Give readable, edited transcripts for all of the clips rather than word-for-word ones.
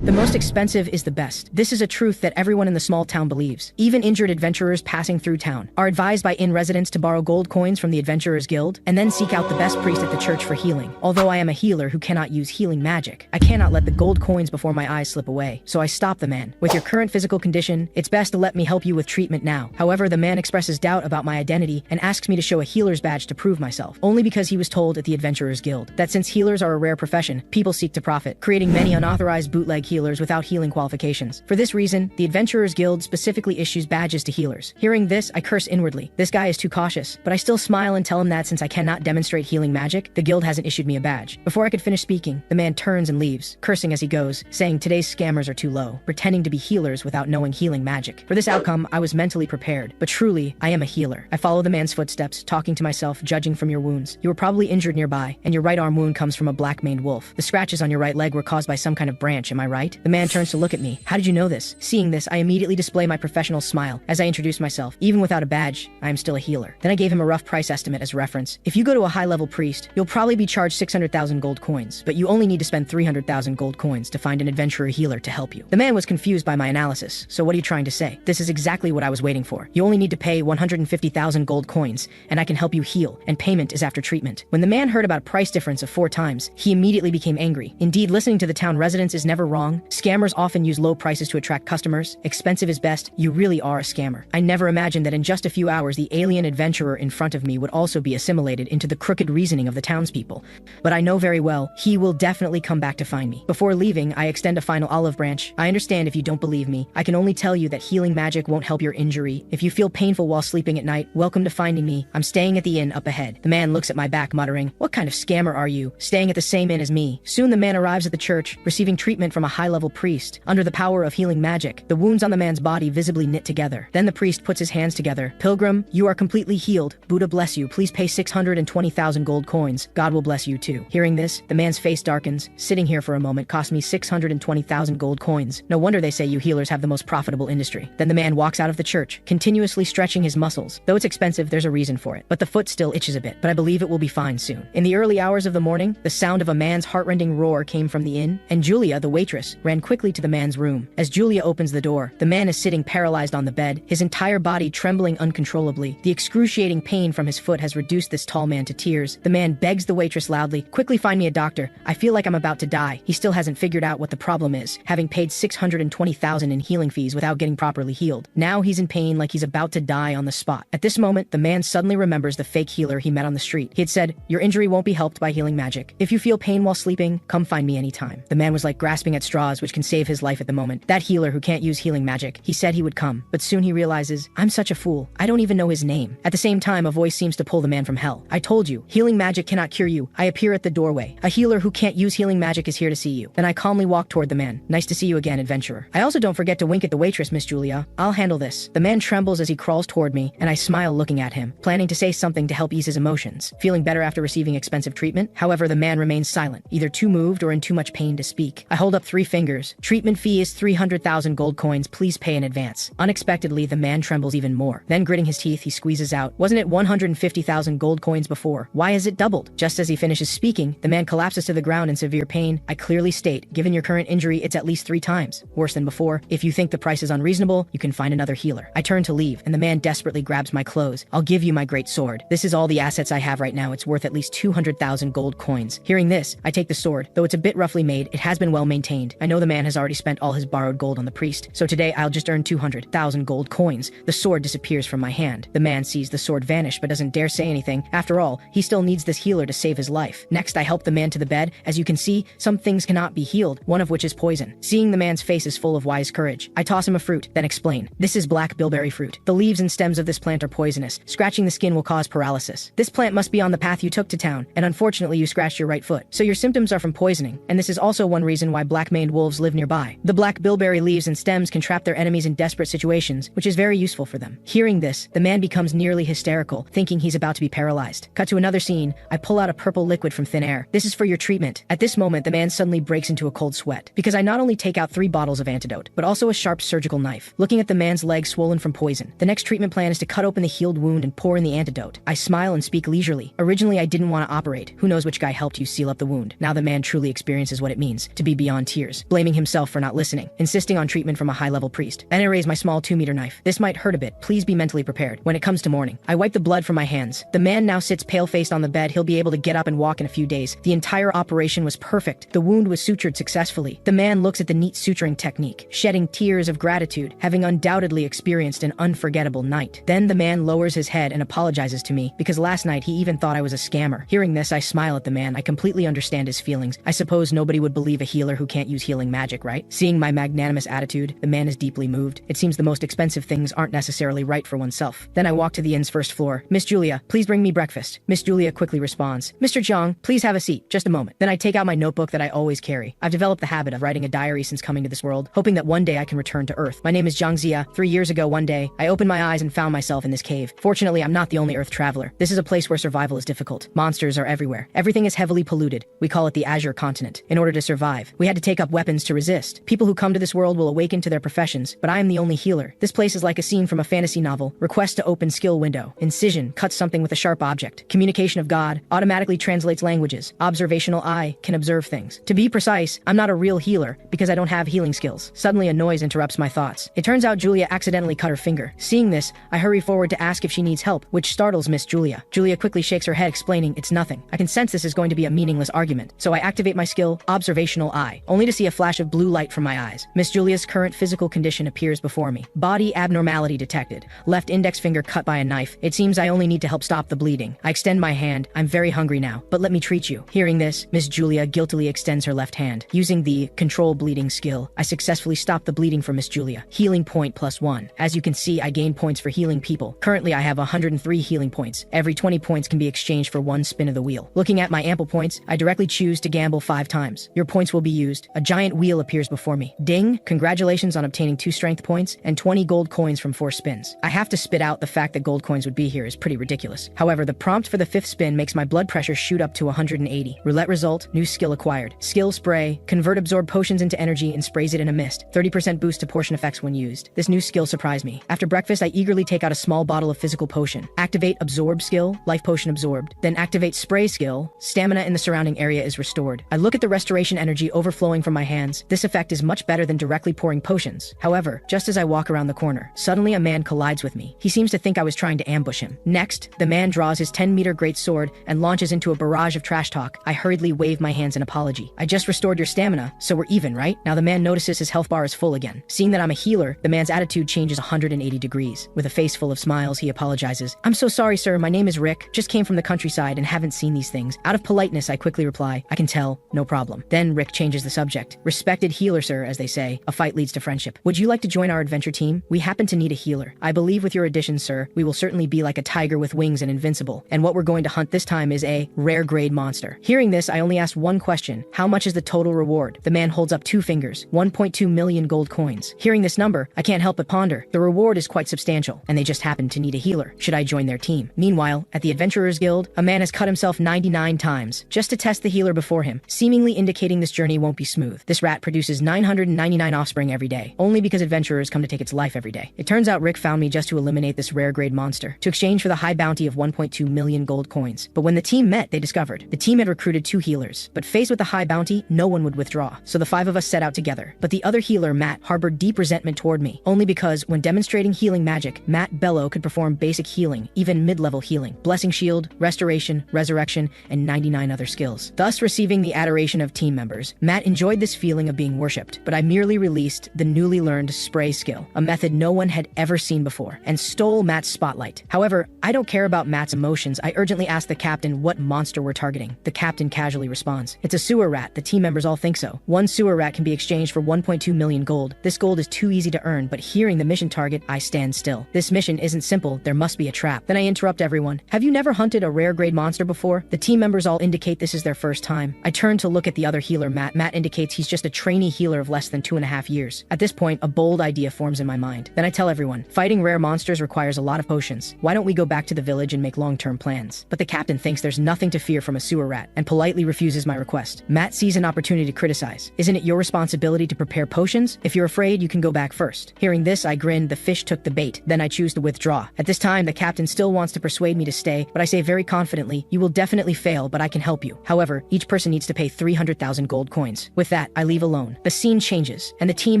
The most expensive is the best. This is a truth that everyone in the small town believes. Even injured adventurers passing through town are advised by inn residents to borrow gold coins from the Adventurers Guild and then seek out the best priest at the church for healing. Although I am a healer who cannot use healing magic, I cannot let the gold coins before my eyes slip away. So I stop the man. With your current physical condition, it's best to let me help you with treatment now. However, the man expresses doubt about my identity and asks me to show a healer's badge to prove myself, only because he was told at the Adventurers Guild that since healers are a rare profession, people seek to profit, creating many unauthorized bootleg healers without healing qualifications. For this reason, the Adventurers Guild specifically issues badges to healers. Hearing this, I curse inwardly. This guy is too cautious, but I still smile and tell him that since I cannot demonstrate healing magic, the guild hasn't issued me a badge. Before I could finish speaking, the man turns and leaves, cursing as he goes, saying today's scammers are too low, pretending to be healers without knowing healing magic. For this outcome, I was mentally prepared, but truly, I am a healer. I follow the man's footsteps, talking to myself, judging from your wounds. You were probably injured nearby, and your right arm wound comes from a black-maned wolf. The scratches on your right leg were caused by some kind of branch, am I right? The man turns to look at me. How did you know this? Seeing this, I immediately display my professional smile as I introduce myself. Even without a badge, I am still a healer. Then I gave him a rough price estimate as reference. If you go to a high-level priest, you'll probably be charged 600,000 gold coins, but you only need to spend 300,000 gold coins to find an adventurer healer to help you. The man was confused by my analysis. So what are you trying to say? This is exactly what I was waiting for. You only need to pay 150,000 gold coins, and I can help you heal, and payment is after treatment. When the man heard about a price difference of 4 times, he immediately became angry. Indeed, listening to the town residents is never wrong. Scammers often use low prices to attract customers. Expensive is best. You really are a scammer. I never imagined that in just a few hours the alien adventurer in front of me would also be assimilated into the crooked reasoning of the townspeople. But I know very well, he will definitely come back to find me. Before leaving, I extend a final olive branch. I understand if you don't believe me. I can only tell you that healing magic won't help your injury. If you feel painful while sleeping at night, welcome to finding me. I'm staying at the inn up ahead. The man looks at my back, muttering, "What kind of scammer are you, staying at the same inn as me?" Soon the man arrives at the church, receiving treatment from a high-level priest. Under the power of healing magic, the wounds on the man's body visibly knit together. Then the priest puts his hands together. "Pilgrim, you are completely healed. Buddha bless you. Please pay 620,000 gold coins. God will bless you too." Hearing this, the man's face darkens. Sitting here for a moment cost me 620,000 gold coins. No wonder they say you healers have the most profitable industry. Then the man walks out of the church, continuously stretching his muscles. Though it's expensive, there's a reason for it. But the foot still itches a bit, but I believe it will be fine soon. In the early hours of the morning, the sound of a man's heartrending roar came from the inn, and Julia, the waitress, ran quickly to the man's room. As Julia opens the door, the man is sitting paralyzed on the bed, his entire body trembling uncontrollably. The excruciating pain from his foot has reduced this tall man to tears. The man begs the waitress loudly, "Quickly find me a doctor. I feel like I'm about to die." He still hasn't figured out what the problem is, having paid 620,000 in healing fees without getting properly healed. Now he's in pain like he's about to die on the spot. At this moment, the man suddenly remembers the fake healer he met on the street. He had said, "Your injury won't be helped by healing magic. If you feel pain while sleeping, come find me anytime." The man was like grasping at straws which can save his life at the moment. That healer who can't use healing magic, he said he would come, but soon he realizes, I'm such a fool. I don't even know his name. At the same time, a voice seems to pull the man from hell. "I told you, healing magic cannot cure you. I appear at the doorway. A healer who can't use healing magic is here to see you." Then I calmly walk toward the man. "Nice to see you again, adventurer. I also don't forget to wink at the waitress, Miss Julia. I'll handle this." The man trembles as he crawls toward me, and I smile looking at him, planning to say something to help ease his emotions. Feeling better after receiving expensive treatment, however, the man remains silent, either too moved or in too much pain to speak. I hold up 3 fingers. "Treatment fee is 300,000 gold coins. Please pay in advance." Unexpectedly, the man trembles even more. Then gritting his teeth, he squeezes out, "Wasn't it 150,000 gold coins before? Why has it doubled?" Just as he finishes speaking, the man collapses to the ground in severe pain. I clearly state, given your current injury, it's at least 3 times worse than before. If you think the price is unreasonable, you can find another healer. I turn to leave, and the man desperately grabs my clothes. "I'll give you my great sword. This is all the assets I have right now. It's worth at least 200,000 gold coins." Hearing this, I take the sword. Though it's a bit roughly made, it has been well maintained. I know the man has already spent all his borrowed gold on the priest, so today I'll just earn 200,000 gold coins. The sword disappears from my hand. The man sees the sword vanish but doesn't dare say anything. After all, he still needs this healer to save his life. Next, I help the man to the bed. As you can see, some things cannot be healed, one of which is poison. Seeing the man's face is full of wise courage, I toss him a fruit, then explain. "This is black bilberry fruit. The leaves and stems of this plant are poisonous. Scratching the skin will cause paralysis. This plant must be on the path you took to town, and unfortunately you scratched your right foot. So your symptoms are from poisoning, and this is also one reason why black-maned wolves live nearby. The black bilberry leaves and stems can trap their enemies in desperate situations, which is very useful for them." Hearing this, the man becomes nearly hysterical, thinking he's about to be paralyzed. Cut to another scene. I pull out a purple liquid from thin air. "This is for your treatment." At this moment, the man suddenly breaks into a cold sweat, because I not only take out 3 bottles of antidote, but also a sharp surgical knife. Looking at the man's leg swollen from poison, the next treatment plan is to cut open the healed wound and pour in the antidote. I smile and speak leisurely. "Originally, I didn't want to operate. Who knows which guy helped you seal up the wound. Now the man truly experiences what it means to be beyond tears. tears, blaming himself for not listening, insisting on treatment from a high-level priest. Then I raise my small 2-meter knife. This might hurt a bit. Please be mentally prepared. When it comes to mourning, I wipe the blood from my hands. The man now sits pale-faced on the bed. He'll be able to get up and walk in a few days. The entire operation was perfect. The wound was sutured successfully. The man looks at the neat suturing technique, shedding tears of gratitude, having undoubtedly experienced an unforgettable night. Then the man lowers his head and apologizes to me, because last night he even thought I was a scammer. Hearing this, I smile at the man. I completely understand his feelings. I suppose nobody would believe a healer who can't use healing magic, right? Seeing my magnanimous attitude, the man is deeply moved. It seems the most expensive things aren't necessarily right for oneself. Then I walk to the inn's first floor. Miss Julia, please bring me breakfast. Miss Julia quickly responds, Mr. Jiang, please have a seat. Just a moment. Then I take out my notebook that I always carry. I've developed the habit of writing a diary since coming to this world, hoping that one day I can return to Earth. My name is Jiang Zia. 3 years ago, one day, I opened my eyes and found myself in this cave. Fortunately, I'm not the only Earth traveler. This is a place where survival is difficult. Monsters are everywhere. Everything is heavily polluted. We call it the Azure Continent. In order to survive, we had to take up weapons to resist. People who come to this world will awaken to their professions, but I am the only healer. This place is like a scene from a fantasy novel. Request to open skill window. Incision, cuts something with a sharp object. Communication of God, automatically translates languages. Observational eye, can observe things. To be precise, I'm not a real healer because I don't have healing skills. Suddenly a noise interrupts my thoughts. It turns out Julia accidentally cut her finger. Seeing this, I hurry forward to ask if she needs help, which startles Miss Julia. Julia quickly shakes her head, explaining it's nothing. I can sense this is going to be a meaningless argument, so I activate my skill, Observational Eye, only to see a flash of blue light from my eyes. Miss Julia's current physical condition appears before me. Body abnormality detected. Left index finger cut by a knife. It seems I only need to help stop the bleeding. I extend my hand. I'm very hungry now, but let me treat you. Hearing this, Miss Julia guiltily extends her left hand. Using the control bleeding skill, I successfully stop the bleeding for Miss Julia. Healing point +1. As you can see, I gain points for healing people. Currently, I have 103 healing points. Every 20 points can be exchanged for 1 spin of the wheel. Looking at my ample points, I directly choose to gamble 5 times. Your points will be used. A giant wheel appears before me. Ding! Congratulations on obtaining 2 strength points and 20 gold coins from 4 spins. I have to spit out the fact that gold coins would be here is pretty ridiculous. However, the prompt for the 5th spin makes my blood pressure shoot up to 180. Roulette result, new skill acquired. Skill spray, convert absorbed potions into energy and sprays it in a mist. 30% boost to portion effects when used. This new skill surprised me. After breakfast, I eagerly take out a small bottle of physical potion. Activate absorb skill, life potion absorbed. Then activate spray skill, stamina in the surrounding area is restored. I look at the restoration energy overflowing from my hands. This effect is much better than directly pouring potions. However, just as I walk around the corner, suddenly a man collides with me. He seems to think I was trying to ambush him. Next, the man draws his 10-meter great sword and launches into a barrage of trash talk. I hurriedly wave my hands in apology. I just restored your stamina, so we're even, right? Now the man notices his health bar is full again. Seeing that I'm a healer, the man's attitude changes 180 degrees. With a face full of smiles, he apologizes. I'm so sorry, sir. My name is Rick. Just came from the countryside and haven't seen these things. Out of politeness, I quickly reply, I can tell, no problem. Then Rick changes the subject. Respected healer, sir, as they say, a fight leads to friendship. Would you like to join our adventure team? We happen to need a healer. I believe with your addition, sir, we will certainly be like a tiger with wings and invincible. And what we're going to hunt this time is a rare grade monster. Hearing this, I only asked one question. How much is the total reward? The man holds up 2 fingers, 1.2 million gold coins. Hearing this number, I can't help but ponder. The reward is quite substantial, and they just happen to need a healer. Should I join their team? Meanwhile, at the Adventurers Guild, a man has cut himself 99 times, just to test the healer before him, seemingly indicating this journey won't be smooth. This rat produces 999 offspring every day, only because adventurers come to take its life every day. It turns out Rick found me just to eliminate this rare grade monster, to exchange for the high bounty of 1.2 million gold coins. But when the team met, they discovered the team had recruited 2 healers, but faced with the high bounty, no one would withdraw. So the 5 of us set out together. But the other healer, Matt, harbored deep resentment toward me, only because when demonstrating healing magic, Matt Bello could perform basic healing, even mid-level healing, blessing shield, restoration, resurrection, and 99 other skills. Thus receiving the adoration of team members, Matt enjoyed this feeling of being worshipped, but I merely released the newly learned spray skill, a method no one had ever seen before, and stole Matt's spotlight. However, I don't care about Matt's emotions. I urgently ask the captain what monster we're targeting. The captain casually responds, it's a sewer rat. The team members all think so. 1 sewer rat can be exchanged for 1.2 million gold. This gold is too easy to earn, but hearing the mission target, I stand still. This mission isn't simple. There must be a trap. Then I interrupt everyone. Have you never hunted a rare grade monster before? The team members all indicate this is their first time. I turn to look at the other healer, Matt. Matt indicates he's just a trainee healer of less than 2.5 years. At this point, a bold idea forms in my mind. Then I tell everyone, fighting rare monsters requires a lot of potions. Why don't we go back to the village and make long-term plans? But the captain thinks there's nothing to fear from a sewer rat and politely refuses my request. Matt sees an opportunity to criticize. Isn't it your responsibility to prepare potions? If you're afraid, you can go back first. Hearing this, I grin. The fish took the bait. Then I choose to withdraw. At this time, the captain still wants to persuade me to stay, but I say very confidently, you will definitely fail, but I can help you. However, each person needs to pay 300,000 gold coins. With that, that, I leave alone. The scene changes, and the team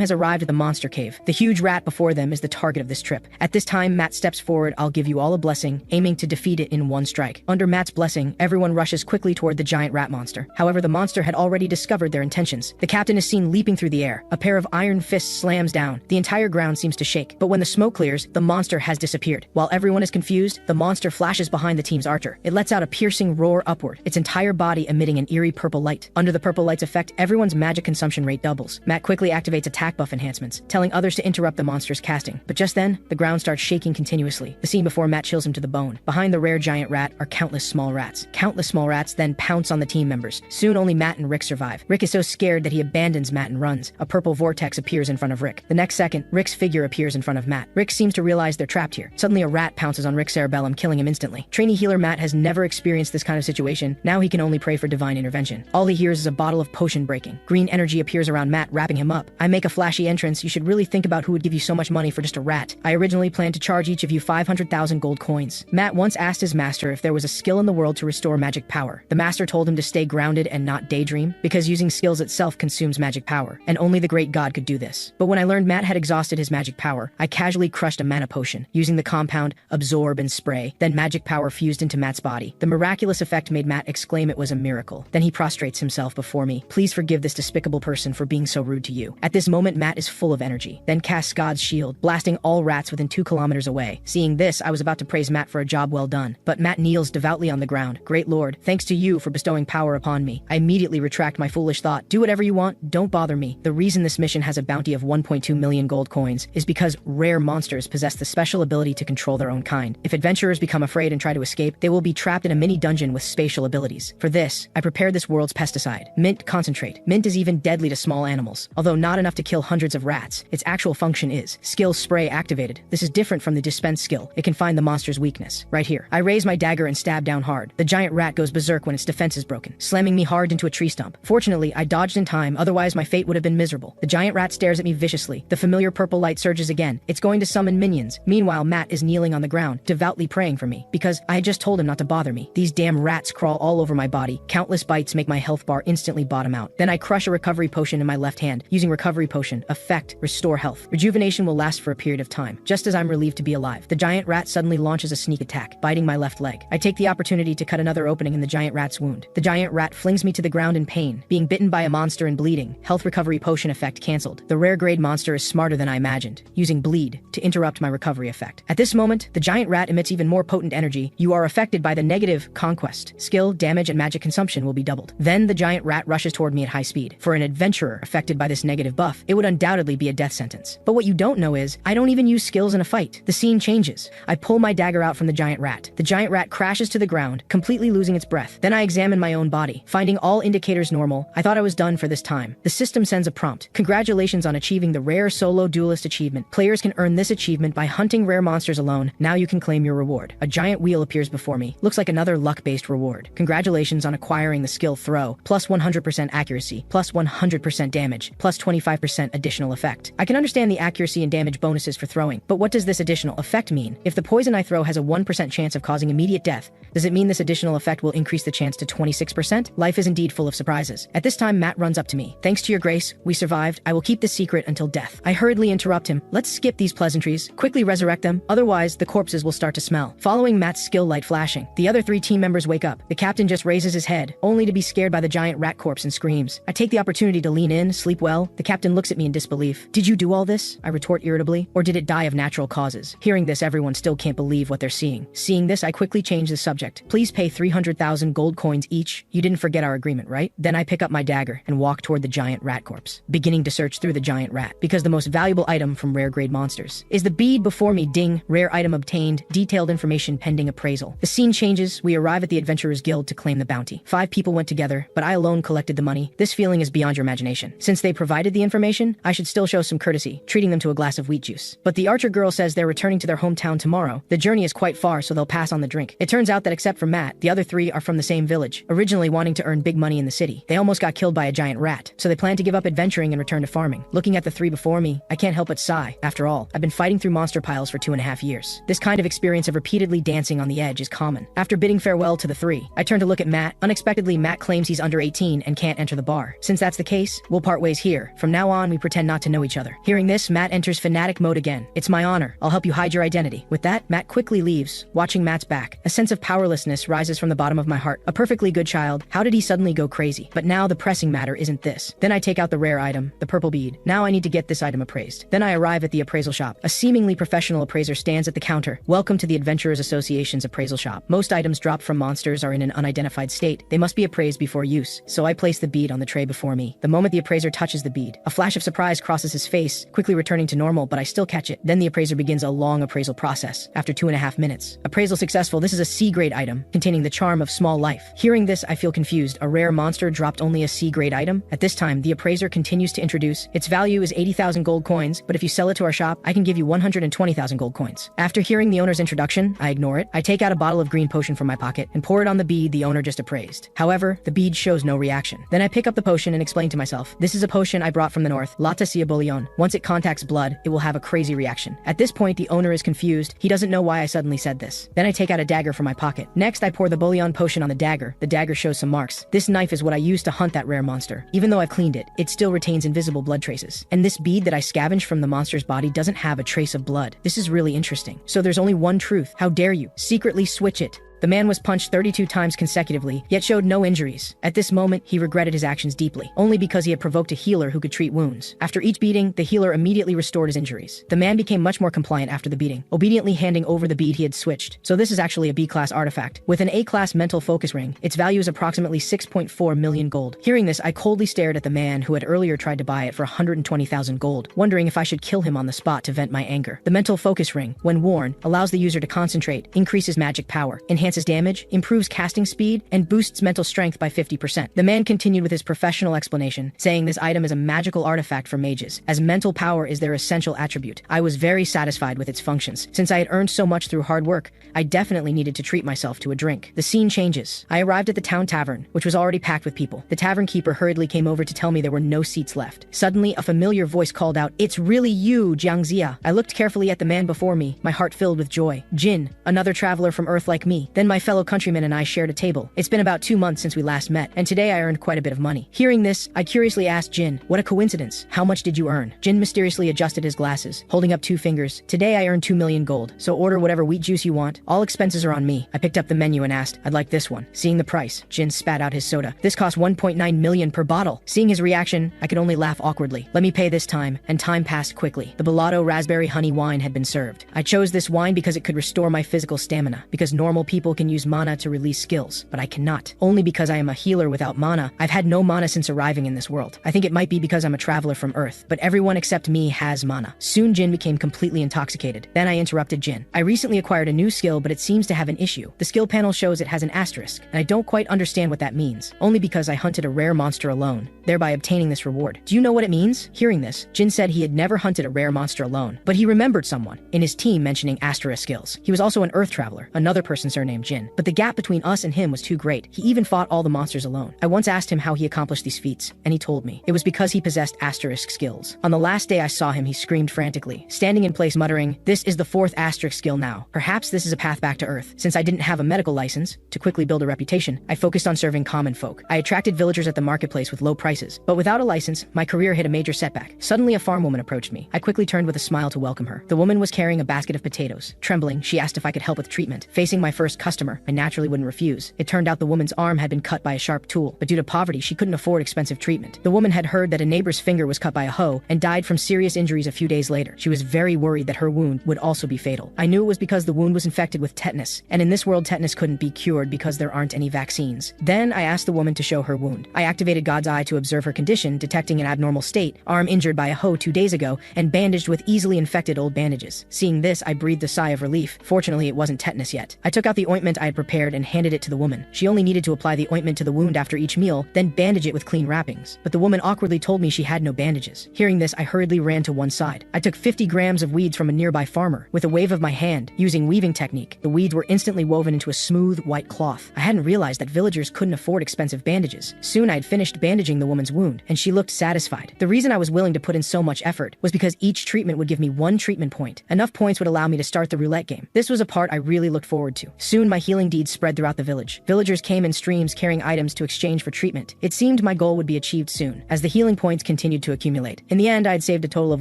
has arrived at the monster cave. The huge rat before them is the target of this trip. At this time, Matt steps forward. I'll give you all a blessing, aiming to defeat it in one strike. Under Matt's blessing, everyone rushes quickly toward the giant rat monster. However, the monster had already discovered their intentions. The captain is seen leaping through the air. A pair of iron fists slams down. The entire ground seems to shake. But when the smoke clears, the monster has disappeared. While everyone is confused, the monster flashes behind the team's archer. It lets out a piercing roar upward, its entire body emitting an eerie purple light. Under the purple light's effect, everyone's magic consumption rate doubles. Matt quickly activates attack buff enhancements, telling others to interrupt the monster's casting. But just then, the ground starts shaking continuously. The scene before Matt chills him to the bone. Behind the rare giant rat are countless small rats. Countless small rats then pounce on the team members. Soon only Matt and Rick survive. Rick is so scared that he abandons Matt and runs. A purple vortex appears in front of Rick. The next second, Rick's figure appears in front of Matt. Rick seems to realize they're trapped here. Suddenly a rat pounces on Rick's cerebellum, killing him instantly. Trainee healer Matt has never experienced this kind of situation. Now he can only pray for divine intervention. All he hears is a bottle of potion breaking. Green energy appears around Matt, wrapping him up. I make a flashy entrance. You should really think about who would give you so much money for just a rat. I originally planned to charge each of you 500,000 gold coins. Matt once asked his master if there was a skill in the world to restore magic power. The master told him to stay grounded and not daydream, because using skills itself consumes magic power, and only the great god could do this. But when I learned Matt had exhausted his magic power, I casually crushed a mana potion, using the compound absorb and spray. Then magic power fused into Matt's body. The miraculous effect made Matt exclaim it was a miracle. Then he prostrates himself before me. Please forgive this despicable person for being so rude to you. At this moment, Matt is full of energy, then casts God's shield, blasting all rats within 2 kilometers away. Seeing this, I was about to praise Matt for a job well done, but Matt kneels devoutly on the ground. Great Lord, thanks to you for bestowing power upon me. I immediately retract my foolish thought. Do whatever you want, don't bother me. The reason this mission has a bounty of 1.2 million gold coins is because rare monsters possess the special ability to control their own kind. If adventurers become afraid and try to escape, they will be trapped in a mini dungeon with spatial abilities. For this, I prepared this world's pesticide, Mint Concentrate. Mint is even deadly to small animals. Although not enough to kill hundreds of rats, its actual function is skill spray activated. This is different from the dispense skill. It can find the monster's weakness. Right here. I raise my dagger and stab down hard. The giant rat goes berserk when its defense is broken, slamming me hard into a tree stump. Fortunately, I dodged in time, otherwise my fate would have been miserable. The giant rat stares at me viciously. The familiar purple light surges again. It's going to summon minions. Meanwhile, Matt is kneeling on the ground, devoutly praying for me, because I had just told him not to bother me. These damn rats crawl all over my body. Countless bites make my health bar instantly bottom out. Then I crush a recovery potion in my left hand. Using recovery potion, effect, restore health. Rejuvenation will last for a period of time. Just as I'm relieved to be alive, the giant rat suddenly launches a sneak attack, biting my left leg. I take the opportunity to cut another opening in the giant rat's wound. The giant rat flings me to the ground in pain. Being bitten by a monster and bleeding, health recovery potion effect cancelled. The rare grade monster is smarter than I imagined, using bleed to interrupt my recovery effect. At this moment, the giant rat emits even more potent energy. You are affected by the negative conquest. Skill, damage, and magic consumption will be doubled. Then the giant rat rushes toward me at high speed. For an adventurer affected by this negative buff, it would undoubtedly be a death sentence. But what you don't know is, I don't even use skills in a fight. The scene changes. I pull my dagger out from the giant rat. The giant rat crashes to the ground, completely losing its breath. Then I examine my own body. Finding all indicators normal, I thought I was done for this time. The system sends a prompt. Congratulations on achieving the rare solo duelist achievement. Players can earn this achievement by hunting rare monsters alone. Now you can claim your reward. A giant wheel appears before me. Looks like another luck-based reward. Congratulations on acquiring the skill throw, plus 100% accuracy, plus 100% damage, plus 25% additional effect. I can understand the accuracy and damage bonuses for throwing, but what does this additional effect mean? If the poison I throw has a 1% chance of causing immediate death, does it mean this additional effect will increase the chance to 26%? Life is indeed full of surprises. At this time, Matt runs up to me. Thanks to your grace, we survived. I will keep this secret until death. I hurriedly interrupt him. Let's skip these pleasantries. Quickly resurrect them. Otherwise, the corpses will start to smell. Following Matt's skill light flashing, the other 3 team members wake up. The captain just raises his head, only to be scared by the giant rat corpse and screams. I take the opportunity to lean in, sleep well. The captain looks at me in disbelief. Did you do all this? I retort irritably. Or did it die of natural causes? Hearing this, everyone still can't believe what they're seeing. Seeing this, I quickly change the subject. Please pay 300,000 gold coins each. You didn't forget our agreement, right? Then I pick up my dagger and walk toward the giant rat corpse, beginning to search through the giant rat, because the most valuable item from rare grade monsters is the bead before me. Ding, rare item obtained, detailed information pending appraisal. The scene changes. We arrive at the Adventurers Guild to claim the bounty. 5 people went together, but I alone collected the money. This feeling is beyond your imagination. Since they provided the information, I should still show some courtesy, treating them to a glass of wheat juice. But the archer girl says they're returning to their hometown tomorrow. The journey is quite far, so they'll pass on the drink. It turns out that except for Matt, the other 3 are from the same village, originally wanting to earn big money in the city. They almost got killed by a giant rat, so they plan to give up adventuring and return to farming. Looking at the 3 before me, I can't help but sigh. After all, I've been fighting through monster piles for 2.5 years. This kind of experience of repeatedly dancing on the edge is common. After bidding farewell to the 3, I turn to look at Matt. Unexpectedly, Matt claims he's under 18 and can't enter the bar. Since that's the case, we'll part ways here. From now on, we pretend not to know each other. Hearing this, Matt enters fanatic mode again. It's my honor. I'll help you hide your identity. With that, Matt quickly leaves, watching Matt's back. A sense of powerlessness rises from the bottom of my heart. A perfectly good child. How did he suddenly go crazy? But now the pressing matter isn't this. Then I take out the rare item, the purple bead. Now I need to get this item appraised. Then I arrive at the appraisal shop. A seemingly professional appraiser stands at the counter. Welcome to the Adventurers Association's appraisal shop. Most items dropped from monsters are in an unidentified state. They must be appraised before use. So I place the bead on the tray before me. The moment the appraiser touches the bead, a flash of surprise crosses his face, quickly returning to normal, but I still catch it. Then the appraiser begins a long appraisal process. After 2.5 minutes, appraisal successful. This is a C-grade item, containing the charm of small life. Hearing this, I feel confused. A rare monster dropped only a C-grade item? At this time, the appraiser continues to introduce, its value is 80,000 gold coins, but if you sell it to our shop, I can give you 120,000 gold coins. After hearing the owner's introduction, I ignore it. I take out a bottle of green potion from my pocket and pour it on the bead the owner just appraised. However, the bead shows no reaction. Then I pick up the potion and explain to myself, this is a potion I brought from the north, Latasia Bouillon. Once it contacts blood, it will have a crazy reaction. At this point, the owner is confused. He doesn't know why I suddenly said this. Then I take out a dagger from my pocket. Next, I pour the bouillon potion on the dagger. The dagger shows some marks. This knife is what I used to hunt that rare monster. Even though I've cleaned it, it still retains invisible blood traces. And this bead that I scavenged from the monster's body doesn't have a trace of blood. This is really interesting. So there's only one truth. How dare you secretly switch it? The man was punched 32 times consecutively, yet showed no injuries. At this moment, he regretted his actions deeply, only because he had provoked a healer who could treat wounds. After each beating, the healer immediately restored his injuries. The man became much more compliant after the beating, obediently handing over the bead he had switched. So this is actually a B-class artifact. With an A-class mental focus ring, its value is approximately 6.4 million gold. Hearing this, I coldly stared at the man who had earlier tried to buy it for 120,000 gold, wondering if I should kill him on the spot to vent my anger. The mental focus ring, when worn, allows the user to concentrate, increases magic power, enhances damage, improves casting speed, and boosts mental strength by 50%. The man continued with his professional explanation, saying this item is a magical artifact for mages, as mental power is their essential attribute. I was very satisfied with its functions. Since I had earned so much through hard work, I definitely needed to treat myself to a drink. The scene changes. I arrived at the town tavern, which was already packed with people. The tavern keeper hurriedly came over to tell me there were no seats left. Suddenly, a familiar voice called out, "It's really you, Jiangxia." I looked carefully at the man before me, my heart filled with joy. Jin, another traveler from Earth like me. Then my fellow countrymen and I shared a table. It's been about 2 months since we last met, and today I earned quite a bit of money. Hearing this, I curiously asked Jin, "What a coincidence. How much did you earn?" Jin mysteriously adjusted his glasses, holding up 2 fingers. "Today I earned 2 million gold, so order whatever wheat juice you want. All expenses are on me." I picked up the menu and asked, "I'd like this one." Seeing the price, Jin spat out his soda. This cost 1.9 million per bottle. Seeing his reaction, I could only laugh awkwardly. "Let me pay this time," and time passed quickly. The Bellado raspberry honey wine had been served. I chose this wine because it could restore my physical stamina, because normal people can use mana to release skills, but I cannot. Only because I am a healer without mana. I've had no mana since arriving in this world. I think it might be because I'm a traveler from Earth, but everyone except me has mana. Soon Jin became completely intoxicated. Then I interrupted Jin. "I recently acquired a new skill, but it seems to have an issue. The skill panel shows it has an asterisk, and I don't quite understand what that means. Only because I hunted a rare monster alone, thereby obtaining this reward. Do you know what it means?" Hearing this, Jin said he had never hunted a rare monster alone, but he remembered someone in his team mentioning asterisk skills. He was also an Earth traveler, another person surnamed Jin, but the gap between us and him was too great. He even fought all the monsters alone. I once asked him how he accomplished these feats, and he told me it was because he possessed asterisk skills. On the last day I saw him, he screamed frantically, standing in place muttering, "This is the 4th asterisk skill now. Perhaps this is a path back to Earth." Since I didn't have a medical license, to quickly build a reputation, I focused on serving common folk. I attracted villagers at the marketplace with low prices, but without a license, my career hit a major setback. Suddenly a farm woman approached me. I quickly turned with a smile to welcome her. The woman was carrying a basket of potatoes. Trembling, she asked if I could help with treatment. Facing my first customer, I naturally wouldn't refuse. It turned out the woman's arm had been cut by a sharp tool, but due to poverty, she couldn't afford expensive treatment. The woman had heard that a neighbor's finger was cut by a hoe and died from serious injuries a few days later. She was very worried that her wound would also be fatal. I knew it was because the wound was infected with tetanus, and in this world tetanus couldn't be cured because there aren't any vaccines. Then I asked the woman to show her wound. I activated God's eye to observe her condition, detecting an abnormal state, arm injured by a hoe 2 days ago, and bandaged with easily infected old bandages. Seeing this, I breathed a sigh of relief. Fortunately, it wasn't tetanus yet. I took out the ointment I had prepared and handed it to the woman. She only needed to apply the ointment to the wound after each meal, then bandage it with clean wrappings. But the woman awkwardly told me she had no bandages. Hearing this, I hurriedly ran to one side. I took 50 grams of weeds from a nearby farmer. With a wave of my hand, using weaving technique, the weeds were instantly woven into a smooth, white cloth. I hadn't realized that villagers couldn't afford expensive bandages. Soon I had finished bandaging the woman's wound, and she looked satisfied. The reason I was willing to put in so much effort was because each treatment would give me 1 treatment point. Enough points would allow me to start the roulette game. This was a part I really looked forward to. Soon Soon my healing deeds spread throughout the village. Villagers came in streams carrying items to exchange for treatment. It seemed my goal would be achieved soon, as the healing points continued to accumulate. In the end, I had saved a total of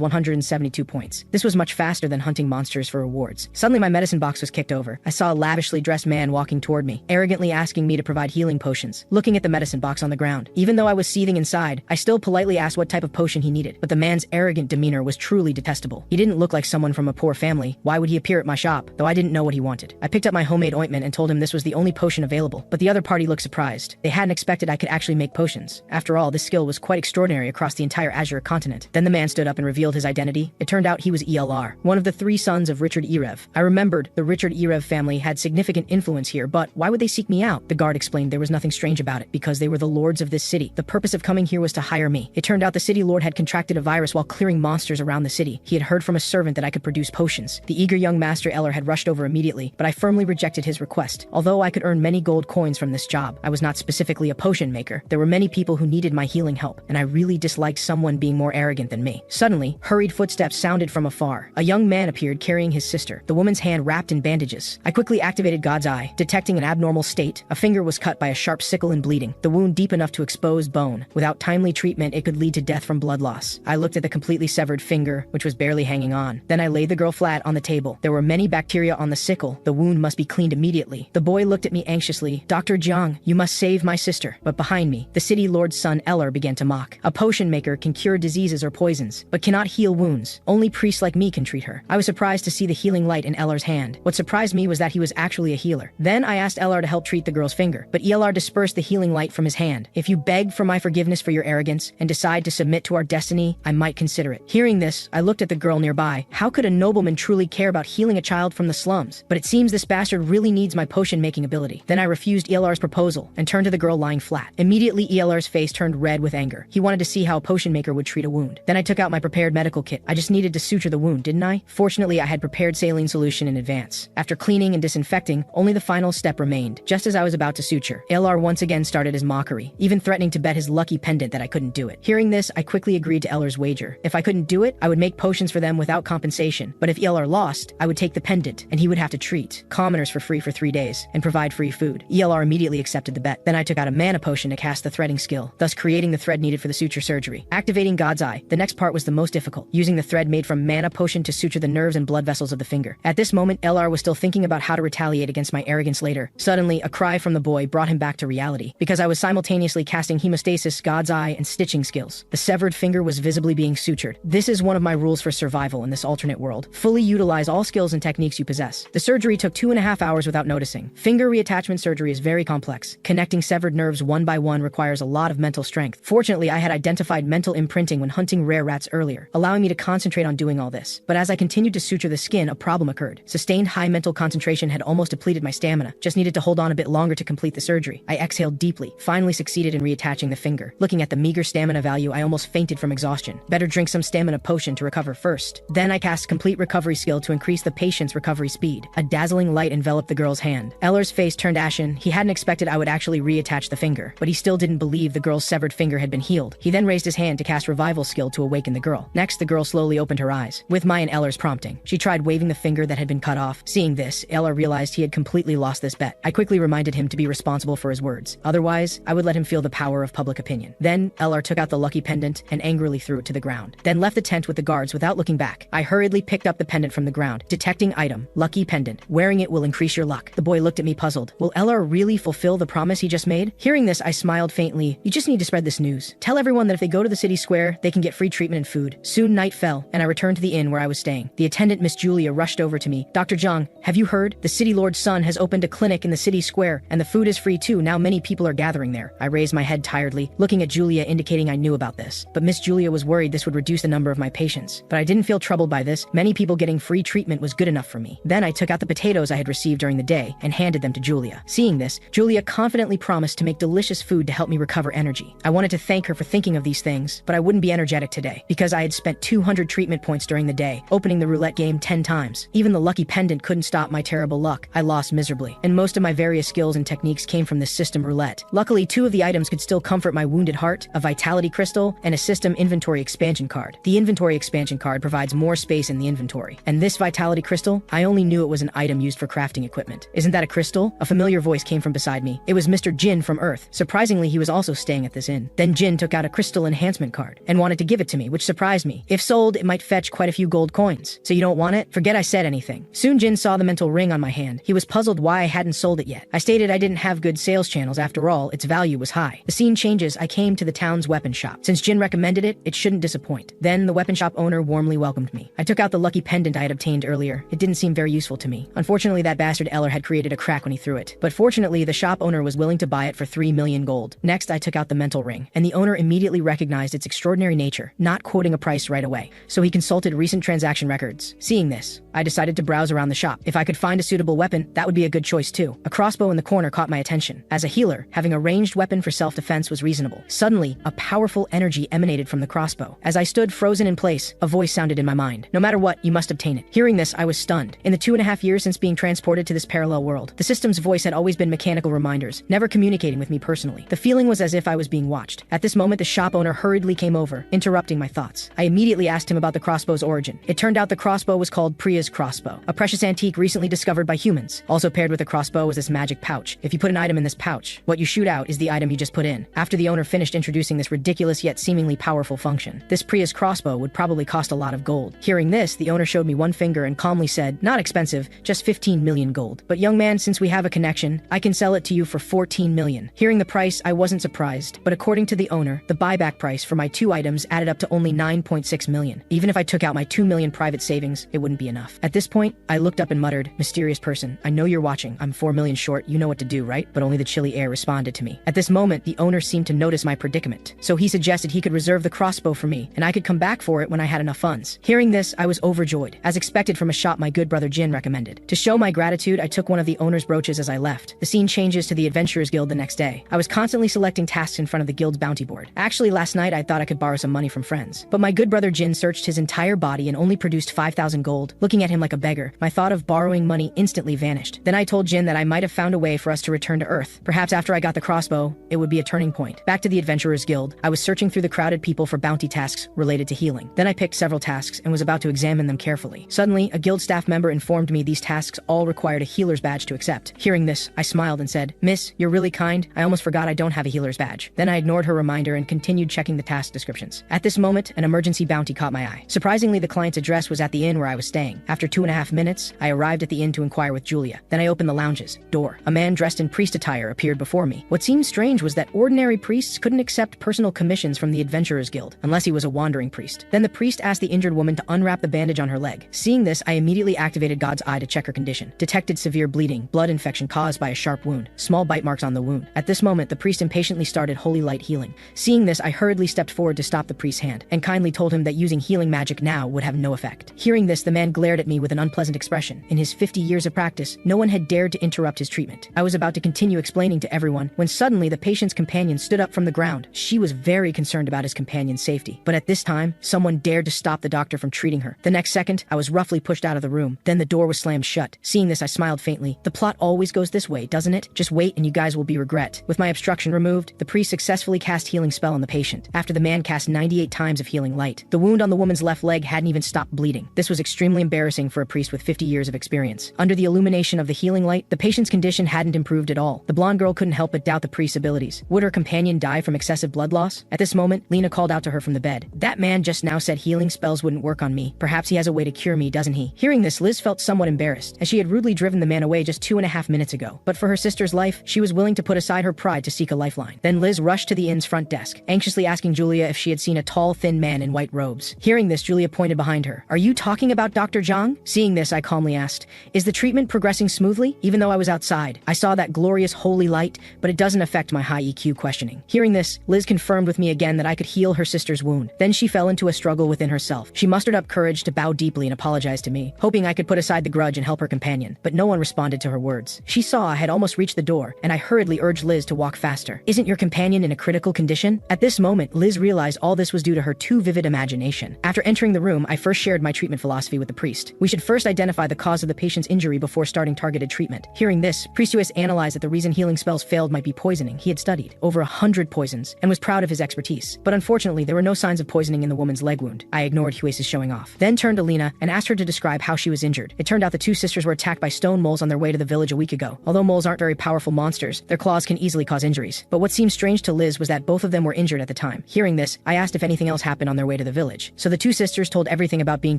172 points. This was much faster than hunting monsters for rewards. Suddenly my medicine box was kicked over. I saw a lavishly dressed man walking toward me, arrogantly asking me to provide healing potions. Looking at the medicine box on the ground, even though I was seething inside, I still politely asked what type of potion he needed. But the man's arrogant demeanor was truly detestable. He didn't look like someone from a poor family. Why would he appear at my shop? Though I didn't know what he wanted. I picked up my homemade ointment and told him this was the only potion available. But the other party looked surprised. They hadn't expected I could actually make potions. After all, this skill was quite extraordinary across the entire Azure continent. Then the man stood up and revealed his identity. It turned out he was ELR, one of the 3 sons of Richard Erev. I remembered the Richard Erev family had significant influence here, but why would they seek me out? The guard explained there was nothing strange about it, because they were the lords of this city. The purpose of coming here was to hire me. It turned out the city lord had contracted a virus while clearing monsters around the city. He had heard from a servant that I could produce potions. The eager young master Eller had rushed over immediately, but I firmly rejected his request. Although I could earn many gold coins from this job, I was not specifically a potion maker. There were many people who needed my healing help, and I really disliked someone being more arrogant than me. Suddenly, hurried footsteps sounded from afar. A young man appeared carrying his sister, the woman's hand wrapped in bandages. I quickly activated God's Eye, detecting an abnormal state. A finger was cut by a sharp sickle and bleeding, the wound deep enough to expose bone. Without timely treatment, it could lead to death from blood loss. I looked at the completely severed finger, which was barely hanging on. Then I laid the girl flat on the table. There were many bacteria on the sickle. The wound must be cleaned immediately. The boy looked at me anxiously. Dr. Jiang, you must save my sister. But behind me, the city lord's son Eller began to mock. A potion maker can cure diseases or poisons, but cannot heal wounds. Only priests like me can treat her. I was surprised to see the healing light in Eller's hand. What surprised me was that he was actually a healer. Then I asked Eller to help treat the girl's finger, but Elr dispersed the healing light from his hand. If you beg for my forgiveness for your arrogance and decide to submit to our destiny, I might consider it. Hearing this, I looked at the girl nearby. How could a nobleman truly care about healing a child from the slums? But it seems this bastard really needs my potion-making ability. Then I refused Elr's proposal and turned to the girl lying flat. Immediately, Elr's face turned red with anger. He wanted to see how a potion maker would treat a wound. Then I took out my prepared medical kit. I just needed to suture the wound, didn't I? Fortunately, I had prepared saline solution in advance. After cleaning and disinfecting, only the final step remained. Just as I was about to suture, Elr once again started his mockery, even threatening to bet his lucky pendant that I couldn't do it. Hearing this, I quickly agreed to Elr's wager. If I couldn't do it, I would make potions for them without compensation. But if Elr lost, I would take the pendant, and he would have to treat commoners for free for 3 days and provide free food. Elr immediately accepted the bet. Then I took out a mana potion to cast the threading skill, thus creating the thread needed for the suture surgery. Activating God's Eye, the next part was the most difficult, using the thread made from mana potion to suture the nerves and blood vessels of the finger. At this moment, Elr was still thinking about how to retaliate against my arrogance later. Suddenly, a cry from the boy brought him back to reality, because I was simultaneously casting hemostasis, God's Eye, and stitching skills. The severed finger was visibly being sutured. This is one of my rules for survival in this alternate world. Fully utilize all skills and techniques you possess. The surgery took 2.5 hours without noticing. Finger reattachment surgery is very complex. Connecting severed nerves one by one requires a lot of mental strength. Fortunately, I had identified mental imprinting when hunting rare rats earlier, allowing me to concentrate on doing all this. But as I continued to suture the skin, a problem occurred. Sustained high mental concentration had almost depleted my stamina. Just needed to hold on a bit longer to complete the surgery. I exhaled deeply, finally succeeded in reattaching the finger. Looking at the meager stamina value, I almost fainted from exhaustion. Better drink some stamina potion to recover first. Then I cast complete recovery skill to increase the patient's recovery speed. A dazzling light enveloped the girl's hand. Eller's face turned ashen. He hadn't expected I would actually reattach the finger, but he still didn't believe the girl's severed finger had been healed. He then raised his hand to cast revival skill to awaken the girl. Next, the girl slowly opened her eyes. With my and Eller's prompting, she tried waving the finger that had been cut off. Seeing this, Eller realized he had completely lost this bet. I quickly reminded him to be responsible for his words. Otherwise, I would let him feel the power of public opinion. Then, Eller took out the lucky pendant and angrily threw it to the ground. Then left the tent with the guards without looking back. I hurriedly picked up the pendant from the ground. Detecting item, lucky pendant. Wearing it will increase your luck. The boy looked at me puzzled. Will Eller really fulfill the promise he just made? Hearing this, I smiled faintly. You just need to spread this news. Tell everyone that if they go to the city square, they can get free treatment and food. Soon night fell, and I returned to the inn where I was staying. The attendant, Miss Julia, rushed over to me. Dr. Zhang, have you heard? The city lord's son has opened a clinic in the city square, and the food is free too. Now many people are gathering there. I raised my head tiredly, looking at Julia, indicating I knew about this. But Miss Julia was worried this would reduce the number of my patients. But I didn't feel troubled by this. Many people getting free treatment was good enough for me. Then I took out the potatoes I had received during the day and handed them to Julia. Seeing this, Julia confidently promised to make delicious food to help me recover energy. I wanted to thank her for thinking of these things, but I wouldn't be energetic today because I had spent 200 treatment points during the day, opening the roulette game 10 times. Even the lucky pendant couldn't stop my terrible luck. I lost miserably, and most of my various skills and techniques came from this system roulette. Luckily, 2 of the items could still comfort my wounded heart, a vitality crystal and a system inventory expansion card. The inventory expansion card provides more space in the inventory, and this vitality crystal, I only knew it was an item used for crafting equipment. equipment. Isn't that a crystal? A familiar voice came from beside me. It was Mr. Jin from Earth. Surprisingly, he was also staying at this inn. Then Jin took out a crystal enhancement card and wanted to give it to me, which surprised me. If sold, it might fetch quite a few gold coins. So you don't want it? Forget I said anything. Soon Jin saw the mental ring on my hand. He was puzzled why I hadn't sold it yet. I stated I didn't have good sales channels. After all, its value was high. The scene changes. I came to the town's weapon shop. Since Jin recommended it, it shouldn't disappoint. Then the weapon shop owner warmly welcomed me. I took out the lucky pendant I had obtained earlier. It didn't seem very useful to me. Unfortunately, that bastard Eller had created a crack when he threw it. But fortunately, the shop owner was willing to buy it for 3 million gold. Next, I took out the mental ring, and the owner immediately recognized its extraordinary nature, not quoting a price right away. So he consulted recent transaction records. Seeing this, I decided to browse around the shop. If I could find a suitable weapon, that would be a good choice too. A crossbow in the corner caught my attention. As a healer, having a ranged weapon for self-defense was reasonable. Suddenly, a powerful energy emanated from the crossbow. As I stood frozen in place, a voice sounded in my mind. No matter what, you must obtain it. Hearing this, I was stunned. In the 2.5 years since being transported to this parallel world, the system's voice had always been mechanical reminders, never communicating with me personally. The feeling was as if I was being watched. At this moment, the shop owner hurriedly came over, interrupting my thoughts. I immediately asked him about the crossbow's origin. It turned out the crossbow was called Priya's crossbow, a precious antique recently discovered by humans. Also paired with the crossbow was this magic pouch. If you put an item in this pouch, what you shoot out is the item you just put in. After the owner finished introducing this ridiculous yet seemingly powerful function, this Priya's crossbow would probably cost a lot of gold. Hearing this, the owner showed me one finger and calmly said, "Not expensive, just 15 million gold. But young man, since we have a connection, I can sell it to you for 14 million. Hearing the price, I wasn't surprised, but according to the owner, the buyback price for my 2 items added up to only 9.6 million. Even if I took out my 2 million private savings, it wouldn't be enough. At this point, I looked up and muttered, "Mysterious person, I know you're watching. I'm 4 million short. You know what to do, right?" But only the chilly air responded to me. At this moment, the owner seemed to notice my predicament. So he suggested he could reserve the crossbow for me, and I could come back for it when I had enough funds. Hearing this, I was overjoyed, as expected from a shop my good brother Jin recommended. To show my gratitude, I took one of the owner's brooches as I left. The scene changes to the Adventurers Guild the next day. I was constantly selecting tasks in front of the guild's bounty board. Actually, last night I thought I could borrow some money from friends. But my good brother Jin searched his entire body and only produced 5,000 gold. Looking at him like a beggar, my thought of borrowing money instantly vanished. Then I told Jin that I might have found a way for us to return to Earth. Perhaps after I got the crossbow, it would be a turning point. Back to the Adventurers Guild, I was searching through the crowded people for bounty tasks related to healing. Then I picked several tasks and was about to examine them carefully. Suddenly, a guild staff member informed me these tasks all required a healer's badge to accept. Hearing this, I smiled and said, "Miss, you're really kind. I almost forgot I don't have a healer's badge." Then I ignored her reminder and continued checking the task descriptions. At this moment, an emergency bounty caught my eye. Surprisingly, the client's address was at the inn where I was staying. After 2.5 minutes, I arrived at the inn to inquire with Julia. Then I opened the lounge's door. A man dressed in priest attire appeared before me. What seemed strange was that ordinary priests couldn't accept personal commissions from the Adventurers Guild, unless he was a wandering priest. Then the priest asked the injured woman to unwrap the bandage on her leg. Seeing this, I immediately activated God's eye to check her condition. Detected severe bleeding, blood infection caused by a sharp wound, small bite marks on the wound. At this moment, the priest impatiently started holy light healing. Seeing this, I hurriedly stepped forward to stop the priest's hand, and kindly told him that using healing magic now would have no effect. Hearing this, the man glared at me with an unpleasant expression. In his 50 years of practice, no one had dared to interrupt his treatment. I was about to continue explaining to everyone, when suddenly the patient's companion stood up from the ground. She was very concerned about his companion's safety. But at this time, someone dared to stop the doctor from treating her. The next second, I was roughly pushed out of the room. Then the door was slammed shut. Seeing this, I smiled faintly. The plot always goes this way, doesn't it? Just wait and you guys will be regret. With my obstruction removed, the priest successfully cast healing spell on the patient. After the man cast 98 times of healing light, the wound on the woman's left leg hadn't even stopped bleeding. This was extremely embarrassing for a priest with 50 years of experience. Under the illumination of the healing light, the patient's condition hadn't improved at all. The blonde girl couldn't help but doubt the priest's abilities. Would her companion die from excessive blood loss? At this moment, Lena called out to her from the bed. "That man just now said healing spells wouldn't work on me. Perhaps he has a way to cure me, doesn't he?" Hearing this, Liz felt somewhat embarrassed, as she had rudely driven the man away just 2.5 minutes ago. But for her sister's life, she was willing to put aside her pride to seek a lifeline. Then Liz rushed to the inn's front desk, anxiously asking Julia if she had seen a tall, thin man in white robes. Hearing this, Julia pointed behind her. "Are you talking about Dr. Zhang?" Seeing this, I calmly asked, "Is the treatment progressing smoothly?" Even though I was outside, I saw that glorious holy light, but it doesn't affect my high EQ questioning. Hearing this, Liz confirmed with me again that I could heal her sister's wound. Then she fell into a struggle within herself. She mustered up courage to bow deeply and apologize to me, hoping I could put aside the grudge and help her companion. But no one responded to her words. She saw I had almost reached the door, and I hurriedly urged Liz to walk faster. "Isn't your companion in a critical condition?" At this moment, Liz realized all this was due to her too vivid imagination. After entering the room, I first shared my treatment philosophy with the priest. We should first identify the cause of the patient's injury before starting targeted treatment. Hearing this, Priest Huis analyzed that the reason healing spells failed might be poisoning. He had studied over 100 poisons and was proud of his expertise. But unfortunately, there were no signs of poisoning in the woman's leg wound. I ignored Huis's showing off. Then turned to Lena and asked her to describe how she was injured. It turned out the two sisters were attacked by stone stone moles on their way to the village a week ago. Although moles aren't very powerful monsters, their claws can easily cause injuries. But what seemed strange to Liz was that both of them were injured at the time. Hearing this, I asked if anything else happened on their way to the village. So the two sisters told everything about being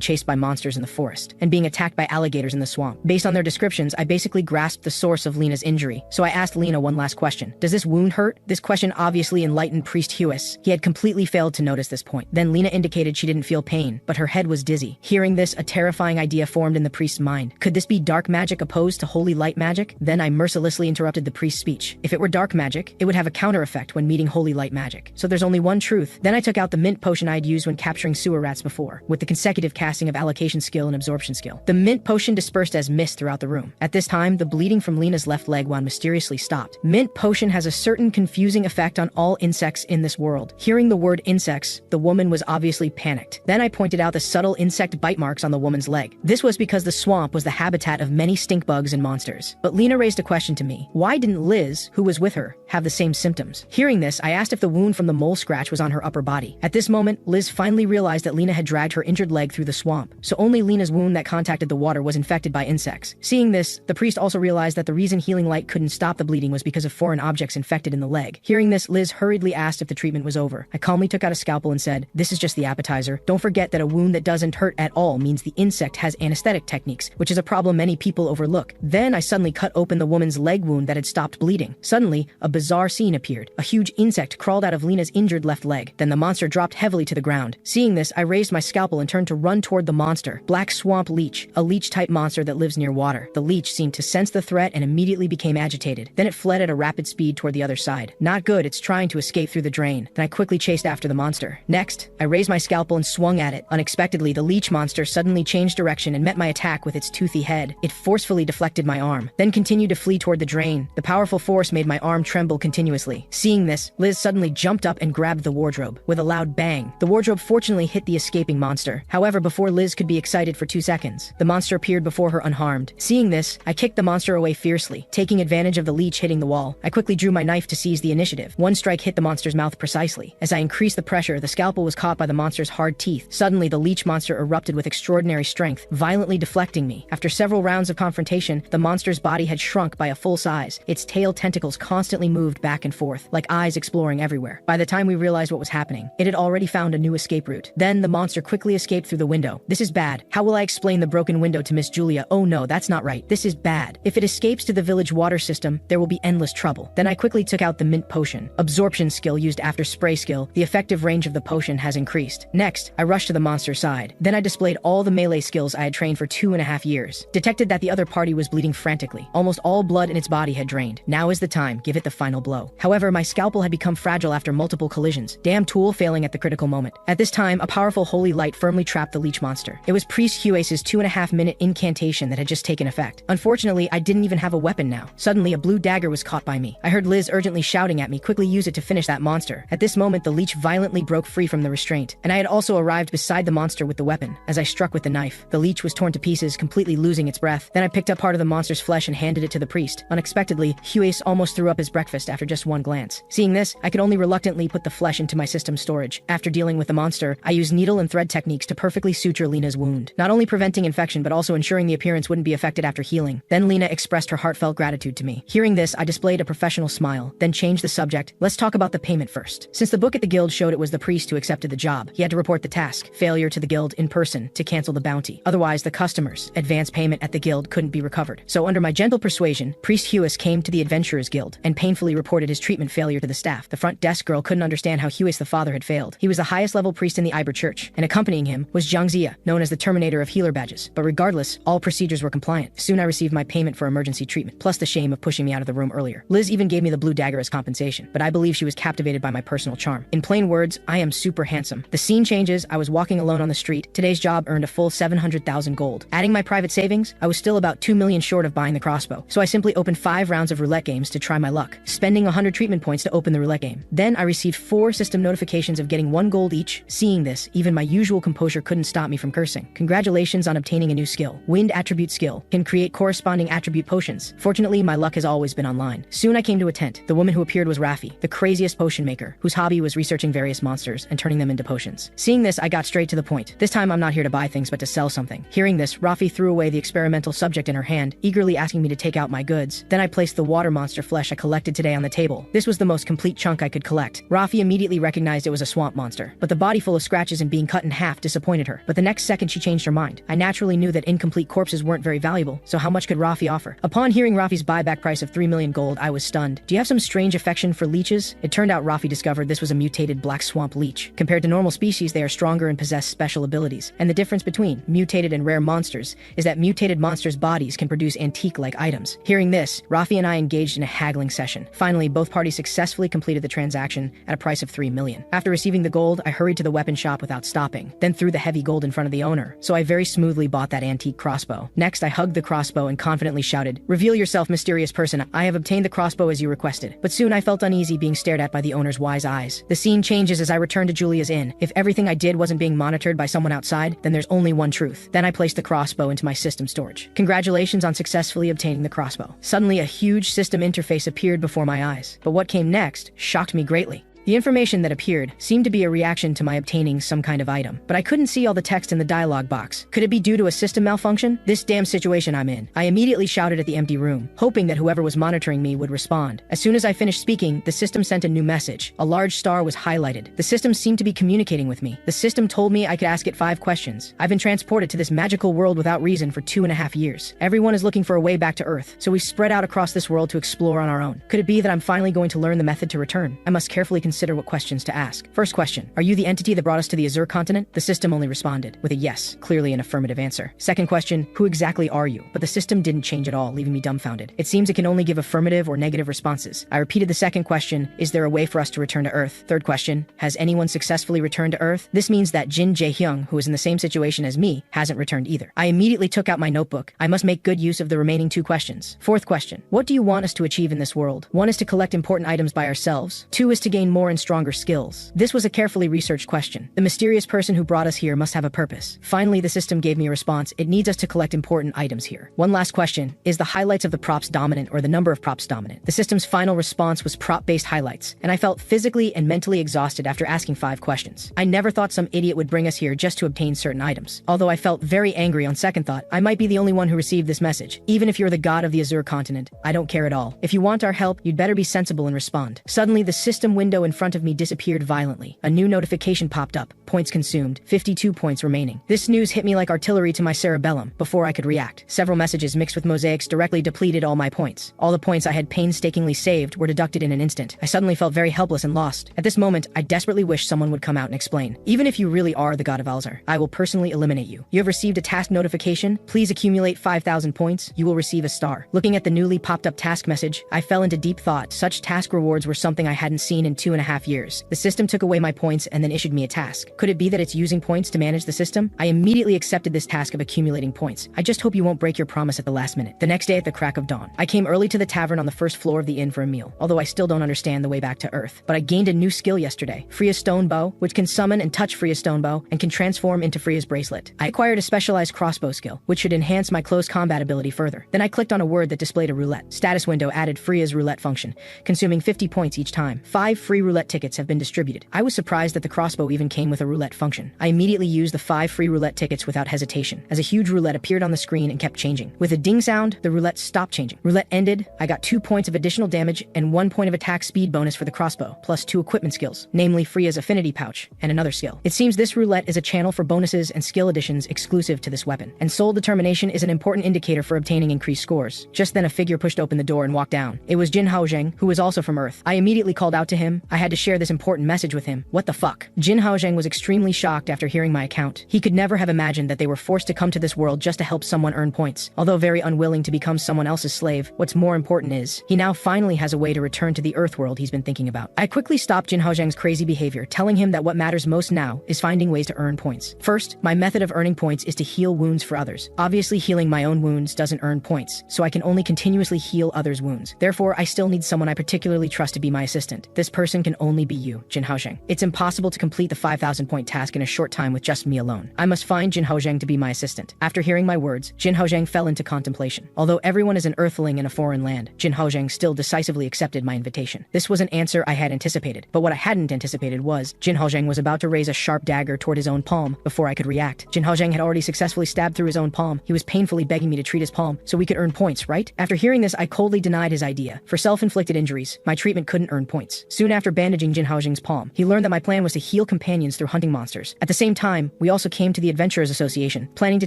chased by monsters in the forest and being attacked by alligators in the swamp. Based on their descriptions, I basically grasped the source of Lena's injury. So I asked Lena one last question. Does this wound hurt? This question obviously enlightened Priest Huis. He had completely failed to notice this point. Then Lena indicated she didn't feel pain, but her head was dizzy. Hearing this, a terrifying idea formed in the priest's mind. Could this be dark magic opposed to holy light magic? Then I mercilessly interrupted the priest's speech. If it were dark magic, it would have a counter effect when meeting holy light magic. So there's only one truth. Then I took out the mint potion I'd used when capturing sewer rats before, with the consecutive casting of allocation skill and absorption skill. The mint potion dispersed as mist throughout the room. At this time, the bleeding from Lena's left leg wound mysteriously stopped. Mint potion has a certain confusing effect on all insects in this world. Hearing the word insects, the woman was obviously panicked. Then I pointed out the subtle insect bite marks on the woman's leg. This was because the swamp was the habitat of many stink bugs and monsters. But Lena raised a question to me. Why didn't Liz, who was with her, have the same symptoms? Hearing this, I asked if the wound from the mole scratch was on her upper body. At this moment, Liz finally realized that Lena had dragged her injured leg through the swamp, so only Lena's wound that contacted the water was infected by insects. Seeing this, the priest also realized that the reason healing light couldn't stop the bleeding was because of foreign objects infected in the leg. Hearing this, Liz hurriedly asked if the treatment was over. I calmly took out a scalpel and said, "This is just the appetizer. Don't forget that a wound that doesn't hurt at all means the insect has anesthetic techniques, which is a problem many people overlook." Then I suddenly cut open the woman's leg wound that had stopped bleeding. Suddenly, a bizarre scene appeared. A huge insect crawled out of Lena's injured left leg. Then the monster dropped heavily to the ground. Seeing this, I raised my scalpel and turned to run toward the monster. Black swamp leech, a leech-type monster that lives near water. The leech seemed to sense the threat and immediately became agitated. Then it fled at a rapid speed toward the other side. Not good, it's trying to escape through the drain. Then I quickly chased after the monster. Next, I raised my scalpel and swung at it. Unexpectedly, the leech monster suddenly changed direction and met my attack with its toothy head. It forcefully deflected my arm, then continued to flee toward the drain. The powerful force made my arm tremble continuously. Seeing this, Liz suddenly jumped up and grabbed the wardrobe. With a loud bang, the wardrobe fortunately hit the escaping monster. However, before Liz could be excited for 2 seconds, the monster appeared before her unharmed. Seeing this, I kicked the monster away fiercely, taking advantage of the leech hitting the wall. I quickly drew my knife to seize the initiative. One strike hit the monster's mouth precisely. As I increased the pressure, the scalpel was caught by the monster's hard teeth. Suddenly, the leech monster erupted with extraordinary strength, violently deflecting me. After several rounds of confrontation, the monster's body had shrunk by a full size. Its tail tentacles constantly moved back and forth, like eyes exploring everywhere. By the time we realized what was happening, it had already found a new escape route. Then the monster quickly escaped through the window. This is bad. How will I explain the broken window to Miss Julia? Oh no, that's not right. This is bad. If it escapes to the village water system, there will be endless trouble. Then I quickly took out the mint potion. Absorption skill used after spray skill. The effective range of the potion has increased. Next, I rushed to the monster's side. Then I displayed all the melee skills I had trained for 2.5 years. Detected that the other party was bleeding frantically. Almost all blood in its body had drained. Now is the time. Give it the final blow. However, my scalpel had become fragile after multiple collisions. Damn tool failing at the critical moment. At this time, a powerful holy light firmly trapped the leech monster. It was Priest Hues's 2.5-minute incantation that had just taken effect. Unfortunately, I didn't even have a weapon now. Suddenly, a blue dagger was caught by me. I heard Liz urgently shouting at me, quickly use it to finish that monster. At this moment, the leech violently broke free from the restraint, and I had also arrived beside the monster with the weapon. As I struck with the knife, the leech was torn to pieces, completely losing its breath. Then I picked up part of the monster's flesh and handed it to the priest. Unexpectedly, Hues almost threw up his breakfast after just one glance. Seeing this, I could only reluctantly put the flesh into my system storage. After dealing with the monster, I used needle and thread techniques to perfectly suture Lena's wound, not only preventing infection but also ensuring the appearance wouldn't be affected after healing. Then Lena expressed her heartfelt gratitude to me. Hearing this, I displayed a professional smile, then changed the subject. Let's talk about the payment first. Since the book at the guild showed it was the priest who accepted the job, he had to report the task, failure to the guild in person to cancel the bounty. Otherwise, the customer's advance payment at the guild couldn't be recovered. So under my gentle persuasion, Priest Hues came to the Adventurers Guild and painfully reported his treatment failure to the staff. The front desk girl couldn't understand how Hues the father had failed. He was the highest level priest in the Iber Church, and accompanying him was Jiang Zia, known as the Terminator of Healer Badges. But regardless, all procedures were compliant. Soon I received my payment for emergency treatment, plus the shame of pushing me out of the room earlier. Liz even gave me the blue dagger as compensation, but I believe she was captivated by my personal charm. In plain words, I am super handsome. The scene changes. I was walking alone on the street. Today's job earned a full 700,000 gold. Adding my private savings, I was still about 2 million short of buying the crossbow, so I simply opened 5 rounds of roulette games to try my luck. spending 100 treatment points to open the roulette game. Then I received 4 system notifications of getting 1 gold each. Seeing this, even my usual composure couldn't stop me from cursing. Congratulations on obtaining a new skill. Wind attribute skill can create corresponding attribute potions. Fortunately, my luck has always been online. Soon I came to a tent. The woman who appeared was Raffi, the craziest potion maker, whose hobby was researching various monsters and turning them into potions. Seeing this, I got straight to the point. This time I'm not here to buy things but to sell something. Hearing this, Raffi threw away the experimental subject in her hand, eagerly asking me to take out my goods. Then I placed the water monster flesh I collected today on the table. This was the most complete chunk I could collect. Raffi immediately recognized it was a swamp monster, but the body full of scratches and being cut in half disappointed her. But the next second she changed her mind. I naturally knew that incomplete corpses weren't very valuable, so how much could Raffi offer? Upon hearing Raffi's buyback price of 3 million gold, I was stunned. Do you have some strange affection for leeches? It turned out Raffi discovered this was a mutated black swamp leech. Compared to normal species, they are stronger and possess special abilities. And the difference between mutated and rare monsters is that mutated monsters' bodies can produce antique-like items. Hearing this, Raffi and I engaged in a haggling session. Finally, both parties successfully completed the transaction at a price of 3 million. After receiving the gold, I hurried to the weapon shop without stopping, then threw the heavy gold in front of the owner. So I very smoothly bought that antique crossbow. Next, I hugged the crossbow and confidently shouted, "Reveal yourself, mysterious person. I have obtained the crossbow as you requested." But soon I felt uneasy being stared at by the owner's wise eyes. The scene changes as I return to Julia's inn. If everything I did wasn't being monitored by someone outside, then there's only one truth. Then I placed the crossbow into my system storage. Congratulations on successfully obtaining the crossbow. Suddenly, a huge system interface appeared before my eyes. But what came next shocked me greatly. The information that appeared seemed to be a reaction to my obtaining some kind of item, but I couldn't see all the text in the dialogue box. Could it be due to a system malfunction? This damn situation I'm in. I immediately shouted at the empty room, hoping that whoever was monitoring me would respond. As soon as I finished speaking, the system sent a new message. A large star was highlighted. The system seemed to be communicating with me. The system told me I could ask it 5 questions. I've been transported to this magical world without reason for 2.5 years. Everyone is looking for a way back to Earth, so we spread out across this world to explore on our own. Could it be that I'm finally going to learn the method to return? I must carefully consider what questions to ask. First question, are you the entity that brought us to the Azure continent? The system only responded with a yes, clearly an affirmative answer. Second question, who exactly are you? But the system didn't change at all, leaving me dumbfounded. It seems it can only give affirmative or negative responses. I repeated the second question, is there a way for us to return to Earth? Third question, has anyone successfully returned to Earth? This means that Jin Jae-hyung, who is in the same situation as me, hasn't returned either. I immediately took out my notebook. I must make good use of the remaining 2 questions. Fourth question, what do you want us to achieve in this world? 1 is to collect important items by ourselves. 2 is to gain more and stronger skills. This was a carefully researched question. The mysterious person who brought us here must have a purpose. Finally, the system gave me a response. It needs us to collect important items here. One last question, is the highlights of the props dominant or the number of props dominant? The system's final response was prop-based highlights, and I felt physically and mentally exhausted after asking 5 questions. I never thought some idiot would bring us here just to obtain certain items. Although I felt very angry on second thought, I might be the only one who received this message. Even if you're the god of the Azure continent, I don't care at all. If you want our help, you'd better be sensible and respond. Suddenly, the system window in front of me disappeared violently. A new notification popped up. Points consumed. 52 points remaining. This news hit me like artillery to my cerebellum. Before I could react, several messages mixed with mosaics directly depleted all my points. All the points I had painstakingly saved were deducted in an instant. I suddenly felt very helpless and lost. At this moment, I desperately wished someone would come out and explain. Even if you really are the god of Alzar, I will personally eliminate you. You have received a task notification. Please accumulate 5,000 points. You will receive a star. Looking at the newly popped up task message, I fell into deep thought. Such task rewards were something I hadn't seen in 2.5 years. The system took away my points and then issued me a task. Could it be that it's using points to manage the system? I immediately accepted this task of accumulating points. I just hope you won't break your promise at the last minute. The next day at the crack of dawn, I came early to the tavern on the first floor of the inn for a meal, although I still don't understand the way back to Earth. But I gained a new skill yesterday, Freya's stone bow, which can summon and touch Freya's stone bow and can transform into Freya's bracelet. I acquired a specialized crossbow skill, which should enhance my close combat ability further. Then I clicked on a word that displayed a roulette. Status window added Freya's roulette function, consuming 50 points each time. 5 free roulette tickets have been distributed. I was surprised that the crossbow even came with a roulette function. I immediately used the 5 free roulette tickets without hesitation, as a huge roulette appeared on the screen and kept changing. With a ding sound, the roulette stopped changing. Roulette ended. I got 2 points of additional damage and 1 point of attack speed bonus for the crossbow, plus 2 equipment skills, namely Freya's affinity pouch and another skill. It seems this roulette is a channel for bonuses and skill additions exclusive to this weapon, and soul determination is an important indicator for obtaining increased scores. Just then a figure pushed open the door and walked down. It was Jin Haozheng, who was also from Earth. I immediately called out to him. I had to share this important message with him. What the fuck? Jin Haozheng was extremely shocked after hearing my account. He could never have imagined that they were forced to come to this world just to help someone earn points. Although very unwilling to become someone else's slave, what's more important is, he now finally has a way to return to the Earth world he's been thinking about. I quickly stopped Jin Haozheng's crazy behavior, telling him that what matters most now is finding ways to earn points. First, my method of earning points is to heal wounds for others. Obviously, healing my own wounds doesn't earn points, so I can only continuously heal others' wounds. Therefore, I still need someone I particularly trust to be my assistant. This person can only be you, Jin Haozheng. It's impossible to complete the 5,000 point task in a short time with just me alone. I must find Jin Haozheng to be my assistant. After hearing my words, Jin Haozheng fell into contemplation. Although everyone is an earthling in a foreign land, Jin Haozheng still decisively accepted my invitation. This was an answer I had anticipated, but what I hadn't anticipated was, Jin Haozheng was about to raise a sharp dagger toward his own palm before I could react. Jin Haozheng had already successfully stabbed through his own palm. He was painfully begging me to treat his palm so we could earn points, right? After hearing this, I coldly denied his idea. For self-inflicted injuries, my treatment couldn't earn points. Soon after bandaging Jin Haozheng's palm, he learned that my plan was to heal companions through hunting monsters. At the same time, we also came to the Adventurers Association, planning to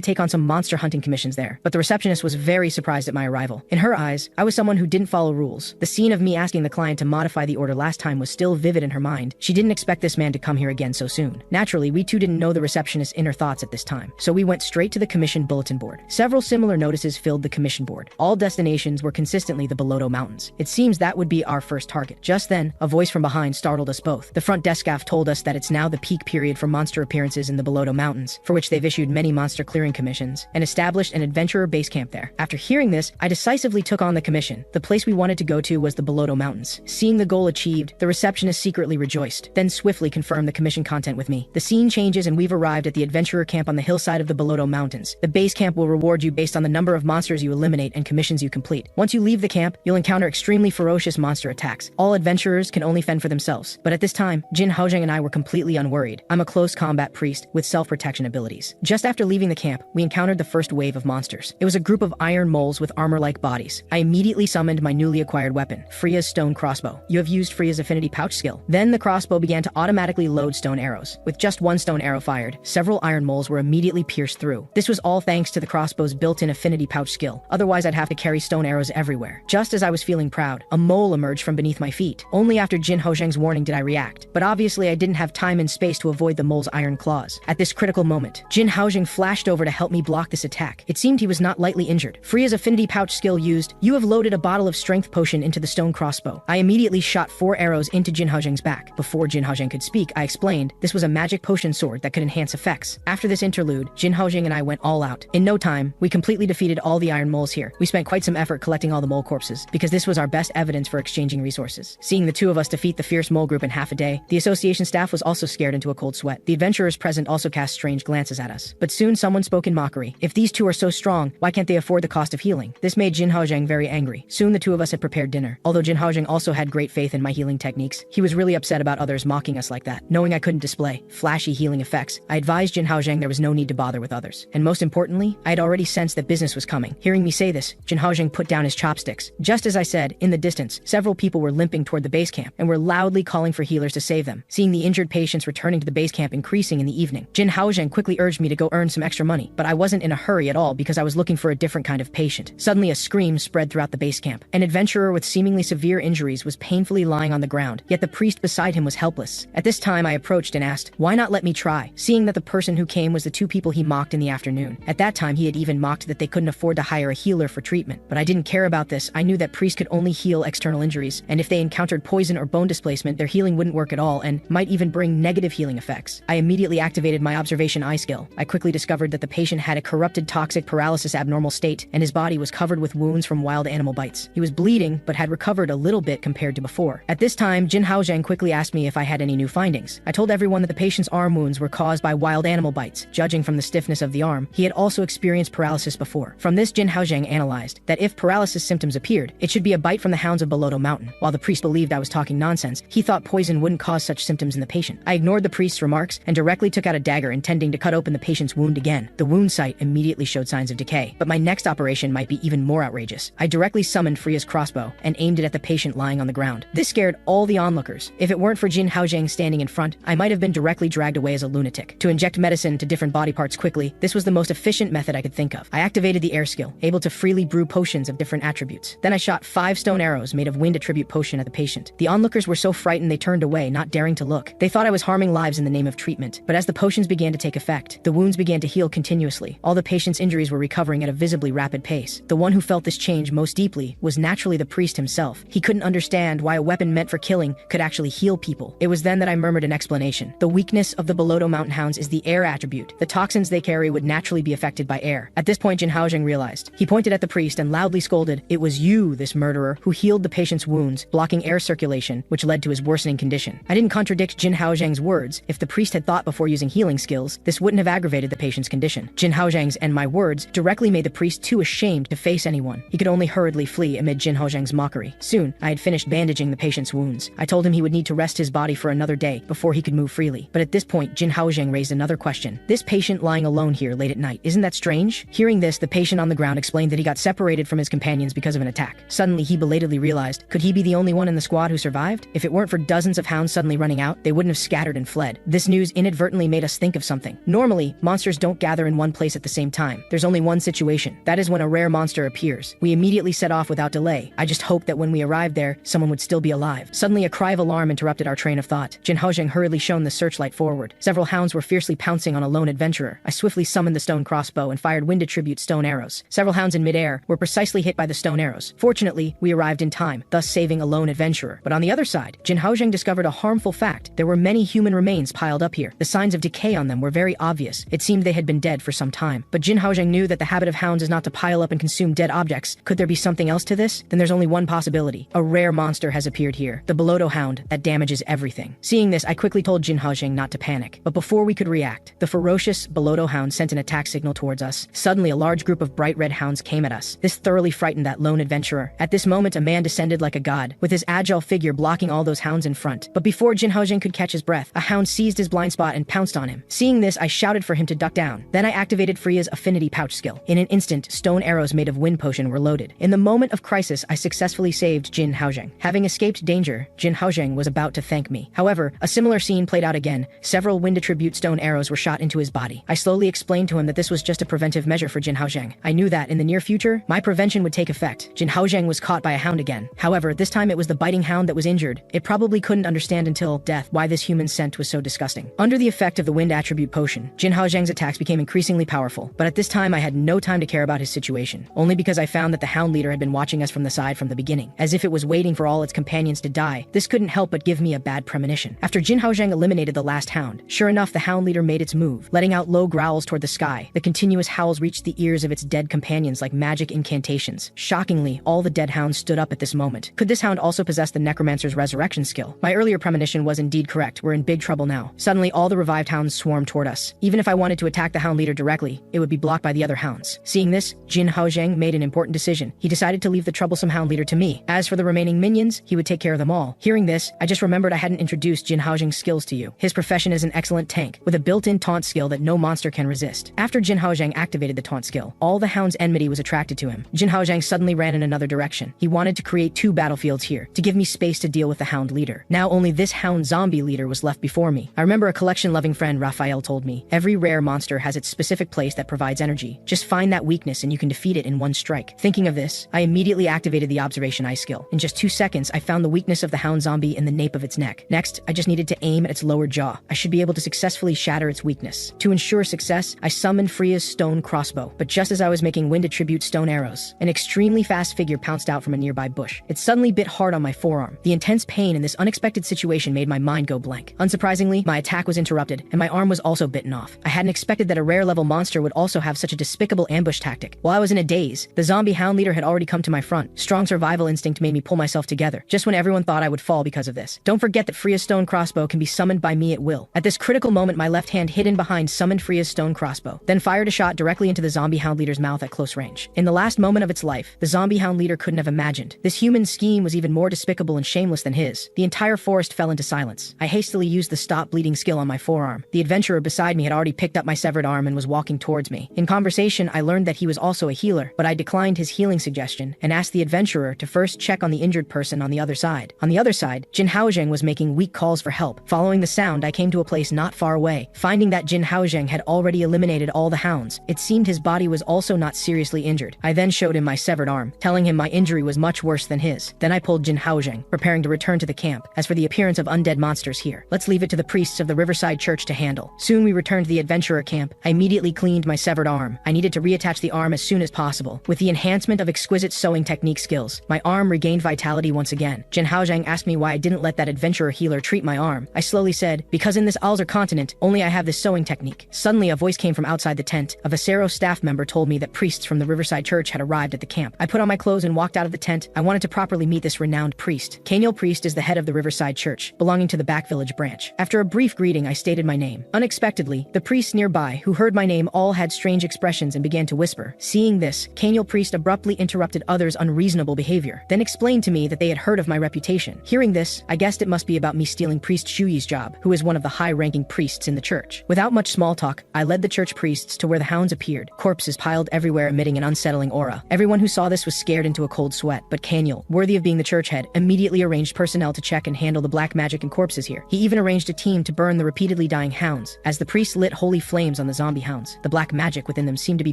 take on some monster hunting commissions there. But the receptionist was very surprised at my arrival. In her eyes, I was someone who didn't follow rules. The scene of me asking the client to modify the order last time was still vivid in her mind. She didn't expect this man to come here again so soon. Naturally, we two didn't know the receptionist's inner thoughts at this time, so we went straight to the commission bulletin board. Several similar notices filled the commission board. All destinations were consistently the Beloto Mountains. It seems that would be our first target. Just then, a voice from behind startled us both. The front desk staff told us that it's now the peak period for monster appearances in the Beloto Mountains, for which they've issued many monster clearing commissions and established an adventurer base camp there. After hearing this, I decisively took on the commission. The place we wanted to go to was the Beloto Mountains. Seeing the goal achieved, the receptionist secretly rejoiced, then swiftly confirmed the commission content with me. The scene changes and we've arrived at the adventurer camp on the hillside of the Beloto Mountains. The base camp will reward you based on the number of monsters you eliminate and commissions you complete. Once you leave the camp, you'll encounter extremely ferocious monster attacks. All adventurers can only fend for themselves. But at this time, Jin Haozheng and I were completely unworried. I'm a close combat priest with self-protection abilities. Just after leaving the camp, we encountered the first wave of monsters. It was a group of iron moles with armor-like bodies. I immediately summoned my newly acquired weapon, Freya's stone crossbow. You have used Freya's affinity pouch skill. Then the crossbow began to automatically load stone arrows. With just one stone arrow fired, several iron moles were immediately pierced through. This was all thanks to the crossbow's built-in affinity pouch skill. Otherwise, I'd have to carry stone arrows everywhere. Just as I was feeling proud, a mole emerged from beneath my feet. Only after Jin Haozheng's warning did I react. But obviously, I didn't have time and space to avoid the mole's iron claws. At this critical moment, Jin Haozheng flashed over to help me block this attack. It seemed he was not lightly injured. Freya's affinity pouch skill used, you have loaded a bottle of strength potion into the stone crossbow. I immediately shot 4 arrows into Jin Haozheng's back. Before Jin Haozheng could speak, I explained this was a magic potion sword that could enhance effects. After this interlude, Jin Haozheng and I went all out. In no time, we completely defeated all the iron moles here. We spent quite some effort collecting all the mole corpses, because this was our best evidence for exchanging resources. Seeing the two of us defeat the fierce mole group in half a day, the association staff was also scared into a cold sweat. The adventurers present also cast strange glances at us. But soon someone spoke in mockery. If these two are so strong, why can't they afford the cost of healing? This made Jin Haozheng very angry. Soon the two of us had prepared dinner. Although Jin Haozheng also had great faith in my healing techniques, he was really upset about others mocking us like that. Knowing I couldn't display flashy healing effects, I advised Jin Haozheng there was no need to bother with others. And most importantly, I had already sensed that business was coming. Hearing me say this, Jin Haozheng put down his chopsticks. Just as I said, in the distance, several people were limping toward the base camp and were loudly calling for healers to save them. Seeing the injured patients returning to the base camp increasing in the evening, Jin Haozheng quickly urged me to go earn some extra money, but I wasn't in a hurry at all because I was looking for a different kind of patient. Suddenly a scream spread throughout the base camp. An adventurer with seemingly severe injuries was painfully lying on the ground, yet the priest beside him was helpless. At this time I approached and asked, why not let me try? Seeing that the person who came was the 2 people he mocked in the afternoon. At that time he had even mocked that they couldn't afford to hire a healer for treatment. But I didn't care about this. I knew that priests could only heal external injuries, and if they encountered poison or bone displacement, their healing wouldn't work at all and might even bring negative healing effects. I immediately activated my observation eye skill. I quickly discovered that the patient had a corrupted toxic paralysis abnormal state, and his body was covered with wounds from wild animal bites. He was bleeding, but had recovered a little bit compared to before. At this time, Jin Haozheng quickly asked me if I had any new findings. I told everyone that the patient's arm wounds were caused by wild animal bites. Judging from the stiffness of the arm, he had also experienced paralysis before. From this, Jin Haozheng analyzed that if paralysis symptoms appeared, it should be a bite from the hounds of Beloto Mountain. While the priest believed I was talking nonsense, he thought poison wouldn't cause such symptoms in the patient. I ignored the priest's remarks and directly took out a dagger intending to cut open the patient's wound again. The wound site immediately showed signs of decay, but my next operation might be even more outrageous. I directly summoned Freya's crossbow and aimed it at the patient lying on the ground. This scared all the onlookers. If it weren't for Jin Haozheng standing in front, I might have been directly dragged away as a lunatic. To inject medicine to different body parts quickly, this was the most efficient method I could think of. I activated the air skill, able to freely brew potions of different attributes. Then I shot 5 stone arrows made of wind attribute potion at the patient. The onlookers were so frightened they turned away, not daring to look. They thought I was harming lives in the name of treatment. But as the potions began to take effect, the wounds began to heal continuously. All the patient's injuries were recovering at a visibly rapid pace. The one who felt this change most deeply was naturally the priest himself. He couldn't understand why a weapon meant for killing could actually heal people. It was then that I murmured an explanation. The weakness of the Beloto mountain hounds is the air attribute. The toxins they carry would naturally be affected by air. At this point, Jin Haozheng realized. He pointed at the priest and loudly scolded, "It was you, this murderer, who healed the patient's wounds, blocking air circulation, which led to his worsening condition." I didn't contradict Jin Haozheng's words. If the priest had thought before using healing skills, this wouldn't have aggravated the patient's condition. Jin Haozheng's and my words directly made the priest too ashamed to face anyone. He could only hurriedly flee amid Jin Haozheng's mockery. Soon, I had finished bandaging the patient's wounds. I told him he would need to rest his body for another day before he could move freely. But at this point, Jin Haozheng raised another question. "This patient lying alone here late at night, isn't that strange?" Hearing this, the patient on the ground explained that he got separated from his companions because of an attack. Suddenly, he belatedly realized, could he be the only one in the squad who survived? If it weren't for dozens of hounds suddenly running out, they wouldn't have scattered and fled. This news inadvertently made us think of something. Normally, monsters don't gather in one place at the same time. There's only one situation. That is when a rare monster appears. We immediately set off without delay. I just hoped that when we arrived there, someone would still be alive. Suddenly, a cry of alarm interrupted our train of thought. Jin Haozheng hurriedly shone the searchlight forward. Several hounds were fiercely pouncing on a lone adventurer. I swiftly summoned the stone crossbow and fired wind attribute stone arrows. Several hounds in midair were precisely hit by the stone arrows. Fortunately, we arrived in time, thus saving a lone adventurer. But on the other side, Jin Haozheng discovered a harmful fact. There were many human remains piled up here. The signs of decay on them were very obvious. It seemed they had been dead for some time. But Jin Haozheng knew that the habit of hounds is not to pile up and consume dead objects. Could there be something else to this? Then there's only one possibility. A rare monster has appeared here. The Beloto hound that damages everything. Seeing this, I quickly told Jin Haozheng not to panic. But before we could react, the ferocious Beloto hound sent an attack signal towards us. Suddenly, a large group of bright red hounds came at us. This thoroughly frightened that lone adventurer. At this moment, a man descended like a god, with his agile figure blocking all those hounds in front. But before Jin Haozheng could catch his breath, a hound seized his blind spot and pounced on him. Seeing this, I shouted for him to duck down. Then I activated Freya's affinity pouch skill. In an instant, stone arrows made of wind potion were loaded. In the moment of crisis, I successfully saved Jin Haozheng. Having escaped danger, Jin Haozheng was about to thank me. However, a similar scene played out again. Several wind attribute stone arrows were shot into his body. I slowly explained to him that this was just a preventive measure for Jin Haozheng. I knew that in the near future, my prevention would take effect. Jin Haozheng was caught by a hound again. However, this time it was the biting hound that was injured. It probably couldn't understand until death why this human scent was so disgusting. Under the effect of the wind attribute potion, Jin Haozheng's attacks became increasingly powerful. But at this time, I had no time to care about his situation, only because I found that the hound leader had been watching us from the side from the beginning, as if it was waiting for all its companions to die. This couldn't help but give me a bad premonition. After Jin Haozheng eliminated the last hound, sure enough, the hound leader made its move, letting out low growls toward the sky. The continuous howls reached the ears of its dead companions like magic incantations. Shockingly, all the dead hounds stood up at this moment. Could this hound also possess the necromancer's resurrection skill? My earlier premonition was indeed correct. We're in big trouble now. Suddenly, all the revived hounds swarmed toward us. Even if I wanted to attack the hound leader directly, it would be blocked by the other hounds. Seeing this, Jin Haozheng made an important decision. He decided to leave the troublesome hound leader to me. As for the remaining minions, he would take care of them all. Hearing this, I just remembered I hadn't introduced Jin Haozheng's skills to you. His profession is an excellent tank, with a built-in taunt skill that no monster can resist. After Jin Haozheng activated the taunt skill, all the hounds' enmity was attracted to him. Jin Haozheng suddenly ran in another direction. He wanted to create two battlefields here, to give me space to deal with the hound leader. Now only this hound zombie leader was left before me. I remember a collection-loving friend, Raphael, told me, every rare monster has its specific place that provides energy. Just find that weakness and you can defeat it in one strike. Thinking of this, I immediately activated the observation eye skill. In just 2 seconds, I found the weakness of the hound zombie in the nape of its neck. Next, I just needed to aim at its lower jaw. I should be able to successfully shatter its weakness. To ensure success, I summoned Freya's stone crossbow. But just as I was making wind attribute stone arrows, an extremely fast figure pounced out from a nearby bush. It suddenly bit hard on my forearm. The intense pain in this unexpected situation made my mind go blank. Unsurprisingly, my attack was interrupted, and my arm was also bitten off. I hadn't expected that a rare level monster would also have such a despicable ambush tactic. While I was in a daze, the zombie hound leader had already come to my front. Strong survival instinct made me pull myself together, just when everyone thought I would fall because of this. Don't forget that Freya's stone crossbow can be summoned by me at will. At this critical moment, my left hand hidden behind summoned Freya's stone crossbow, then fired a shot directly into the zombie hound leader's mouth at close range. In the last moment of its life, the zombie hound leader couldn't have imagined. This human scheme was even more despicable and shameless than his. The entire forest fell into silence. I hastily used the stop bleeding skill on my forearm. The adventurer beside me had already picked up my severed arm and was walking towards me. In conversation, I learned that he was also a healer, but I declined his healing suggestion and asked the adventurer to first check on the injured person on the other side. On the other side, Jin Haozheng was making weak calls for help. Following the sound, I came to a place not far away. Finding that Jin Haozheng had already eliminated all the hounds, it seemed his body was also not seriously injured. I then showed him my severed arm, telling him my injury was much worse than his. Then I pulled Jin Haozheng, preparing to return returned to the camp. As for the appearance of undead monsters here, let's leave it to the priests of the Riverside Church to handle. Soon we returned to the adventurer camp. I immediately cleaned my severed arm. I needed to reattach the arm as soon as possible. With the enhancement of exquisite sewing technique skills, my arm regained vitality once again. Jin Haozhang asked me why I didn't let that adventurer healer treat my arm. I slowly said, because in this Alzar continent, only I have this sewing technique. Suddenly a voice came from outside the tent. A Visero staff member told me that priests from the Riverside Church had arrived at the camp. I put on my clothes and walked out of the tent. I wanted to properly meet this renowned priest. Kaniel Priest is the head of the Riverside Church, belonging to the Back Village branch. After a brief greeting, I stated my name. Unexpectedly, the priests nearby, who heard my name, all had strange expressions and began to whisper. Seeing this, Kaniel Priest abruptly interrupted others' unreasonable behavior, then explained to me that they had heard of my reputation. Hearing this, I guessed it must be about me stealing Priest Shuyi's job, who is one of the high-ranking priests in the church. Without much small talk, I led the church priests to where the hounds appeared, corpses piled everywhere emitting an unsettling aura. Everyone who saw this was scared into a cold sweat, but Kaniel, worthy of being the church head, immediately arranged personnel to check and handle the black magic and corpses here. He even arranged a team to burn the repeatedly dying hounds. As the priests lit holy flames on the zombie hounds, the black magic within them seemed to be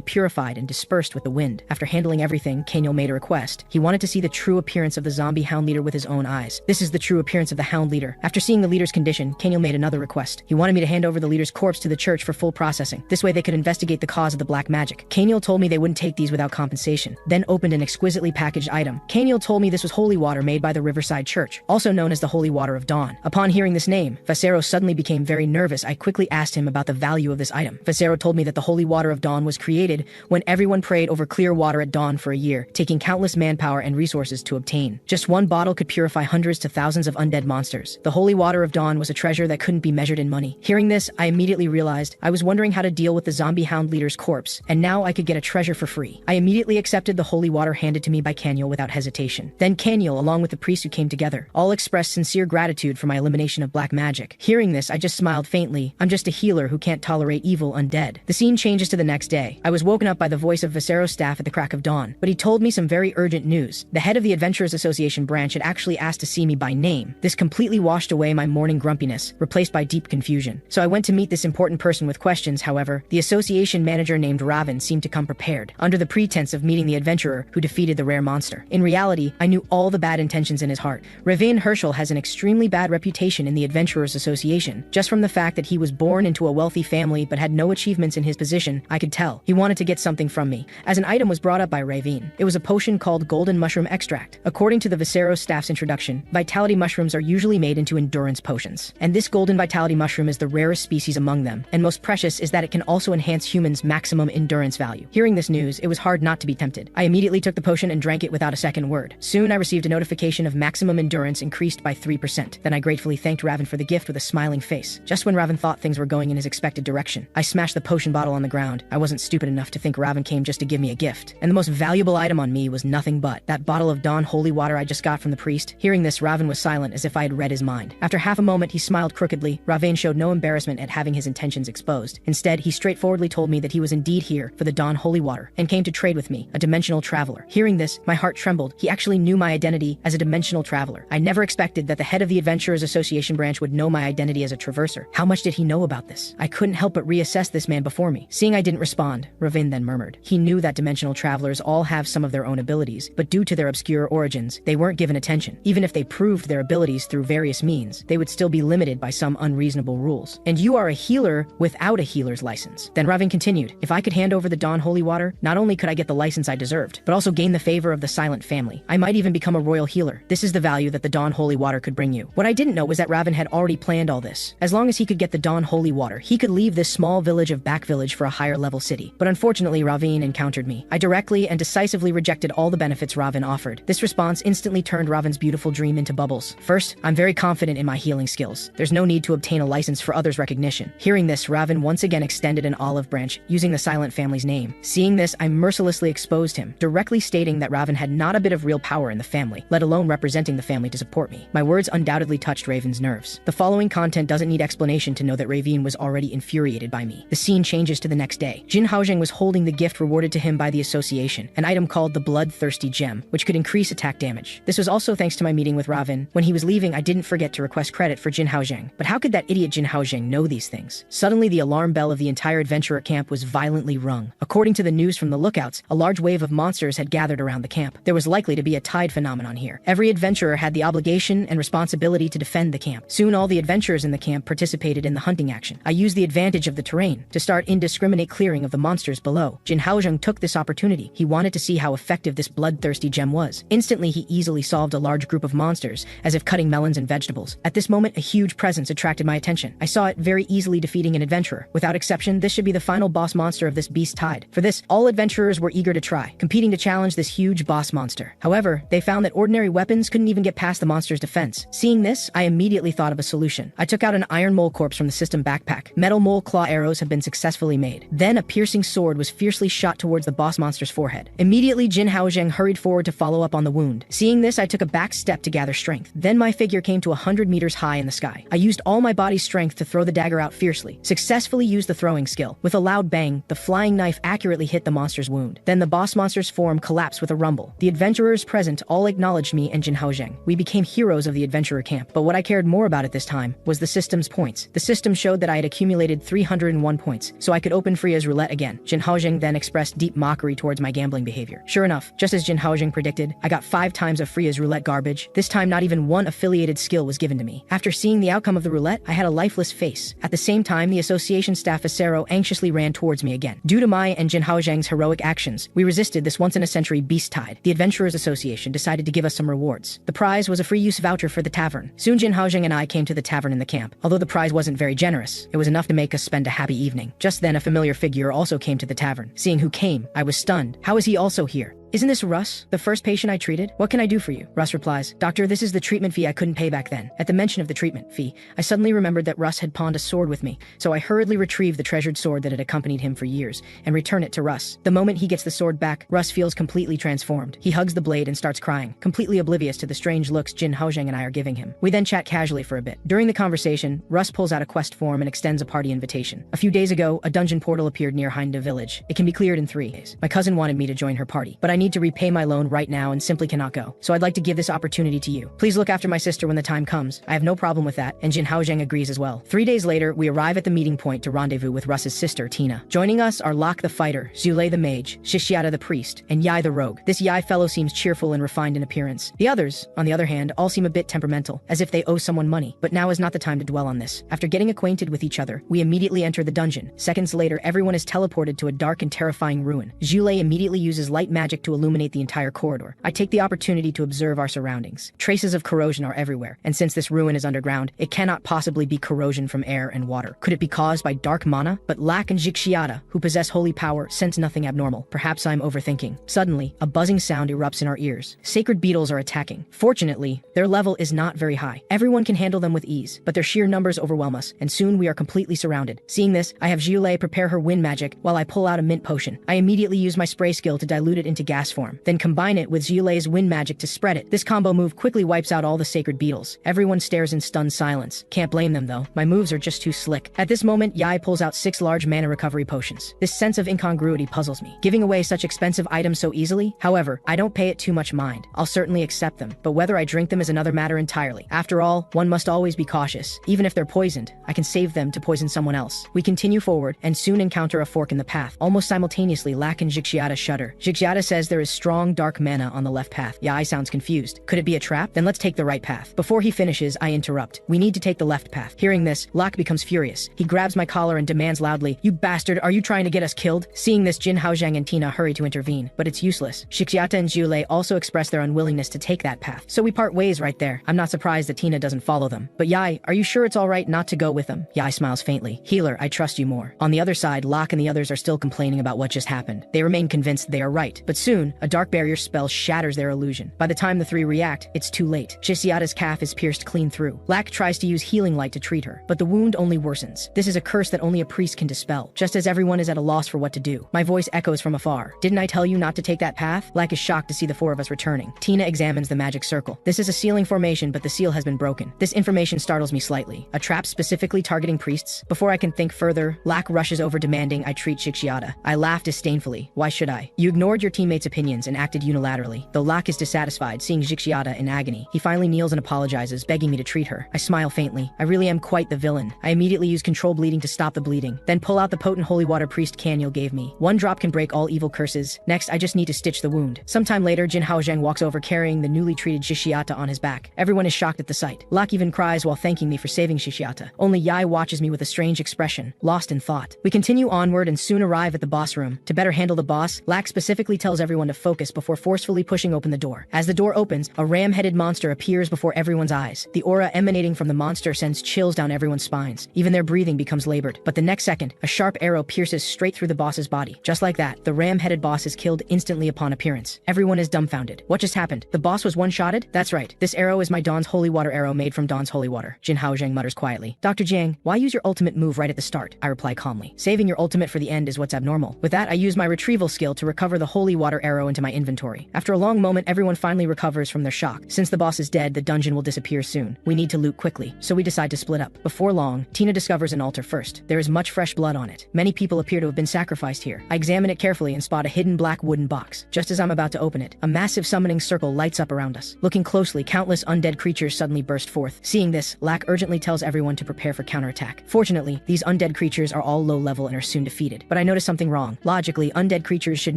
purified and dispersed with the wind. After handling everything, Kaniel made a request. He wanted to see the true appearance of the zombie hound leader with his own eyes. This is the true appearance of the hound leader. After seeing the leader's condition, Kaniel made another request. He wanted me to hand over the leader's corpse to the church for full processing. This way they could investigate the cause of the black magic. Kaniel told me they wouldn't take these without compensation, then opened an exquisitely packaged item. Kaniel told me this was holy water made by the Riverside Church, also known as the Holy Water of Dawn. Upon hearing this name, Vasero suddenly became very nervous. I quickly asked him about the value of this item. Vasero told me that the Holy Water of Dawn was created when everyone prayed over clear water at dawn for a year, taking countless manpower and resources to obtain. Just one bottle could purify hundreds to thousands of undead monsters. The Holy Water of Dawn was a treasure that couldn't be measured in money. Hearing this, I immediately realized I was wondering how to deal with the zombie hound leader's corpse, and now I could get a treasure for free. I immediately accepted the holy water handed to me by Kaniel without hesitation. Then Kaniel, along with the priests who came together, all expressed sincere gratitude for my elimination of black magic. Hearing this, I just smiled faintly. I'm just a healer who can't tolerate evil undead. The scene changes to the next day. I was woken up by the voice of Visero's staff at the crack of dawn, but he told me some very urgent news. The head of the Adventurers Association branch had actually asked to see me by name. This completely washed away my morning grumpiness, replaced by deep confusion. So I went to meet this important person with questions. However, the association manager named Raven seemed to come prepared, under the pretense of meeting the adventurer who defeated the rare monster. In reality, I knew all the bad intentions in his heart. Raven Herschel has an extremely bad reputation in the Adventurers Association. Just from the fact that he was born into a wealthy family but had no achievements in his position, I could tell he wanted to get something from me. As an item was brought up by Raven, it was a potion called Golden Mushroom Extract. According to the Visero staff's introduction, vitality mushrooms are usually made into endurance potions, and this golden vitality mushroom is the rarest species among them, and most precious is that it can also enhance humans' maximum endurance value. Hearing this news, it was hard not to be tempted. I immediately took the potion and drank it without a second word. Soon I received a notification of maximum endurance increased by 3%. Then I gratefully thanked Raven for the gift with a smiling face. Just when Raven thought things were going in his expected direction, I smashed the potion bottle on the ground. I wasn't stupid enough to think Raven came just to give me a gift, and the most valuable item on me was nothing but that bottle of Dawn holy water I just got from the priest. Hearing this, Raven was silent as if I had read his mind. After half a moment, he smiled crookedly. Raven showed no embarrassment at having his intentions exposed. Instead, he straightforwardly told me that he was indeed here for the Dawn holy water and came to trade with me, a dimensional traveler. Hearing this, my heart trembled. He actually knew my identity as a dimensional traveler. I never expected that the head of the Adventurers Association branch would know my identity as a traverser. How much did he know about this? I couldn't help but reassess this man before me. Seeing I didn't respond, Raven then murmured. He knew that dimensional travelers all have some of their own abilities, but due to their obscure origins, they weren't given attention. Even if they proved their abilities through various means, they would still be limited by some unreasonable rules. And you are a healer without a healer's license. Then Raven continued, if I could hand over the Dawn holy water, not only could I get the license I deserved, but also gain the favor of the Silent family. I might even become a royal healer. This is the value that the Dawn holy water could bring you. What I didn't know was that Raven had already planned all this. As long as he could get the Dawn holy water, he could leave this small village of Back Village for a higher level city. But unfortunately, Raven encountered me. I directly and decisively rejected all the benefits Raven offered. This response instantly turned Raven's beautiful dream into bubbles. First, I'm very confident in my healing skills. There's no need to obtain a license for others' recognition. Hearing this, Raven once again extended an olive branch, using the Silent family's name. Seeing this, I mercilessly exposed him, directly stating that Raven had not a bit of real power in the family, let alone representing the family to support me. My words undoubtedly touched Raven's nerves. The following content doesn't need explanation to know that Raven was already infuriated by me. The scene changes to the next day. Jin Haozheng was holding the gift rewarded to him by the association, an item called the Bloodthirsty Gem, which could increase attack damage. This was also thanks to my meeting with Raven. When he was leaving, I didn't forget to request credit for Jin Haozheng. But how could that idiot Jin Haozheng know these things? Suddenly, the alarm bell of the entire adventurer camp was violently rung. According to the news from the lookouts, a large wave of monsters had gathered around the camp. There was likely to be a tide phenomenon here. Every adventurer had the the obligation and responsibility to defend the camp. Soon all the adventurers in the camp participated in the hunting action. I used the advantage of the terrain to start indiscriminate clearing of the monsters below. Jin Haozheng took this opportunity. He wanted to see how effective this bloodthirsty gem was. Instantly, he easily solved a large group of monsters, as if cutting melons and vegetables. At this moment, a huge presence attracted my attention. I saw it very easily defeating an adventurer. Without exception, this should be the final boss monster of this beast tide. For this, all adventurers were eager to try, competing to challenge this huge boss monster. However, they found that ordinary weapons couldn't even get past the monster's defense. Seeing this, I immediately thought of a solution. I took out an iron mole corpse from the system backpack. Metal mole claw arrows have been successfully made. Then a piercing sword was fiercely shot towards the boss monster's forehead. Immediately, Jin Haozheng hurried forward to follow up on the wound. Seeing this, I took a back step to gather strength. Then my figure came to 100 meters high in the sky. I used all my body's strength to throw the dagger out fiercely. Successfully used the throwing skill. With a loud bang, the flying knife accurately hit the monster's wound. Then the boss monster's form collapsed with a rumble. The adventurers present all acknowledged me and Jin Haozheng. We became heroes of the adventurer camp. But what I cared more about at this time was the system's points. The system showed that I had accumulated 301 points, so I could open Freya's roulette again. Jin Haozheng then expressed deep mockery towards my gambling behavior. Sure enough, just as Jin Haozheng predicted, I got 5 times of Freya's roulette garbage. This time not even one affiliated skill was given to me. After seeing the outcome of the roulette, I had a lifeless face. At the same time, the association staff Acero anxiously ran towards me again. Due to my and Jin Haozheng's heroic actions, we resisted this once-in-a-century beast tide. The Adventurers Association decided to give us some rewards. The prize was a free use voucher for the tavern. Soon Jin Haozheng and I came to the tavern in the camp. Although the prize wasn't very generous, it was enough to make us spend a happy evening. Just then a familiar figure also came to the tavern. Seeing who came, I was stunned. How is he also here? Isn't this Russ, the first patient I treated? What can I do for you? Russ replies, Doctor, this is the treatment fee I couldn't pay back then. At the mention of the treatment fee, I suddenly remembered that Russ had pawned a sword with me, so I hurriedly retrieved the treasured sword that had accompanied him for years and return it to Russ. The moment he gets the sword back, Russ feels completely transformed. He hugs the blade and starts crying, completely oblivious to the strange looks Jin Haozheng and I are giving him. We then chat casually for a bit. During the conversation, Russ pulls out a quest form and extends a party invitation. A few days ago, a dungeon portal appeared near Hinda village. It can be cleared in 3 days. My cousin wanted me to join her party, but I need to repay my loan right now and simply cannot go. So I'd like to give this opportunity to you. Please look after my sister when the time comes. I have no problem with that, and Jin Haozheng agrees as well. 3 days later, we arrive at the meeting point to rendezvous with Russ's sister, Tina. Joining us are Locke the fighter, Zule the mage, Shishiata the priest, and Yai the rogue. This Yai fellow seems cheerful and refined in appearance. The others, on the other hand, all seem a bit temperamental, as if they owe someone money. But now is not the time to dwell on this. After getting acquainted with each other, we immediately enter the dungeon. Seconds later, everyone is teleported to a dark and terrifying ruin. Zule immediately uses light magic to illuminate the entire corridor. I take the opportunity to observe our surroundings. Traces of corrosion are everywhere, and since this ruin is underground, it cannot possibly be corrosion from air and water. Could it be caused by dark mana? But Lak and Jixiata, who possess holy power, sense nothing abnormal. Perhaps I'm overthinking. Suddenly, a buzzing sound erupts in our ears. Sacred beetles are attacking. Fortunately, their level is not very high. Everyone can handle them with ease, but their sheer numbers overwhelm us, and soon we are completely surrounded. Seeing this, I have Jiule prepare her wind magic while I pull out a mint potion. I immediately use my spray skill to dilute it into gas form, then combine it with Jiule's wind magic to spread it. This combo move quickly wipes out all the sacred beetles. Everyone stares in stunned silence. Can't blame them though. My moves are just too slick. At this moment, Yai pulls out 6 large mana recovery potions. This sense of incongruity puzzles me. Giving away such expensive items so easily? However, I don't pay it too much mind. I'll certainly accept them, but whether I drink them is another matter entirely. After all, one must always be cautious. Even if they're poisoned, I can save them to poison someone else. We continue forward and soon encounter a fork in the path. Almost simultaneously, Lak and Jixiata shudder. Jixiata says there is strong dark mana on the left path. Yai sounds confused. Could it be a trap? Then let's take the right path. Before he finishes, I interrupt. We need to take the left path. Hearing this, Lak becomes furious. He grabs my collar and demands loudly, "You bastard, are you trying to get us killed?" Seeing this, Jin Haozheng and Tina hurry to intervene, but it's useless. Jixiata and Jiule also express their unwillingness to take that path, so we part ways right there. I'm not surprised that Tina doesn't follow them. But Yai, are you sure it's alright not to go with them? Yai smiles faintly. Healer, I trust you more. On the other side, Locke and the others are still complaining about what just happened. They remain convinced they are right, but soon, a dark barrier spell shatters their illusion. By the time the 3 react, it's too late. Jixiata's calf is pierced clean through. Lak tries to use healing light to treat her, but the wound only worsens. This is a curse that only a priest can dispel. Just as everyone is at a loss for what to do, my voice echoes from afar. Didn't I tell you not to take that path? Lak is shocked to see the 4 of us returning. Tina examines the magic circle. This is a sealing formation, but the seal has been broken. This information startles me slightly. A trap specifically targeting priests? Before I can think further, Lak rushes over demanding I treat Jixiata. I laugh disdainfully. Why should I? You ignored your teammates' opinions and acted unilaterally. Though Locke is dissatisfied, seeing Xixiata in agony, he finally kneels and apologizes, begging me to treat her. I smile faintly. I really am quite the villain. I immediately use control bleeding to stop the bleeding, then pull out the potent holy water priest Kanyil gave me. One drop can break all evil curses. Next, I just need to stitch the wound. Sometime later, Jin Haozheng walks over carrying the newly treated Xixiata on his back. Everyone is shocked at the sight. Locke even cries while thanking me for saving Xixiata. Only Yai watches me with a strange expression, lost in thought. We continue onward and soon arrive at the boss room. To better handle the boss, Locke specifically tells everyone to focus before forcefully pushing open the door. As the door opens, a ram-headed monster appears before everyone's eyes. The aura emanating from the monster sends chills down everyone's spines. Even their breathing becomes labored. But the next second, a sharp arrow pierces straight through the boss's body. Just like that, the ram-headed boss is killed instantly upon appearance. Everyone is dumbfounded. What just happened? The boss was one-shotted? That's right. This arrow is my Dawn's holy water arrow made from Dawn's holy water. Jin Haozheng mutters quietly. Dr. Jiang, why use your ultimate move right at the start? I reply calmly. Saving your ultimate for the end is what's abnormal. With that, I use my retrieval skill to recover the holy water arrow into my inventory. After a long moment, everyone finally recovers from their shock. Since the boss is dead, the dungeon will disappear soon. We need to loot quickly, so we decide to split up. Before long, Tina discovers an altar first. There is much fresh blood on it. Many people appear to have been sacrificed here. I examine it carefully and spot a hidden black wooden box. Just as I'm about to open it, a massive summoning circle lights up around us. Looking closely, countless undead creatures suddenly burst forth. Seeing this, Locke urgently tells everyone to prepare for counterattack. Fortunately, these undead creatures are all low level and are soon defeated. But I notice something wrong. Logically, undead creatures should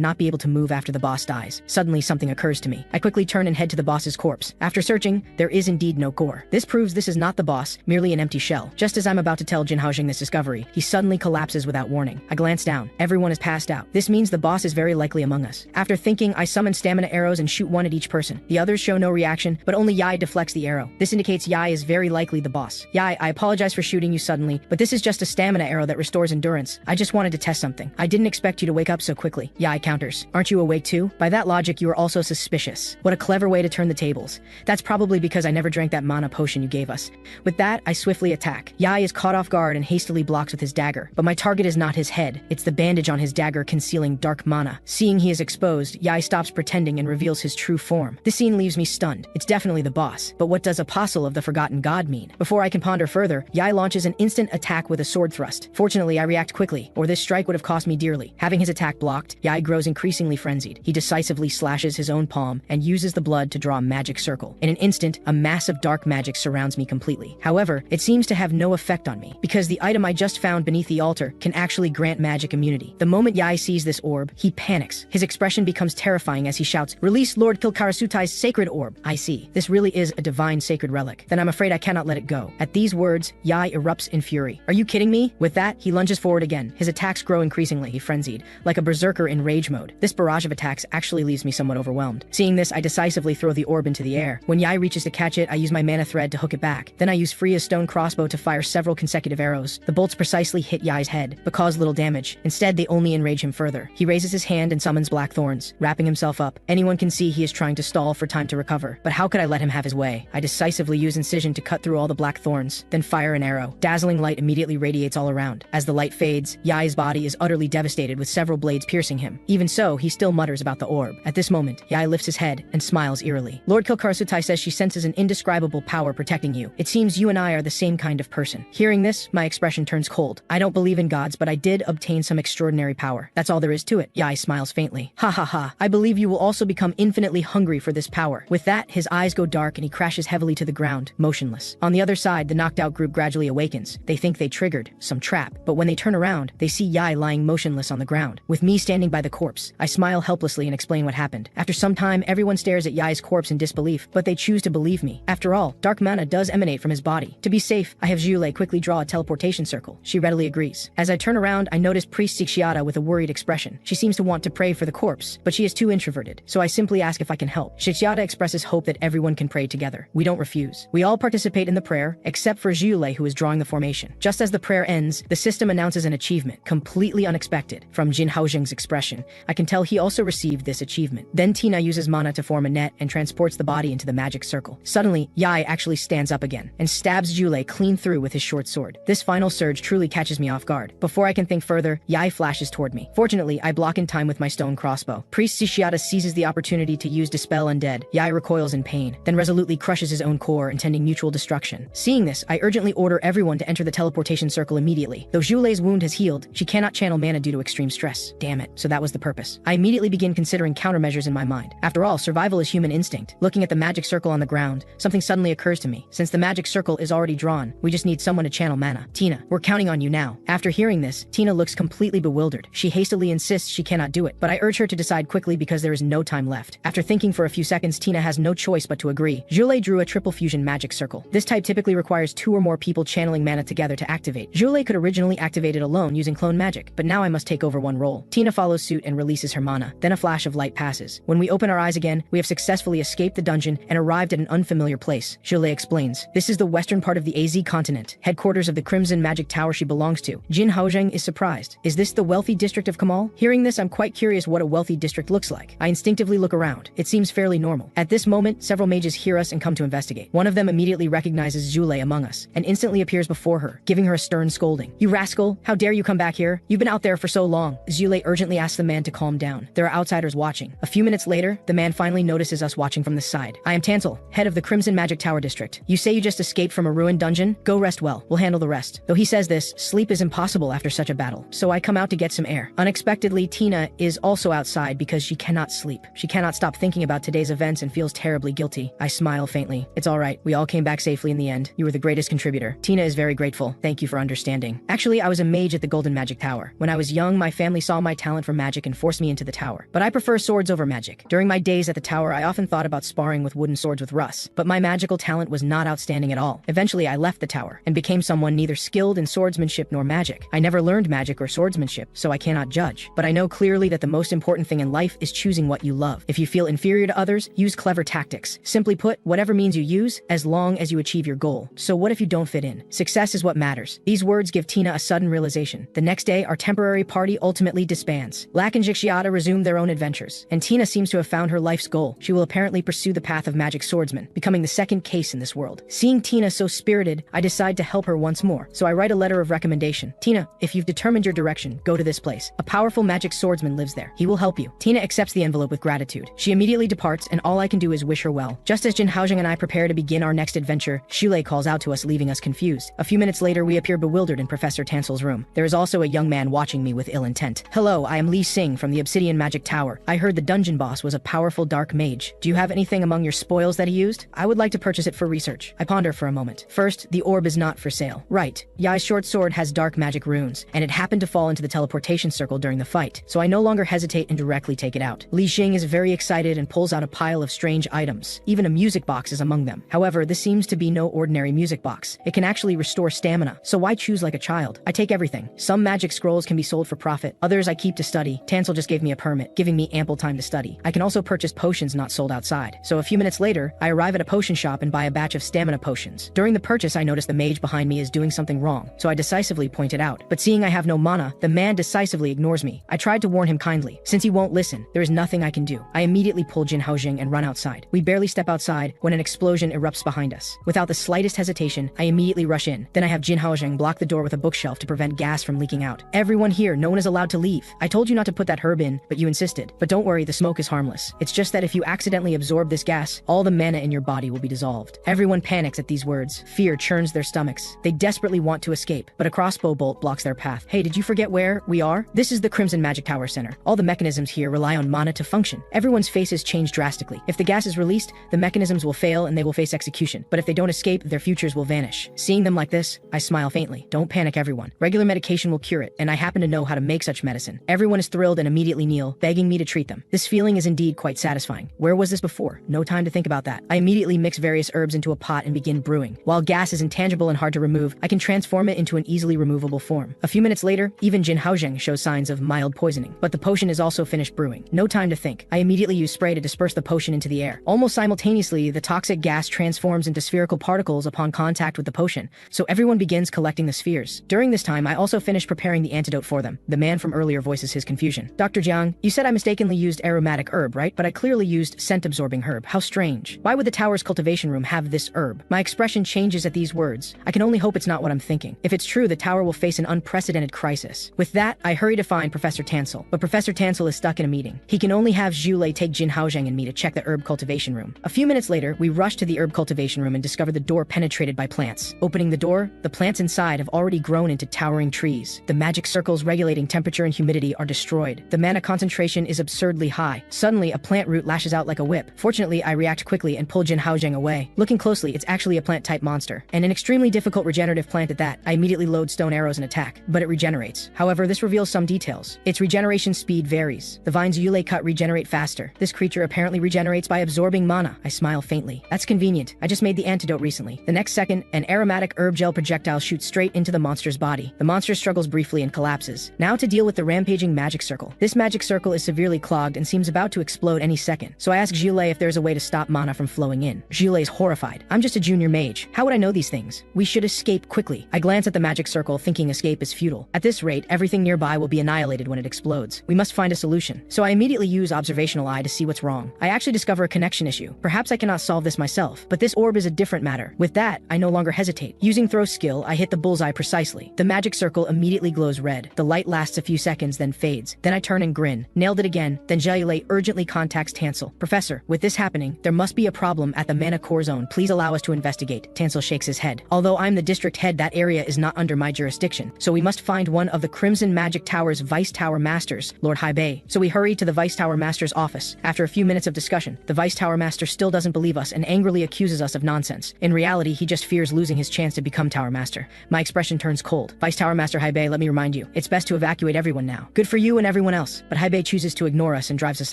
not be able to move after the boss dies. Suddenly, something occurs to me. I quickly turn and head to the boss's corpse. After searching, there is indeed no gore. This proves this is not the boss, merely an empty shell. Just as I'm about to tell Jin Haozheng this discovery, he suddenly collapses without warning. I glance down. Everyone is passed out. This means the boss is very likely among us. After thinking, I summon stamina arrows and shoot one at each person. The others show no reaction, but only Yai deflects the arrow. This indicates Yai is very likely the boss. Yai, I apologize for shooting you suddenly, but this is just a stamina arrow that restores endurance. I just wanted to test something. I didn't expect you to wake up so quickly. Yai counters. Aren't you awake too? By that logic, you are also suspicious. What a clever way to turn the tables. That's probably because I never drank that mana potion you gave us. With that, I swiftly attack. Yai is caught off guard and hastily blocks with his dagger, but my target is not his head. It's the bandage on his dagger concealing dark mana. Seeing he is exposed, Yai stops pretending and reveals his true form. This scene leaves me stunned. It's definitely the boss. But what does apostle of the forgotten god mean? Before I can ponder further, Yai launches an instant attack with a sword thrust. Fortunately, I react quickly, or this strike would have cost me dearly. Having his attack blocked, Yai grows increasingly frenzied. He decisively slashes his own palm and uses the blood to draw a magic circle. In an instant, a mass of dark magic surrounds me completely. However, it seems to have no effect on me, because the item I just found beneath the altar can actually grant magic immunity. The moment Yai sees this orb, he panics. His expression becomes terrifying as he shouts, "Release Lord Kilkarasutai's sacred orb." I see. This really is a divine sacred relic. Then I'm afraid I cannot let it go. At these words, Yai erupts in fury. Are you kidding me? With that, he lunges forward again. His attacks grow increasingly frenzied, like a berserker in rage mode. This barrage of attacks actually leaves me somewhat overwhelmed. Seeing this, I decisively throw the orb into the air. When Yai reaches to catch it, I use my mana thread to hook it back. Then I use Freya's stone crossbow to fire several consecutive arrows. The bolts precisely hit Yai's head, but cause little damage. Instead, they only enrage him further. He raises his hand and summons black thorns, wrapping himself up. Anyone can see he is trying to stall for time to recover. But how could I let him have his way? I decisively use incision to cut through all the black thorns, then fire an arrow. Dazzling light immediately radiates all around. As the light fades, Yai's body is utterly devastated with several blades piercing him. Even so, he still mutters about the orb. At this moment, Yai lifts his head and smiles eerily. Lord Kilkarasutai says she senses an indescribable power protecting you. It seems you and I are the same kind of person. Hearing this, my expression turns cold. I don't believe in gods, but I did obtain some extraordinary power. That's all there is to it. Yai smiles faintly. Ha ha ha. I believe you will also become infinitely hungry for this power. With that, his eyes go dark and he crashes heavily to the ground, motionless. On the other side, the knocked out group gradually awakens. They think they triggered some trap, but when they turn around, they see Yai lying motionless on the ground, with me standing by the corpse. I smile helplessly and explain what happened. After some time, everyone stares at Yai's corpse in disbelief, but they choose to believe me. After all, dark mana does emanate from his body. To be safe, I have Jiulei quickly draw a teleportation circle. She readily agrees. As I turn around, I notice Priest Xixiata with a worried expression. She seems to want to pray for the corpse, but she is too introverted, so I simply ask if I can help. Xixiata expresses hope that everyone can pray together. We don't refuse. We all participate in the prayer, except for Jiulei, who is drawing the formation. Just as the prayer ends, the system announces an achievement, completely unexpected. From Jin Haozheng's expression, I can tell he also received this achievement. Then Tina uses mana to form a net and transports the body into the magic circle. Suddenly, Yai actually stands up again and stabs Jiulei clean through with his short sword. This final surge truly catches me off guard. Before I can think further, Yai flashes toward me. Fortunately, I block in time with my stone crossbow. Priest Xixiata seizes the opportunity to use Dispel Undead. Yai recoils in pain, then resolutely crushes his own core, intending mutual destruction. Seeing this, I urgently order everyone to enter the teleportation circle immediately. Though Jiulei's wound has healed, she cannot channel mana due to extreme stress. Damn it, so that was the purpose. I immediately begin considering countermeasures in my mind. After all, survival is human instinct. Looking at the magic circle on the ground, something suddenly occurs to me. Since the magic circle is already drawn, we just need someone to channel mana. Tina, we're counting on you now. After hearing this, Tina looks completely bewildered. She hastily insists she cannot do it, but I urge her to decide quickly because there is no time left. After thinking for a few seconds, Tina has no choice but to agree. Julie drew a triple fusion magic circle. This type typically requires 2 or more people channeling mana together to activate. Julie could originally activate it alone using clone magic, but now I must take over one role. Tina follows suit and releases her mana. Then a flash of light passes. When we open our eyes again, we have successfully escaped the dungeon and arrived at an unfamiliar place. Julie explains. This is the western part of the AZ continent, headquarters of the Crimson Magic Tower she belongs to. Jin Haozheng is surprised. Is this the wealthy district of Kamal? Hearing this, I'm quite curious what a wealthy district looks like. I instinctively look around. It seems fairly normal. At this moment, several mages hear us and come to investigate. One of them immediately recognizes Julie among us and instantly appears before her, giving her a stern scolding. You rascal, how dare you come back here? You've been out there for so long. Julie urgently asks the man to calm down. There are outsiders watching. A few minutes later, the man finally notices us watching from the side. I am Tansel, head of the Crimson Magic Tower district. You say you just escaped from a ruined dungeon? Go rest well. We'll handle the rest. Though he says this, sleep is impossible after such a battle, so I come out to get some air. Unexpectedly, Tina is also outside because she cannot sleep. She cannot stop thinking about today's events and feels terribly guilty. I smile faintly. It's all right. We all came back safely in the end. You were the greatest contributor. Tina is very grateful. Thank you for understanding. Actually, I was a mage at the Golden Magic Tower. When I was young, my family saw my talent for magic and forced me into the tower. But I prefer swords over magic. During my days at the tower, I often thought about sparring with wooden swords with Russ, but my magical talent was not outstanding at all. Eventually, I left the tower and became someone neither skilled in swordsmanship nor magic. I never learned magic or swordsmanship, so I cannot judge. But I know clearly that the most important thing in life is choosing what you love. If you feel inferior to others, use clever tactics. Simply put, whatever means you use, as long as you achieve your goal. So what if you don't fit in? Success is what matters. These words give Tina a sudden realization. The next day, our temporary party ultimately disbands. Lack and Jixiata resume their own adventures, and Tina seems to have found her life's goal. She will apparently pursue the path of magic swordsman, becoming the second case in this world. Seeing Tina so spirited, I decide to help her once more. So I write a letter of recommendation. Tina, if you've determined your direction, go to this place. A powerful magic swordsman lives there. He will help you. Tina accepts the envelope with gratitude. She immediately departs, and all I can do is wish her well. Just as Jin Haozheng and I prepare to begin our next adventure, Shulei calls out to us, leaving us confused. A few minutes later, we appear bewildered in Professor Tansel's room. There is also a young man watching me with ill intent. Hello, I am Li Xing from the Obsidian Magic Tower. I heard the dungeon boss was a powerful dark mage. Do you have anything among your spoils that he used? I would like to purchase it for research. I ponder for a moment. First, the orb is not for sale. Right. Yai's short sword has dark magic runes, and it happened to fall into the teleportation circle during the fight, so I no longer hesitate and directly take it out. Li Xing is very excited and pulls out a pile of strange items. Even a music box is among them. However, this seems to be no ordinary music box. It can actually restore stamina, so why choose like a child? I take everything. Some magic scrolls can be sold for profit. Others I keep to study. Tansel just gave me a permit, giving me ample time to study. I can also purchase potions not sold outside. So a few minutes later, I arrive at a potion shop and buy a batch of stamina potions. During the purchase, I notice the mage behind me is doing something wrong, so I decisively point it out. But seeing I have no mana, the man decisively ignores me. I tried to warn him kindly. Since he won't listen, there is nothing I can do. I immediately pull Jin Haozheng and run outside. We barely step outside when an explosion erupts behind us. Without the slightest hesitation, I immediately rush in. Then I have Jin Haozheng block the door with a bookshelf to prevent gas from leaking out. Everyone here, no one is allowed to leave. I told you not to put that herb in, but you insisted. But don't worry, the smoke is harmless. It's just that if you accidentally absorb this gas, all the mana in your body will be dissolved. Everyone panics at these words. Fear churns their stomachs. They desperately want to escape, but a crossbow bolt blocks their path. Hey, did you forget where we are? This is the Crimson Magic Tower Center. All the mechanisms here rely on mana to function. Everyone's faces change drastically. If the gas is released, the mechanisms will fail and they will face execution. But if they don't escape, their futures will vanish. Seeing them like this, I smile faintly. Don't panic, everyone. Regular medication will cure it, and I happen to know how to make such medicine. Everyone is thrilled and immediately kneel, begging me to treat them. This feeling is indeed quite satisfying. Where was this before? No time to think about that. I immediately mix various herbs into a pot and begin brewing. While gas is intangible and hard to remove, I can transform it into an easily removable form. A few minutes later, even Jin Haozheng shows signs of mild poisoning, but the potion is also finished brewing. No time to think. I immediately use spray to disperse the potion into the air. Almost simultaneously, the toxic gas transforms into spherical particles upon contact with the potion, so everyone begins collecting the spheres. During this time, I also finish preparing the antidote for them. The man from earlier voices his confusion. Dr. Jiang, you said I mistakenly used aromatic herb, right? But I clearly used scent-absorbing herb. How strange. Why would the tower's cultivation room have this herb? My expression changes at these words. I can only hope it's not what I'm thinking. If it's true, the tower will face an unprecedented crisis. With that, I hurry to find Professor Tansel, but Professor Tansel is stuck in a meeting. He can only have Zhulei take Jin Haozheng and me to check the herb cultivation room. A few minutes later, we rush to the herb cultivation room and discover the door penetrated by plants. Opening the door, the plants inside have already grown into towering trees. The magic circles regulating temperature and humidity are destroyed. The mana concentration concentration is absurdly high. Suddenly, a plant root lashes out like a whip. Fortunately, I react quickly and pull Jin Haozheng away. Looking closely, it's actually a plant-type monster, and an extremely difficult regenerative plant at that. I immediately load stone arrows and attack, but it regenerates. However, this reveals some details. Its regeneration speed varies. The vines Yulei cut regenerate faster. This creature apparently regenerates by absorbing mana. I smile faintly. That's convenient. I just made the antidote recently. The next second, an aromatic herb gel projectile shoots straight into the monster's body. The monster struggles briefly and collapses. Now to deal with the rampaging magic circle. This magic circle is severely clogged and seems about to explode any second. So I ask Yulei if there's a way to stop mana from flowing in. Yulei is horrified. I'm just a junior mage. How would I know these things? We should escape quickly. I glance at the magic circle, thinking escape is futile. At this rate, everything nearby will be annihilated when it explodes. We must find a solution. So I immediately use observational eye to see what's wrong. I actually discover a connection issue. Perhaps I cannot solve this myself, but this orb is a different matter. With that, I no longer hesitate. Using throw skill, I hit the bullseye precisely. The magic circle immediately glows red. The light lasts a few seconds, then fades. Then I turn and grin. Nailed it again. Then Yulei urgently contacts Tansel. Professor, with this happening, there must be a problem at the mana core zone. Please allow us to investigate. Tansel shakes his head. Although I'm the district head, that area is not under my jurisdiction, so we must find one of the Crimson Magic Tower's Vice Tower Masters, Lord Haibei. So we hurry to the Vice Tower Master's office. After a few minutes of discussion, the Vice Tower Master still doesn't believe us and angrily accuses us of nonsense. In reality, he just fears losing his chance to become Tower Master. My expression turns cold. Vice Tower Master Haibei, let me remind you, it's best to evacuate everyone now. Good for you and everyone else. But Haibei chooses to ignore us and drives us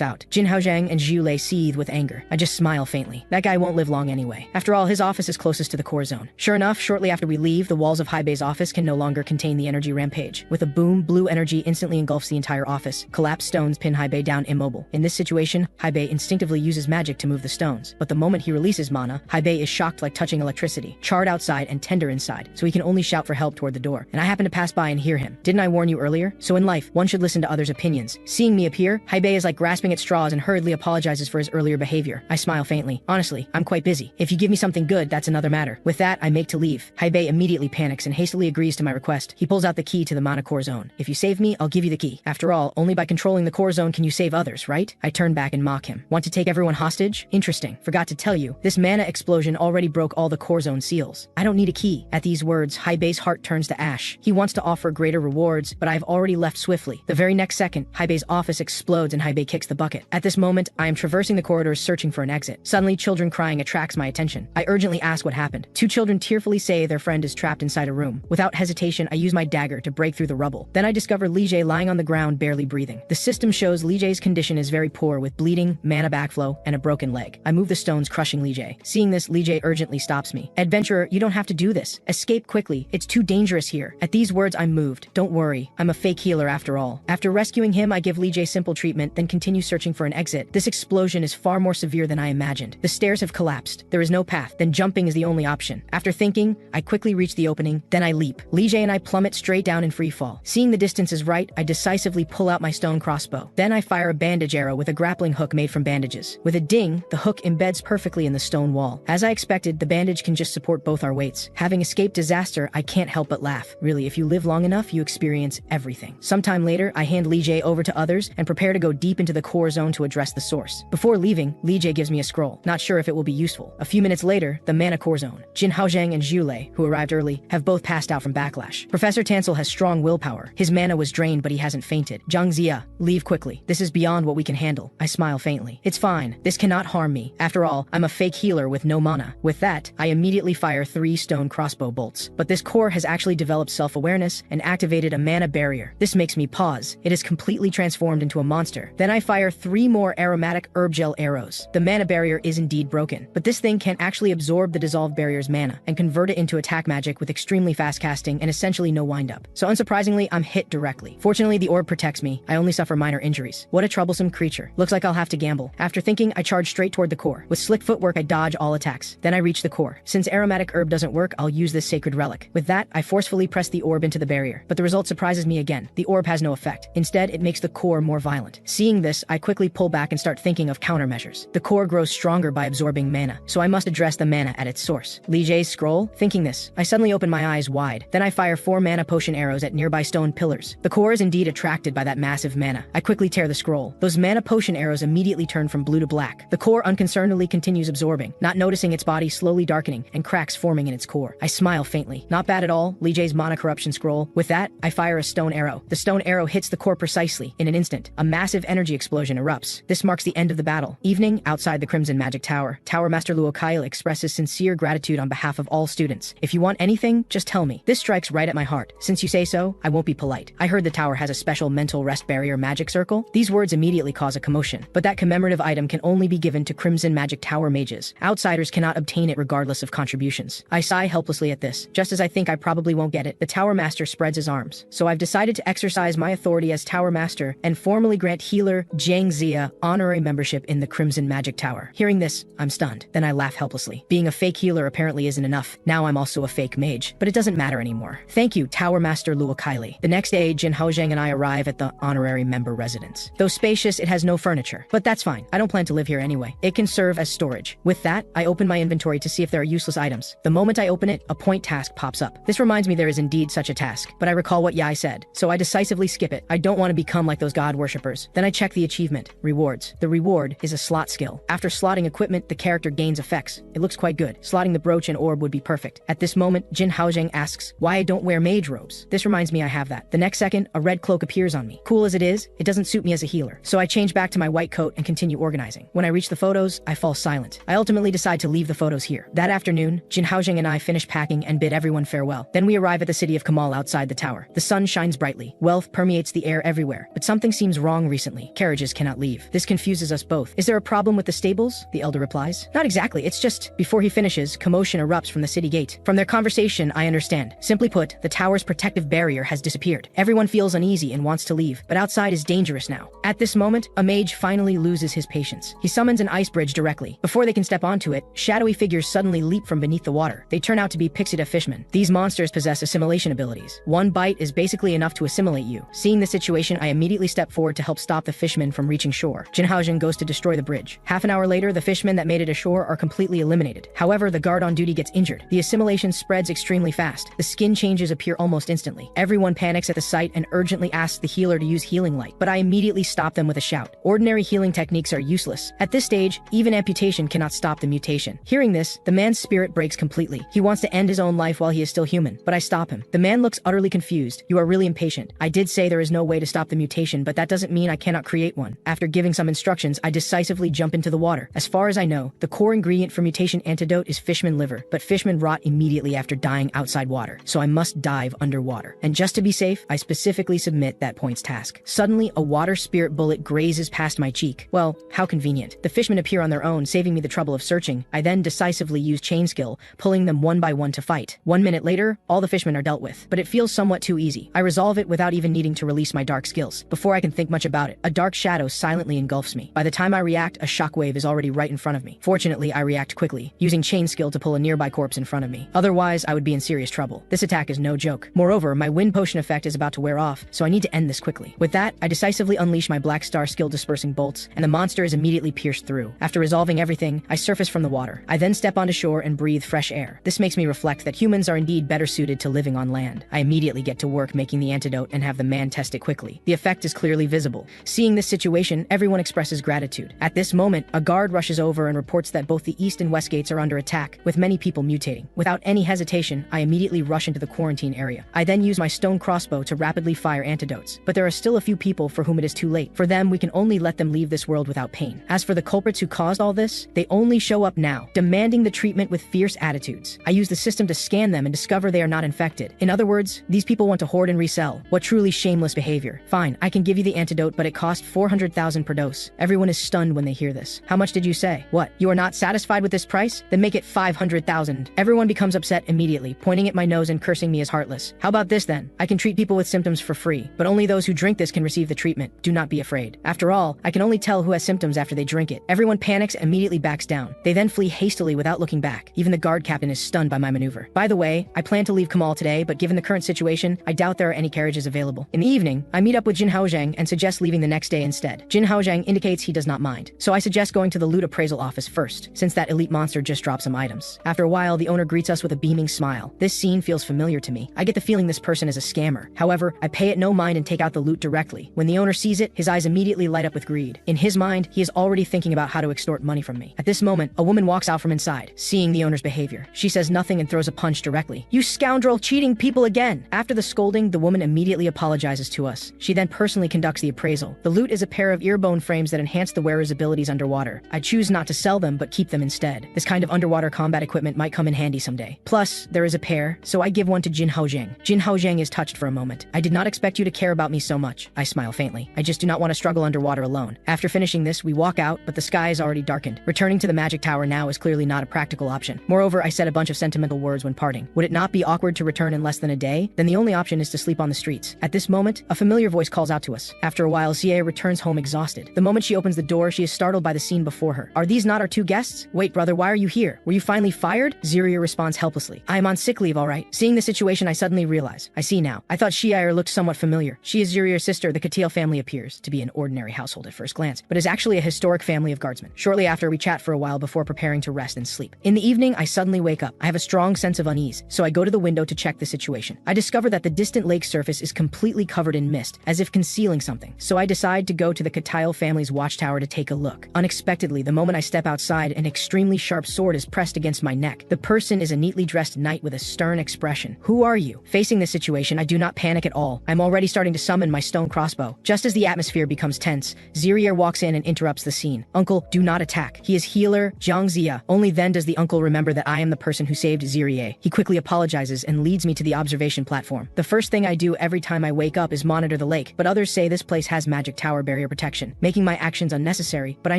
out. Jin Haozheng and Yulei seethe with anger. I just smile faintly. That guy won't live long anyway. After all, his office is closest to the core zone. Sure enough, shortly after we leave, the walls of Haibei's office can no longer contain the energy rampage. With a boom, blue energy instantly engulfs the entire office. Collapsed stones pin Haibei down immobile. In this situation, Haibei instinctively uses magic to move the stones. But the moment he releases mana, Haibei is shocked like touching electricity, charred outside and tender inside, so he can only shout for help toward the door. And I happen to pass by and hear him. Didn't I warn you earlier? So in life, one should listen to others' opinions. Seeing me appear, Haibei is like grasping at straws and hurriedly apologizes for his earlier behavior. I smile faintly. Honestly, I'm quite busy. If you give me something good, that's another matter. With that, I make to leave. Haibei immediately panics and hastily agrees to my request. He pulls out the key to the mana core zone. If you save me, I'll give you the key. After all, only by controlling the core zone can you save others, right? I turn back and mock him. Want to take everyone hostage? Interesting. Forgot to tell you, this mana explosion already broke all the core zone seals. I don't need a key. At these words, Haibei's heart turns to ash. He wants to offer greater rewards, but I've already left swiftly. The very next second, Haibei's office explodes and Haibei kicks the bucket. At this moment, I am traversing the corridors searching for an exit. Suddenly, children crying attracts my attention. I urgently ask what happened. Two children tearfully say their friend is trapped inside a room. Without hesitation, I use my dagger to break through the rubble. Then I discover Li Jie lying on the ground, barely breathing. The system shows Li Jie's condition is very poor, with bleeding, mana backflow, and a broken leg. I move the stones, crushing Li Jie. Seeing this, Li Jie urgently stops me. Adventurer, you don't have to do this. Escape quickly. It's too dangerous here. At these words, I'm moved. Don't worry. I'm a fake healer after all. After rescuing him, I give Li Jie simple treatment, then continue searching for an exit. This explosion is far more severe than I imagined. The stairs have collapsed. There is no path. Then jumping is the only option. After thinking, I quickly reach the opening. Then I leap. Li Jie and I plummet straight down in free fall. Seeing the distance is right, I decisively pull out my stone crossbow. Then I fire a bandage arrow with a grappling hook made from bandages. With a ding, the hook embeds perfectly in the stone wall. As I expected, the bandage can just support both our weights. Having escaped disaster, I can't help but laugh. Really, if you live long enough, you experience everything. Sometime later, I hand Li Jie over to others and prepare to go deep into the core zone to address the source. Before leaving, Li Jie gives me a scroll. Not sure if it will be useful. A few minutes later, the mana core zone. Jin Haozheng and Yulei, who arrived early, have both passed out from backlash. Professor Tansel has strong willpower. His mana was drained, but he hasn't fainted. Zhang Zia, leave quickly. This is beyond what we can handle. I smile faintly. It's fine. This cannot harm me. After all, I'm a fake healer with no mana. With that, I immediately fire 3 stone crossbow bolts. But this core has actually developed self-awareness and activated a mana barrier. This makes me pause. It is completely transformed into a monster. Then I fire 3 more aromatic herb gel arrows. The mana barrier is indeed broken, but this thing can actually absorb the dissolved barrier's mana and convert it into attack magic with extremely fast casting and essentially no wind-up. So unsurprisingly, I'm hit directly. Fortunately, the orb protects me. I only suffer minor injuries. What a troublesome creature. Looks like I'll have to gamble. After thinking, I charge straight toward the core. With slick footwork, I dodge all attacks. Then I reach the core. Since aromatic herb doesn't work, I'll use this sacred relic. With that, I forcefully press the orb into the barrier. But the result surprises me again. The orb has no effect. Instead, it makes the core more violent. Seeing this, I quickly pull back and start thinking of countermeasures. The core grows stronger by absorbing mana, so I must address the mana at its source. Li Jie's scroll? Thinking this, I suddenly open my eyes wide. Then I fire 4 mana potion arrows at nearby stone pillars. The core is indeed attracted by that massive mana. I quickly tear the scroll. Those mana potion arrows immediately turn from blue to black. The core unconcernedly continues absorbing, not noticing its body slowly darkening and cracks forming in its core. I smile faintly. Not bad at all, Li Jie's mana corruption scroll. With that, I fire a stone arrow. The stone arrow hits the core precisely. In an instant, moment, a massive energy explosion erupts. This marks the end of the battle. Evening, outside the Crimson Magic Tower, Tower Master Luo Kyle expresses sincere gratitude on behalf of all students. If you want anything, just tell me. This strikes right at my heart. Since you say so, I won't be polite. I heard the tower has a special mental rest barrier magic circle. These words immediately cause a commotion, but that commemorative item can only be given to Crimson Magic Tower mages. Outsiders cannot obtain it regardless of contributions. I sigh helplessly at this. Just as I think I probably won't get it, the Tower Master spreads his arms. So I've decided to exercise my authority as Tower Master and formally grant healer Jiang Zia honorary membership in the Crimson Magic Tower. Hearing this, I'm stunned. Then I laugh helplessly. Being a fake healer apparently isn't enough. Now I'm also a fake mage, but it doesn't matter anymore. Thank you, Tower Master Luo Kylie. The next day, Jin Haozhang and I arrive at the honorary member residence. Though spacious, it has no furniture. But that's fine. I don't plan to live here anyway. It can serve as storage. With that, I open my inventory to see if there are useless items. The moment I open it, a point task pops up. This reminds me there is indeed such a task, but I recall what Yai said, so I decisively skip it. I don't want to become like those god worshippers. Then I check the achievement. Rewards. The reward is a slot skill. After slotting equipment, the character gains effects. It looks quite good. Slotting the brooch and orb would be perfect. At this moment, Jin Haozhang asks why I don't wear mage robes. This reminds me I have that. The next second, a red cloak appears on me. Cool as it is, it doesn't suit me as a healer. So I change back to my white coat and continue organizing. When I reach the photos, I fall silent. I ultimately decide to leave the photos here. That afternoon, Jin Haozhang and I finish packing and bid everyone farewell. Then we arrive at the city of Kamal outside the tower. The sun shines brightly. Wealth permeates the air everywhere. But something seems wrong recently. Carriages cannot leave. This confuses us both. Is there a problem with the stables? The elder replies. Not exactly. It's just, before he finishes, commotion erupts from the city gate. From their conversation, I understand. Simply put, the tower's protective barrier has disappeared. Everyone feels uneasy and wants to leave, but outside is dangerous now. At this moment, a mage finally loses his patience. He summons an ice bridge directly. Before they can step onto it, shadowy figures suddenly leap from beneath the water. They turn out to be Pixida fishmen. These monsters possess assimilation abilities. One bite is basically enough to assimilate you. Seeing the situation, I immediately step forward to help stop the fishmen from reaching shore. Jin Haozhang goes to destroy the bridge. Half an hour later, the fishmen that made it ashore are completely eliminated. However, the guard on duty gets injured. The assimilation spreads extremely fast. The skin changes appear almost instantly. Everyone panics at the sight and urgently asks the healer to use healing light, but I immediately stop them with a shout. Ordinary healing techniques are useless. At this stage, even amputation cannot stop the mutation. Hearing this, the man's spirit breaks completely. He wants to end his own life while he is still human, but I stop him. The man looks utterly confused. You are really impatient. I did say there is no way to stop the mutation, but that doesn't mean I cannot create one. After giving some instructions, I decisively jump into the water. As far as I know, the core ingredient for mutation antidote is fishman liver, but fishmen rot immediately after dying outside water, so I must dive underwater. And just to be safe, I specifically submit that point's task. Suddenly, a water spirit bullet grazes past my cheek. Well, how convenient. The fishmen appear on their own, saving me the trouble of searching. I then decisively use chain skill, pulling them one by one to fight. 1 minute later, all the fishmen are dealt with, but it feels somewhat too easy. I resolve it without even needing to release my dark skills. Before I can think much about it, a dark shadow silently engulfs me. By the time I react, a shockwave is already right in front of me. Fortunately, I react quickly, using chain skill to pull a nearby corpse in front of me. Otherwise, I would be in serious trouble. This attack is no joke. Moreover, my wind potion effect is about to wear off, so I need to end this quickly. With that, I decisively unleash my black star skill dispersing bolts, and the monster is immediately pierced through. After resolving everything, I surface from the water. I then step onto shore and breathe fresh air. This makes me reflect that humans are indeed better suited to living on land. I immediately get to work making the antidote and have the man test it quickly. The effect is clearly visible. Seeing this situation, everyone expresses gratitude. At this moment, a guard rushes over and reports that both the east and west gates are under attack, with many people mutating. Without any hesitation, I immediately rush into the quarantine area. I then use my stone crossbow to rapidly fire antidotes. But there are still a few people for whom it is too late. For them, we can only let them leave this world without pain. As for the culprits who caused all this, they only show up now, demanding the treatment with fierce attitudes. I use the system to scan them and discover they are not infected. In other words, these people want to hoard and resell. What truly shameless behavior. Fine, I can give you the antidote, but it costs 400,000 per dose. Everyone is stunned when they hear this. How much did you say? What? You are not satisfied with this price? Then make it 500,000. Everyone becomes upset immediately, pointing at my nose and cursing me as heartless. How about this then? I can treat people with symptoms for free, but only those who drink this can receive the treatment. Do not be afraid. After all, I can only tell who has symptoms after they drink it. Everyone panics and immediately backs down. They then flee hastily without looking back. Even the guard captain is stunned by my maneuver. By the way, I plan to leave Kamal today, but given the current situation, I doubt there are any carriages available. In the evening, I meet up with Jin Haozhang and suggest leaving the next day instead. Jin Haozhang indicates he does not mind, so I suggest going to the loot appraisal office first, since that elite monster just dropped some items. After a while, the owner greets us with a beaming smile. This scene feels familiar to me. I get the feeling this person is a scammer. However, I pay it no mind and take out the loot directly. When the owner sees it, his eyes immediately light up with greed. In his mind, he is already thinking about how to extort money from me. At this moment, a woman walks out from inside, seeing the owner's behavior. She says nothing and throws a punch directly. "You scoundrel, cheating people again!" After the scolding, the woman immediately apologizes to us. She then personally conducts conducts the appraisal. The loot is a pair of earbone frames that enhance the wearer's abilities underwater. I choose not to sell them, but keep them instead. This kind of underwater combat equipment might come in handy someday. Plus, there is a pair, so I give one to Jin Haozheng. Jin Haozheng is touched for a moment. I did not expect you to care about me so much. I smile faintly. I just do not want to struggle underwater alone. After finishing this, we walk out, but the sky is already darkened. Returning to the magic tower now is clearly not a practical option. Moreover, I said a bunch of sentimental words when parting. Would it not be awkward to return in less than a day? Then the only option is to sleep on the streets. At this moment, a familiar voice calls out to us. After a while, Xie returns home exhausted. The moment she opens the door, she is startled by the scene before her. Are these not our two guests? Wait, brother, why are you here? Were you finally fired? Ziria responds helplessly. I am on sick leave, all right. Seeing the situation, I suddenly realize. I see now. I thought Xie looked somewhat familiar. She is Ziria's sister. The Katil family appears to be an ordinary household at first glance, but is actually a historic family of guardsmen. Shortly after, we chat for a while before preparing to rest and sleep. In the evening, I suddenly wake up. I have a strong sense of unease, so I go to the window to check the situation. I discover that the distant lake surface is completely covered in mist, as if concealing something. So I decide to go to the Katil family's watchtower to take a look. Unexpectedly, the moment I step outside, an extremely sharp sword is pressed against my neck. The person is a neatly dressed knight with a stern expression. Who are you? Facing this situation, I do not panic at all. I'm already starting to summon my stone crossbow. Just as the atmosphere becomes tense, Ziria walks in and interrupts the scene. Uncle, do not attack. He is healer Jiang Zia. Only then does the uncle remember that I am the person who saved Ziria. He quickly apologizes and leads me to the observation platform. The first thing I do every time I wake up is monitor the lake, but others say this place has magic tower barrier protection, making my actions unnecessary. But I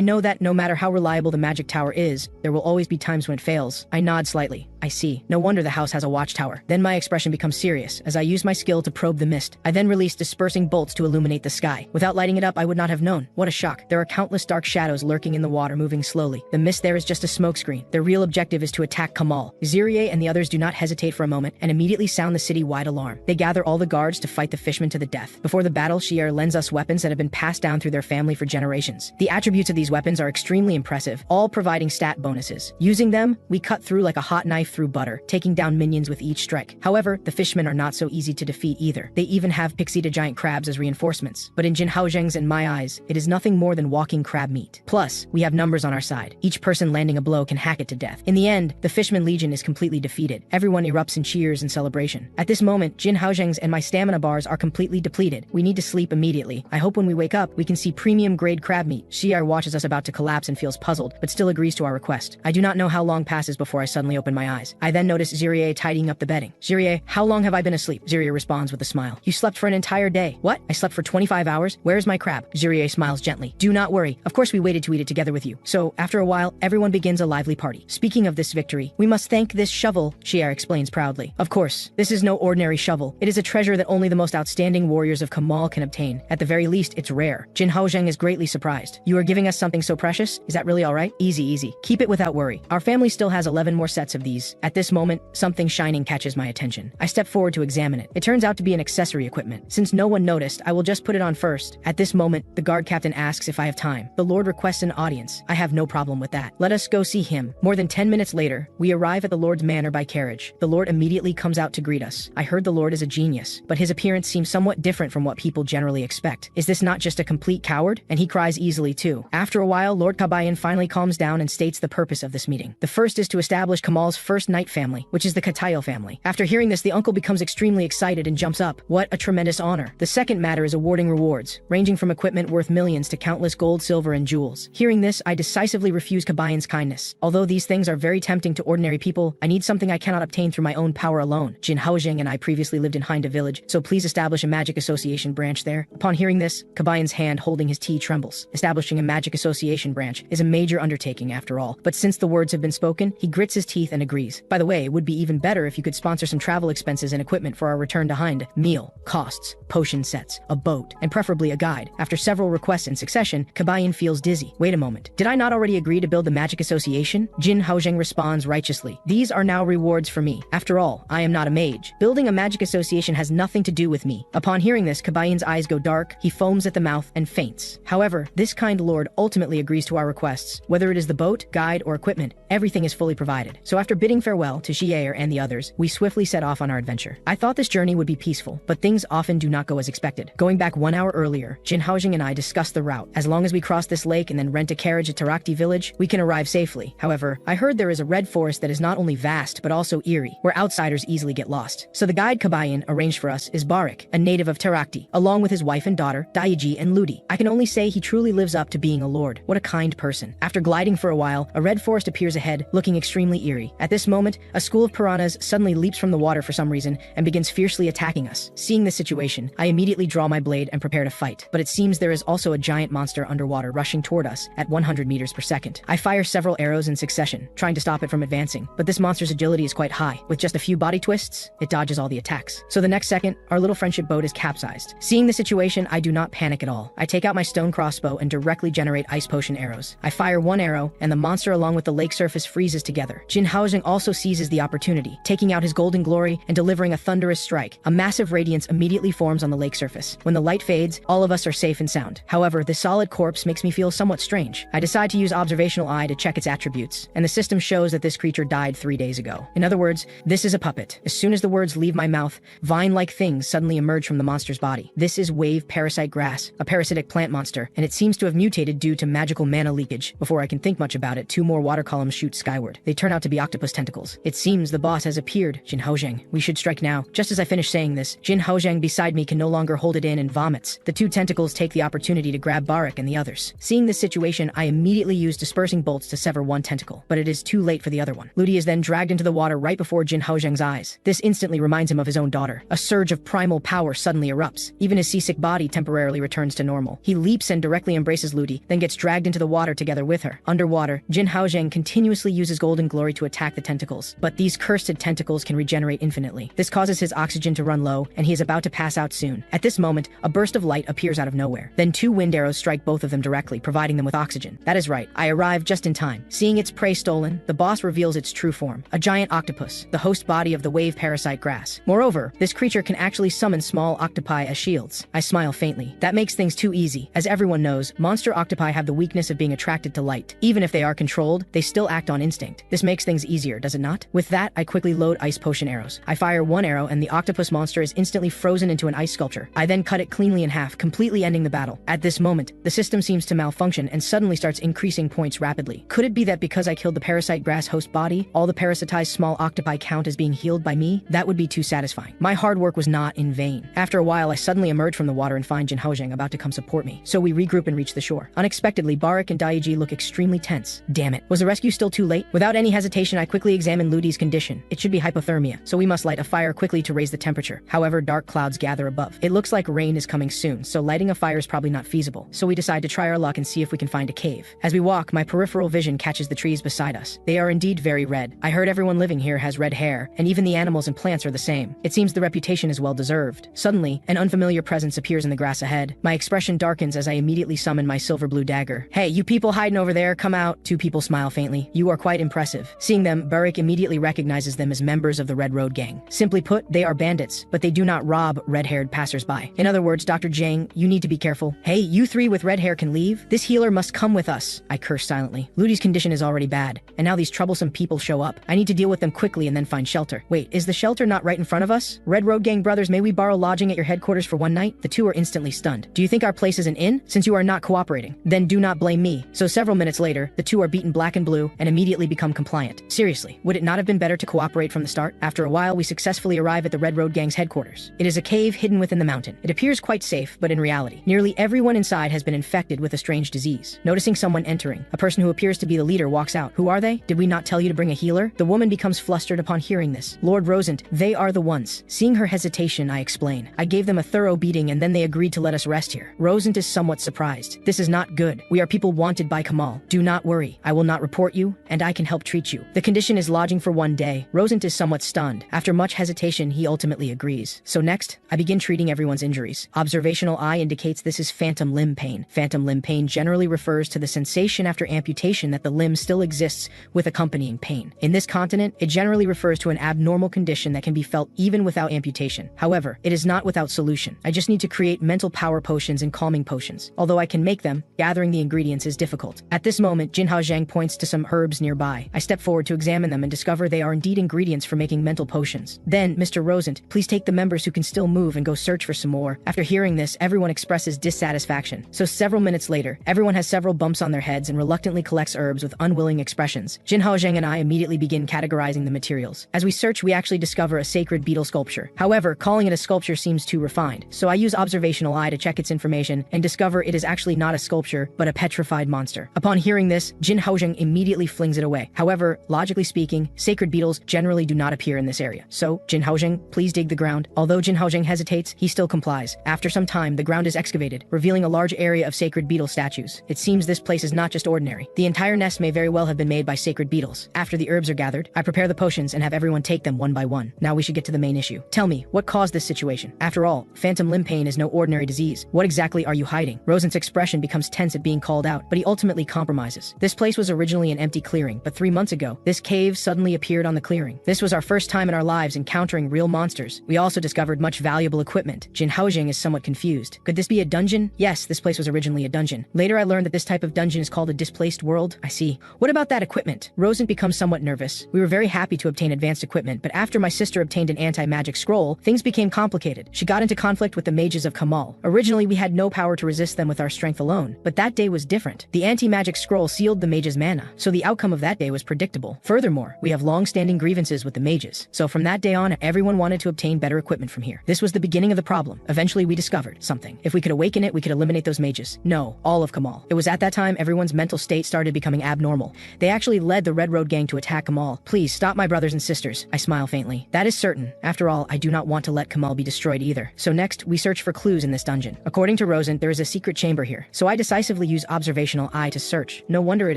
know that no matter how reliable the magic tower is, there will always be times when it fails. I nod slightly. I see. No wonder the house has a watchtower. Then my expression becomes serious as I use my skill to probe the mist. I then release dispersing bolts to illuminate the sky. Without lighting it up, I would not have known. What a shock. There are countless dark shadows lurking in the water, moving slowly. The mist there is just a smokescreen. Their real objective is to attack Kamal. Zirie and the others do not hesitate for a moment and immediately sound the city-wide alarm. They gather all the guards to fight the fishmen to the death. Before the battle, Shier lends us weapons that have been passed down through their family for generations. The attributes of these weapons are extremely impressive, all providing stat bonuses. Using them, we cut through like a hot knife through butter, taking down minions with each strike. However, the fishmen are not so easy to defeat either. They even have pixie-to giant crabs as reinforcements. But in Jin Haozheng's and my eyes, it is nothing more than walking crab meat. Plus, we have numbers on our side. Each person landing a blow can hack it to death. In the end, the Fishman Legion is completely defeated. Everyone erupts in cheers and celebration. At this moment, Jin Haozheng's and my stamina bars are completely depleted. We need to sleep immediately. I hope when we wake up, we can see premium-grade crab meat. Shiar watches us about to collapse and feels puzzled, but still agrees to our request. I do not know how long passes before I suddenly open my eyes. I then notice Zirie tidying up the bedding. Zirie, how long have I been asleep? Zirie responds with a smile. You slept for an entire day. What? I slept for 25 hours? Where's my crab? Zirie smiles gently. Do not worry. Of course we waited to eat it together with you. So, after a while, everyone begins a lively party. Speaking of this victory, we must thank this shovel, Shiar explains proudly. Of course, this is no ordinary shovel. It is a treasure that only the most outstanding warriors of Kamal can obtain. At the very least, it's rare. Jin Haozheng is greatly surprised. You are giving us something so precious? Is that really alright? Easy. Keep it without worry. Our family still has 11 more sets of these. At this moment, something shining catches my attention. I step forward to examine it. It turns out to be an accessory equipment. Since no one noticed, I will just put it on first. At this moment, the guard captain asks if I have time. The Lord requests an audience. I have no problem with that. Let us go see him. More than 10 minutes later, we arrive at the Lord's manor by carriage. The Lord immediately comes out to greet us. I heard the Lord is a genius, but his appearance seems somewhat different from what people generally expect. Is this not just a complete coward? And he cries easily too. After a while, Lord Kabayan finally calms down and states the purpose of this meeting. The first is to establish Kamal's first knight family, which is the Katayo family. After hearing this, the uncle becomes extremely excited and jumps up. What a tremendous honor. The second matter is awarding rewards, ranging from equipment worth millions to countless gold, silver, and jewels. Hearing this, I decisively refuse Kabayan's kindness. Although these things are very tempting to ordinary people, I need something I cannot obtain through my own power alone. Jin Haozheng and I previously lived in Hinda village, so please establish a magic association branch there. Upon hearing this, Kabayan's hand holding his tea trembles. Establishing a magic association branch is a major undertaking after all, but since the words have been spoken, he grits his teeth and agrees. By the way, it would be even better if you could sponsor some travel expenses and equipment for our return to Hind. Meal, costs, potion sets, a boat, and preferably a guide. After several requests in succession, Kabayan feels dizzy. Wait a moment. Did I not already agree to build the magic association? Jin Haozheng responds righteously. These are now rewards for me. After all, I am not a mage. Building a magic association has nothing to do with me. Upon hearing this, Kabayan's eyes go dark, he foams at the mouth and faints. However, this kind lord ultimately agrees to our requests. Whether it is the boat, guide, or equipment, everything is fully provided. So after bidding Bidding farewell to Xiaer and the others, we swiftly set off on our adventure. I thought this journey would be peaceful, but things often do not go as expected. Going back 1 hour earlier, Jin Haojing and I discussed the route. As long as we cross this lake and then rent a carriage at Tarakti village, we can arrive safely. However, I heard there is a red forest that is not only vast but also eerie, where outsiders easily get lost. So the guide Kabayan arranged for us is Barik, a native of Tarakti, along with his wife and daughter, Daiji and Ludi. I can only say he truly lives up to being a lord. What a kind person. After gliding for a while, a red forest appears ahead, looking extremely eerie. At this moment, a school of piranhas suddenly leaps from the water for some reason and begins fiercely attacking us. Seeing this situation, I immediately draw my blade and prepare to fight. But it seems there is also a giant monster underwater rushing toward us at 100 meters per second. I fire several arrows in succession, trying to stop it from advancing, but this monster's agility is quite high. With just a few body twists, it dodges all the attacks. So the next second, our little friendship boat is capsized. Seeing the situation, I do not panic at all. I take out my stone crossbow and directly generate ice potion arrows. I fire one arrow, and the monster along with the lake surface freezes together. Jin Haojing also seizes the opportunity, taking out his golden glory and delivering a thunderous strike. A massive radiance immediately forms on the lake surface. When the light fades, all of us are safe and sound. However, the solid corpse makes me feel somewhat strange. I decide to use observational eye to check its attributes, and the system shows that this creature died 3 days ago. In other words, this is a puppet. As soon as the words leave my mouth, vine-like things suddenly emerge from the monster's body. This is wave parasite grass, a parasitic plant monster, and it seems to have mutated due to magical mana leakage. Before I can think much about it, 2 more water columns shoot skyward. They turn out to be octopus tentacles. It seems the boss has appeared. Jin Haojing, we should strike now. Just as I finish saying this, Jin Haojing beside me can no longer hold it in and vomits. The 2 tentacles take the opportunity to grab Barik and the others. Seeing this situation, I immediately use dispersing bolts to sever one tentacle, but it is too late for the other one. Ludi is then dragged into the water right before Jin Haojing's eyes. This instantly reminds him of his own daughter. A surge of primal power suddenly erupts. Even his seasick body temporarily returns to normal. He leaps and directly embraces Ludi, then gets dragged into the water together with her. Underwater, Jin Haojing continuously uses golden glory to attack the tentacles, but these cursed tentacles can regenerate infinitely. This causes his oxygen to run low, and he is about to pass out soon. At this moment, a burst of light appears out of nowhere. Then 2 wind arrows strike both of them directly, providing them with oxygen. That is right, I arrive just in time. Seeing its prey stolen, the boss reveals its true form, a giant octopus, the host body of the wave parasite grass. Moreover, this creature can actually summon small octopi as shields. I smile faintly. That makes things too easy. As everyone knows, monster octopi have the weakness of being attracted to light. Even if they are controlled, they still act on instinct. This makes things easier, does it not? With that, I quickly load ice potion arrows. I fire 1 arrow and the octopus monster is instantly frozen into an ice sculpture. I then cut it cleanly in half, completely ending the battle. At this moment, the system seems to malfunction and suddenly starts increasing points rapidly. Could it be that because I killed the parasite grass host body, all the parasitized small octopi count as being healed by me? That would be too satisfying. My hard work was not in vain. After a while, I suddenly emerge from the water and find Jin Haojing about to come support me. So we regroup and reach the shore. Unexpectedly, Barik and Daiji look extremely tense. Damn it. Was the rescue still too late? Without any hesitation, I quickly examine Ludi's condition. It should be hypothermia, so we must light a fire quickly to raise the temperature. However, dark clouds gather above. It looks like rain is coming soon, so lighting a fire is probably not feasible. So we decide to try our luck and see if we can find a cave. As we walk, my peripheral vision catches the trees beside us. They are indeed very red. I heard everyone living here has red hair, and even the animals and plants are the same. It seems the reputation is well deserved. Suddenly, an unfamiliar presence appears in the grass ahead. My expression darkens as I immediately summon my silver blue dagger. Hey, you people hiding over there, come out. 2 people smile faintly. You are quite impressive. Seeing them, Barik immediately recognizes them as members of the Red Road Gang. Simply put, they are bandits, but they do not rob red-haired passersby. In other words, Dr. Jang, you need to be careful. Hey, you 3 with red hair can leave. This healer must come with us. I curse silently. Ludi's condition is already bad, and now these troublesome people show up. I need to deal with them quickly and then find shelter. Wait, is the shelter not right in front of us? Red Road Gang brothers, may we borrow lodging at your headquarters for 1 night? The 2 are instantly stunned. Do you think our place is an inn? Since you are not cooperating, then do not blame me. So several minutes later, the 2 are beaten black and blue and immediately become compliant. Seriously, would it not have been better to cooperate from the start? After a while, we successfully arrive at the Red Road Gang's headquarters. It is a cave hidden within the mountain. It appears quite safe, but in reality, nearly everyone inside has been infected with a strange disease. Noticing someone entering, a person who appears to be the leader walks out. Who are they? Did we not tell you to bring a healer? The woman becomes flustered upon hearing this. Lord Rosent, they are the ones. Seeing her hesitation, I explain. I gave them a thorough beating and then they agreed to let us rest here. Rosent is somewhat surprised. This is not good. We are people wanted by Kamal. Do not worry. I will not report you, and I can help treat you. The condition is lodging for 1 day. Rosent is somewhat stunned. After much hesitation, he ultimately agrees. So next, I begin treating everyone's injuries. Observational eye indicates this is phantom limb pain. Phantom limb pain generally refers to the sensation after amputation that the limb still exists with accompanying pain. In this continent, it generally refers to an abnormal condition that can be felt even without amputation. However, it is not without solution. I just need to create mental power potions and calming potions. Although I can make them, gathering the ingredients is difficult. At this moment, Jin Haojing points to some herbs nearby. I step forward to examine examine them and discover they are indeed ingredients for making mental potions. Then, Mr. Rosent, please take the members who can still move and go search for some more. After hearing this, everyone expresses dissatisfaction. So several minutes later, everyone has several bumps on their heads and reluctantly collects herbs with unwilling expressions. Jin Haozheng and I immediately begin categorizing the materials. As we search, we actually discover a sacred beetle sculpture. However, calling it a sculpture seems too refined, so I use observational eye to check its information and discover it is actually not a sculpture, but a petrified monster. Upon hearing this, Jin Haozheng immediately flings it away. However, logically speaking, sacred beetles generally do not appear in this area. So, Jin Haozheng, please dig the ground. Although Jin Haozheng hesitates, he still complies. After some time, the ground is excavated, revealing a large area of sacred beetle statues. It seems this place is not just ordinary. The entire nest may very well have been made by sacred beetles. After the herbs are gathered, I prepare the potions and have everyone take them one by one. Now we should get to the main issue. Tell me, what caused this situation? After all, phantom limb pain is no ordinary disease. What exactly are you hiding? Rosent's expression becomes tense at being called out, but he ultimately compromises. This place was originally an empty clearing, but 3 months ago, this cave suddenly appeared on the clearing. This was our first time in our lives encountering real monsters. We also discovered much valuable equipment. Jin Haozheng is somewhat confused. Could this be a dungeon? Yes, this place was originally a dungeon. Later I learned that this type of dungeon is called a displaced world. I see. What about that equipment? Rosent becomes somewhat nervous. We were very happy to obtain advanced equipment, but after my sister obtained an anti-magic scroll, things became complicated. She got into conflict with the mages of Kamal. Originally, we had no power to resist them with our strength alone, but that day was different. The anti-magic scroll sealed the mages' mana, so the outcome of that day was predictable. Furthermore, we have long-standing grievances with the mages, so from that day on, everyone wanted to obtain better equipment from here. This was the beginning of the problem. Eventually, we discovered something. If we could awaken it, we could eliminate those mages. No, all of Kamal. It was at that time everyone's mental state started becoming abnormal. They actually led the Red Road gang to attack Kamal. Please stop, my brothers and sisters. I smile faintly. That is certain. After all, I do not want to let Kamal be destroyed either. So next, we search for clues in this dungeon. According to Rosent, there is a secret chamber here, so I decisively use observational eye to search. No wonder it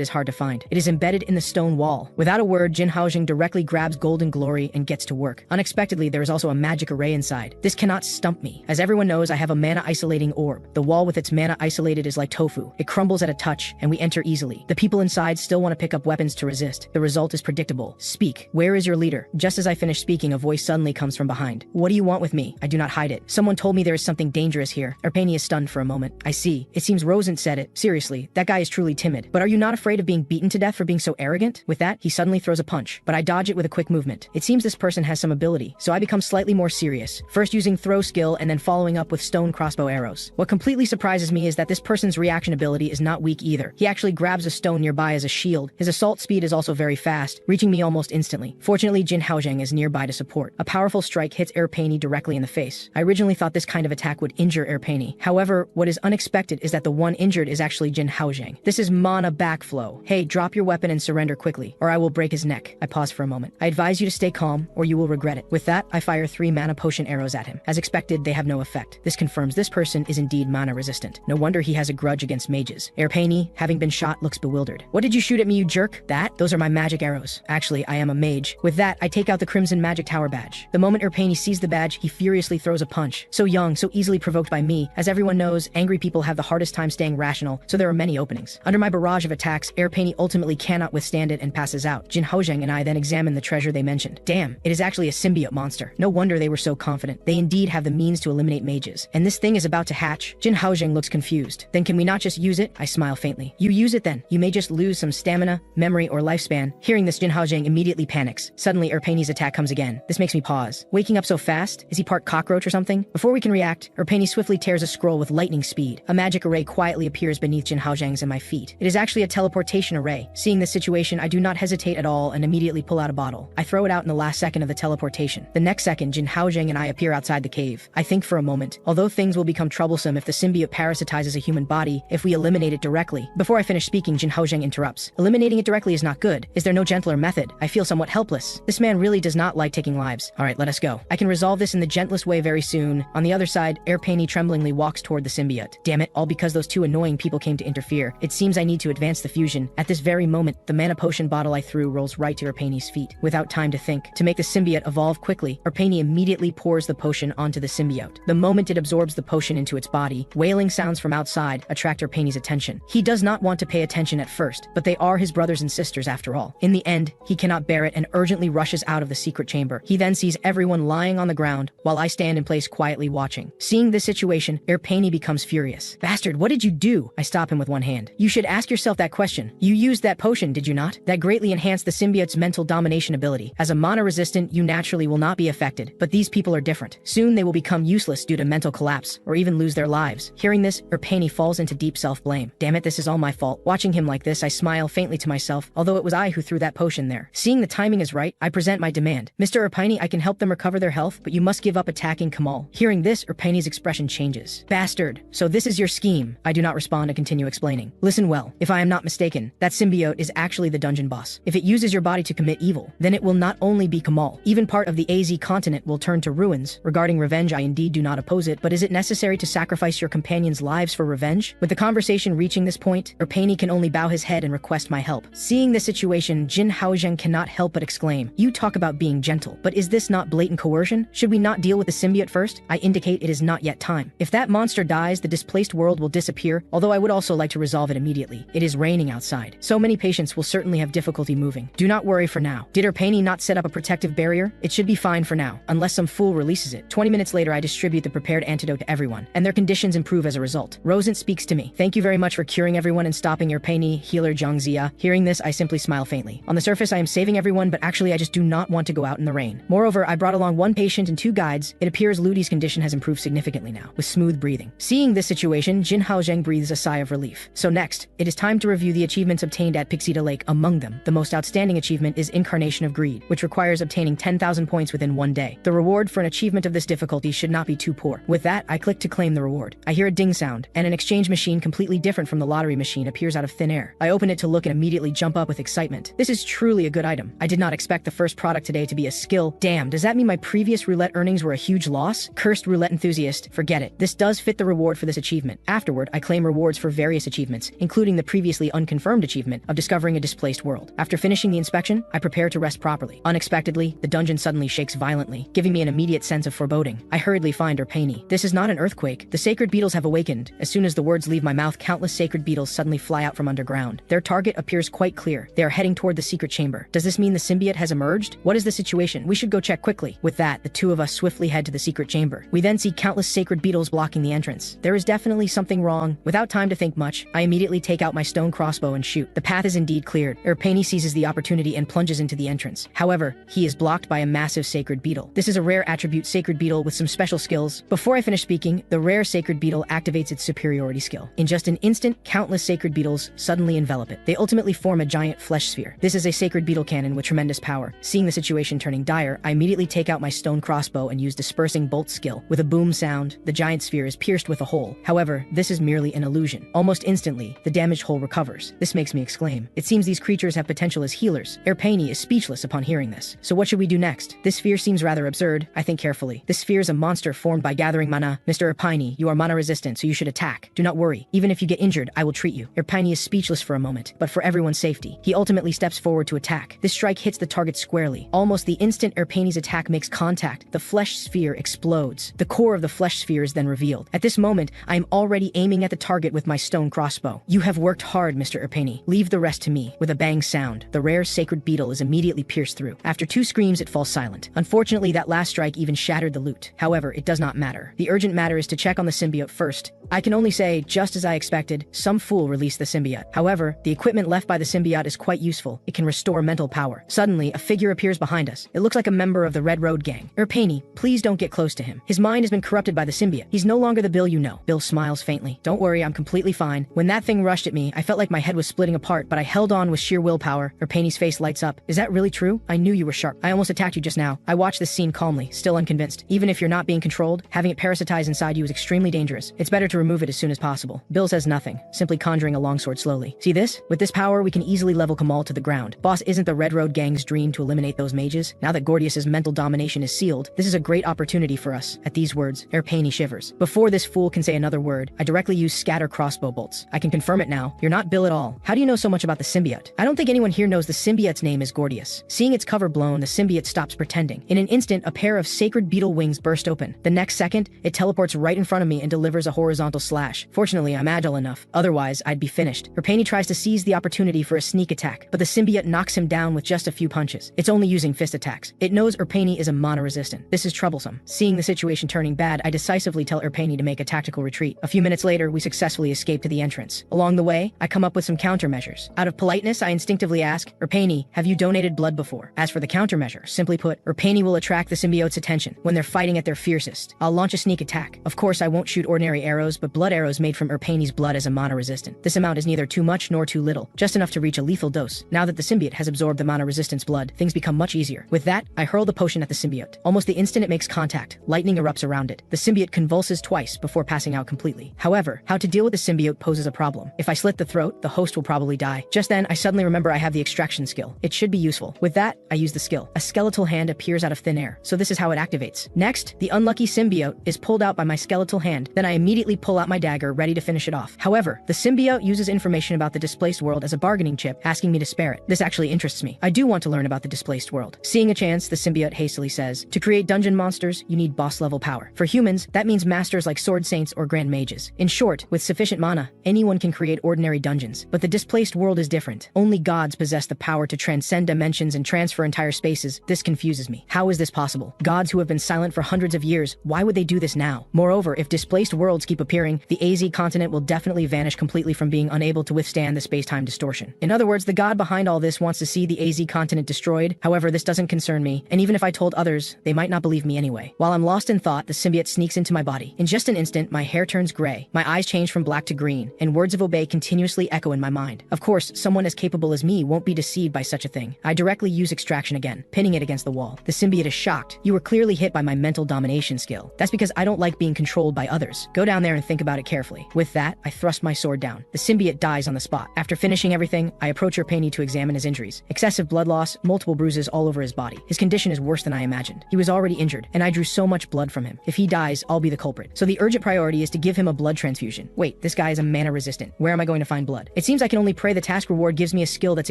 is hard to find. It is embedded in the stone wall. Without a word, Jin Haozheng directly grabs Golden Glory and gets to work. Unexpectedly, there is also a magic array inside. This cannot stump me. As everyone knows, I have a mana isolating orb. The wall with its mana isolated is like tofu. It crumbles at a touch, and we enter easily. The people inside still want to pick up weapons to resist. The result is predictable. Speak. Where is your leader? Just as I finish speaking, a voice suddenly comes from behind. What do you want with me? I do not hide it. Someone told me there is something dangerous here. Erpeni is stunned for a moment. I see. It seems Rosent said it. Seriously, that guy is truly timid. But are you not afraid of being beaten to death for being so arrogant? With that, he suddenly throws a punch, but I dodge it with a quick movement. It seems this person has some ability, so I become slightly more serious, first using throw skill and then following up with stone crossbow arrows. What completely surprises me is that this person's reaction ability is not weak either. He actually grabs a stone nearby as a shield. His assault speed is also very fast, reaching me almost instantly. Fortunately, Jin Haozheng is nearby to support. A powerful strike hits Erpeni directly in the face. I originally thought this kind of attack would injure Erpeni. However, what is unexpected is that the one injured is actually Jin Haozheng. This is mana backflow. Hey, drop your weapon and surrender quickly, or I will break his neck. I pause for a moment. I advise you to stay calm, or you will regret it. With that, I fire 3 mana potion arrows at him. As expected, they have no effect. This confirms this person is indeed mana resistant. No wonder he has a grudge against mages. Erpeni, having been shot, looks bewildered. What did you shoot at me, you jerk? Those are my magic arrows. Actually, I am a mage. With that, I take out the Crimson Magic Tower badge. The moment Erpeni sees the badge, he furiously throws a punch. So young, so easily provoked by me. As everyone knows, angry people have the hardest time staying rational, so there are many openings. Under my barrage of attacks, Erpeni ultimately cannot withstand it and passes out. Jin Haozheng and I then examine the treasure they mentioned. Damn, it is actually a symbiote monster. No wonder they were so confident. They indeed have the means to eliminate mages. And this thing is about to hatch. Jin Haozheng looks confused. Then can we not just use it? I smile faintly. You use it then. You may just lose some stamina, memory, or lifespan. Hearing this, Jin Haozheng immediately panics. Suddenly, Erpeni's attack comes again. This makes me pause. Waking up so fast? Is he part cockroach or something? Before we can react, Erpeni swiftly tears a scroll with lightning speed. A magic array quietly appears beneath Jin Haozheng's and my feet. It is actually a teleportation array. Seeing this situation, I do not hesitate at all and immediately pull out a bottle. I throw it out in the last second of the teleportation. The next second, Jin Haozheng and I appear outside the cave. I think for a moment. Although things will become troublesome if the symbiote parasitizes a human body, if we eliminate it directly. Before I finish speaking, Jin Haozheng interrupts. Eliminating it directly is not good. Is there no gentler method? I feel somewhat helpless. This man really does not like taking lives. Alright, let us go. I can resolve this in the gentlest way very soon. On the other side, Erpeni tremblingly walks toward the symbiote. Damn it, all because those 2 annoying people came to interfere. It seems I need to advance the fusion. At this very moment, the mana potion bottle I threw rolls right to Erpeni's feet. Without time to think, to make the symbiote evolve quickly, Erpeni immediately pours the potion onto the symbiote. The moment it absorbs the potion into its body, wailing sounds from outside attract Erpeni's attention. He does not want to pay attention at first, but they are his brothers and sisters after all. In the end, he cannot bear it and urgently rushes out of the secret chamber. He then sees everyone lying on the ground, while I stand in place quietly watching. Seeing this situation, Erpeni becomes furious. Bastard, what did you do? I stop him with one hand. You should ask yourself that question. You used that potion, did you not? That greatly enhanced the symbiote's mental domination ability. As a mana-resistant, you naturally will not be affected, but these people are different. Soon they will become useless due to mental collapse, or even lose their lives. Hearing this, Erpeni falls into deep self-blame. Damn it, this is all my fault. Watching him like this, I smile faintly to myself, although it was I who threw that potion there. Seeing the timing is right, I present my demand. Mr. Erpeni, I can help them recover their health, but you must give up attacking Kamal. Hearing this, Erpeni's expression changes. Bastard. So this is your scheme. I do not respond and continue explaining. Listen well. If I am not mistaken, that symbiote is actually the dungeon boss. If it uses your body to commit evil, then it will not only be Kamal. Even part of the AZ continent will turn to ruins. Regarding revenge, I indeed do not oppose it, but is it necessary to sacrifice your companions' lives for revenge? With the conversation reaching this point, Erpeni can only bow his head and request my help. Seeing the situation, Jin Haozheng cannot help but exclaim, "You talk about being gentle, but is this not blatant coercion? Should we not deal with the symbiote first?" I indicate it is not yet time. If that monster dies, the displaced world will disappear, although I would also like to resolve it immediately. It is raining outside. So many patients will certainly have difficulty moving. Do not worry for now. Did Erpeni not set up a protective barrier? It should be fine for now, unless some fool releases it. 20 minutes later, I distribute the prepared antidote to everyone, and their conditions improve as a result. Rosent speaks to me. "Thank you very much for curing everyone and stopping Erpeni, healer Zhang Zia." Hearing this, I simply smile faintly. On the surface, I am saving everyone, but actually I just do not want to go out in the rain. Moreover, I brought along one patient and 2 guides. It appears Ludi's condition has improved significantly now, with smooth breathing. Seeing this situation, Jin Haozheng breathes a sigh of relief. So next, it is time to review the achievements obtained at Pixita Lake. Among them, the most outstanding achievement is Incarnation of Greed, which requires obtaining 10,000 points within 1 day. The reward for an achievement of this difficulty should not be too poor. With that, I click to claim the reward. I hear a ding sound, and an exchange machine completely different from the lottery machine appears out of thin air. I open it to look and immediately jump up with excitement. This is truly a good item. I did not expect the first product today to be a skill. Damn, does that mean my previous roulette earnings were a huge loss? Cursed roulette enthusiast, forget it. This does fit the reward for this achievement. Afterward, I claim rewards for various achievements, including the previously unconfirmed achievement of discovering a displaced world. After finishing the inspection, I prepare to rest properly. Unexpectedly, the dungeon suddenly shakes violently, giving me an immediate sense of foreboding. I hurriedly find Erpeni. This is not an earthquake. The sacred beetles have awakened. As soon as the words leave my mouth, countless sacred beetles suddenly fly out from underground. Their target appears quite clear. They are heading toward the secret chamber. Does this mean the symbiote has emerged? What is the situation? We should go check quickly. With that, the 2 of us swiftly head to the secret chamber. We then see countless sacred beetles blocking the entrance. There is definitely something wrong. Without time to think much, I immediately take out my stone crossbow and shoot. The path is indeed cleared. Erpeni seizes the opportunity and plunges into the entrance. However, he is blocked by a massive sacred beetle. This is a rare attribute sacred beetle with some special skills. Before I finish speaking, the rare sacred beetle activates its superiority skill. In just an instant, countless sacred beetles suddenly envelop it. They ultimately form a giant flesh sphere. This is a sacred beetle cannon with tremendous power. Seeing the situation turning dire, I immediately take out my stone crossbow and use dispersing bolt skill. With a boom sound, the giant sphere is pierced with a hole. However, this is merely an illusion. Almost instantly, the damaged hole recovers. This makes me exclaim. It seems these creatures have potential as healers. Erpeni is speechless upon hearing this. So what should we do next? This sphere seems rather absurd. I think carefully. This sphere is a monster formed by gathering mana. Mr. Erpeni, you are mana resistant, so you should attack. Do not worry. Even if you get injured, I will treat you. Erpeni is speechless for a moment, but for everyone's safety, he ultimately steps forward to attack. This strike hits the target squarely. Almost the instant Erpeni's attack makes contact, the flesh sphere explodes. The core of the flesh sphere is then revealed. At this moment, I am already aiming at the target with my stone crossbow. You have worked hard, Mr. Erpeni. Leave the rest to me. With a bang sound, the rare sacred beetle is immediately pierced through. After 2 screams, it falls silent. Unfortunately, that last strike even shattered the loot. However, it does not matter. The urgent matter is to check on the symbiote first. I can only say, just as I expected, some fool released the symbiote. However, the equipment left by the symbiote is quite useful. It can restore mental power. Suddenly, a figure appears behind us. It looks like a member of the Red Road gang. Erpeni, please don't get close to him. His mind has been corrupted by the symbiote. He's no longer the Bill you know. Bill smiles faintly. Don't worry, I'm completely fine. When that thing rushed at me, I felt like my head was splitting apart, but I held on with sheer willpower. Erpeni's face lights up. Is that really true? I knew you were sharp. I almost attacked you just now. I watched this scene calmly, still unconvinced. Even if you're not being controlled, having it parasitize inside you is extremely dangerous. It's better to remove it as soon as possible. Bill says nothing, simply conjuring a longsword slowly. See this? With this power, we can easily level Kamal to the ground. Boss, isn't the Red Road gang's dream to eliminate those mages? Now that Gordius's mental domination is sealed, this is a great opportunity for us. At these words, Erpeni shivers. Before this fool can say another word, I directly use scatter crossbow bolts. I can confirm it now. You're not Bill at all. How do you know so much about the symbiote? I don't think anyone here knows the symbiote's name is Gordius. Seeing its cover blown, the symbiote stops pretending. In an instant, a pair of sacred beetle wings burst open. The next second, it teleports right in front of me and delivers a horizontal slash. Fortunately, I'm agile enough. Otherwise, I'd be finished. Erpeni tries to seize the opportunity for a sneak attack, but the symbiote knocks him down with just a few punches. It's only using fist attacks. It knows Erpeni is a mana resistant. This is troublesome. Seeing the situation turning bad, I decisively tell Erpeni to make a tactical retreat. A few minutes later, we successfully escape to the entrance. Along the way, I come up with some countermeasures. Out of politeness, I instinctively ask, Erpani, have you donated blood before? As for the countermeasure, simply put, Erpani will attract the symbiote's attention when they're fighting at their fiercest. I'll launch a sneak attack. Of course, I won't shoot ordinary arrows, but blood arrows made from Erpani's blood as a mana resistant. This amount is neither too much nor too little, just enough to reach a lethal dose. Now that the symbiote has absorbed the mana resistance blood, things become much easier. With that, I hurl the potion at the symbiote. Almost the instant it makes contact, lightning erupts around it. The symbiote convulses twice before passing out completely. However, how to deal with the symbiote poses a problem. If I slit the throat, the host will probably die. Just then, I suddenly remember I have the extraction skill. It should be useful. With that, I use the skill. A skeletal hand appears out of thin air, so this is how it activates. Next, the unlucky symbiote is pulled out by my skeletal hand. Then I immediately pull out my dagger, ready to finish it off. However, the symbiote uses information about the displaced world as a bargaining chip, asking me to spare it. This actually interests me. I do want to learn about the displaced world. Seeing a chance, the symbiote hastily says, to create dungeon monsters, you need boss-level power. For humans, that means masters like sword saints or grand mages. In short, with sufficient mana, anyone can create ordinary dungeons. But the displaced world is different. Only gods possess the power to transcend dimensions and transfer entire spaces. This confuses me. How is this possible? Gods who have been silent for hundreds of years, why would they do this now? Moreover, if displaced worlds keep appearing, the AZ continent will definitely vanish completely from being unable to withstand the space-time distortion. In other words, the god behind all this wants to see the AZ continent destroyed. However, this doesn't concern me, and even if I told others, they might not believe me anyway. While I'm lost in thought, the symbiote sneaks into my body. In just an instant, my hair turns gray, my eyes change from black to green, and words of obey continuously echo in my mind. Of course, someone as capable as me won't be deceived by such a thing. I directly use extraction again, pinning it against the wall. The symbiote is shocked. You were clearly hit by my mental domination skill. That's because I don't like being controlled by others. Go down there and think about it carefully. With that, I thrust my sword down. The symbiote dies on the spot. After finishing everything, I approach Erpani to examine his injuries. Excessive blood loss, multiple bruises all over his body. His condition is worse than I imagined. He was already injured, and I drew so much blood from him. If he dies, I'll be the culprit. So the urgent priority is to give him a blood transfusion. Wait, this guy is a mana resistant. Where am I going to find blood? It seems I can only pray the task reward gives me a skill that's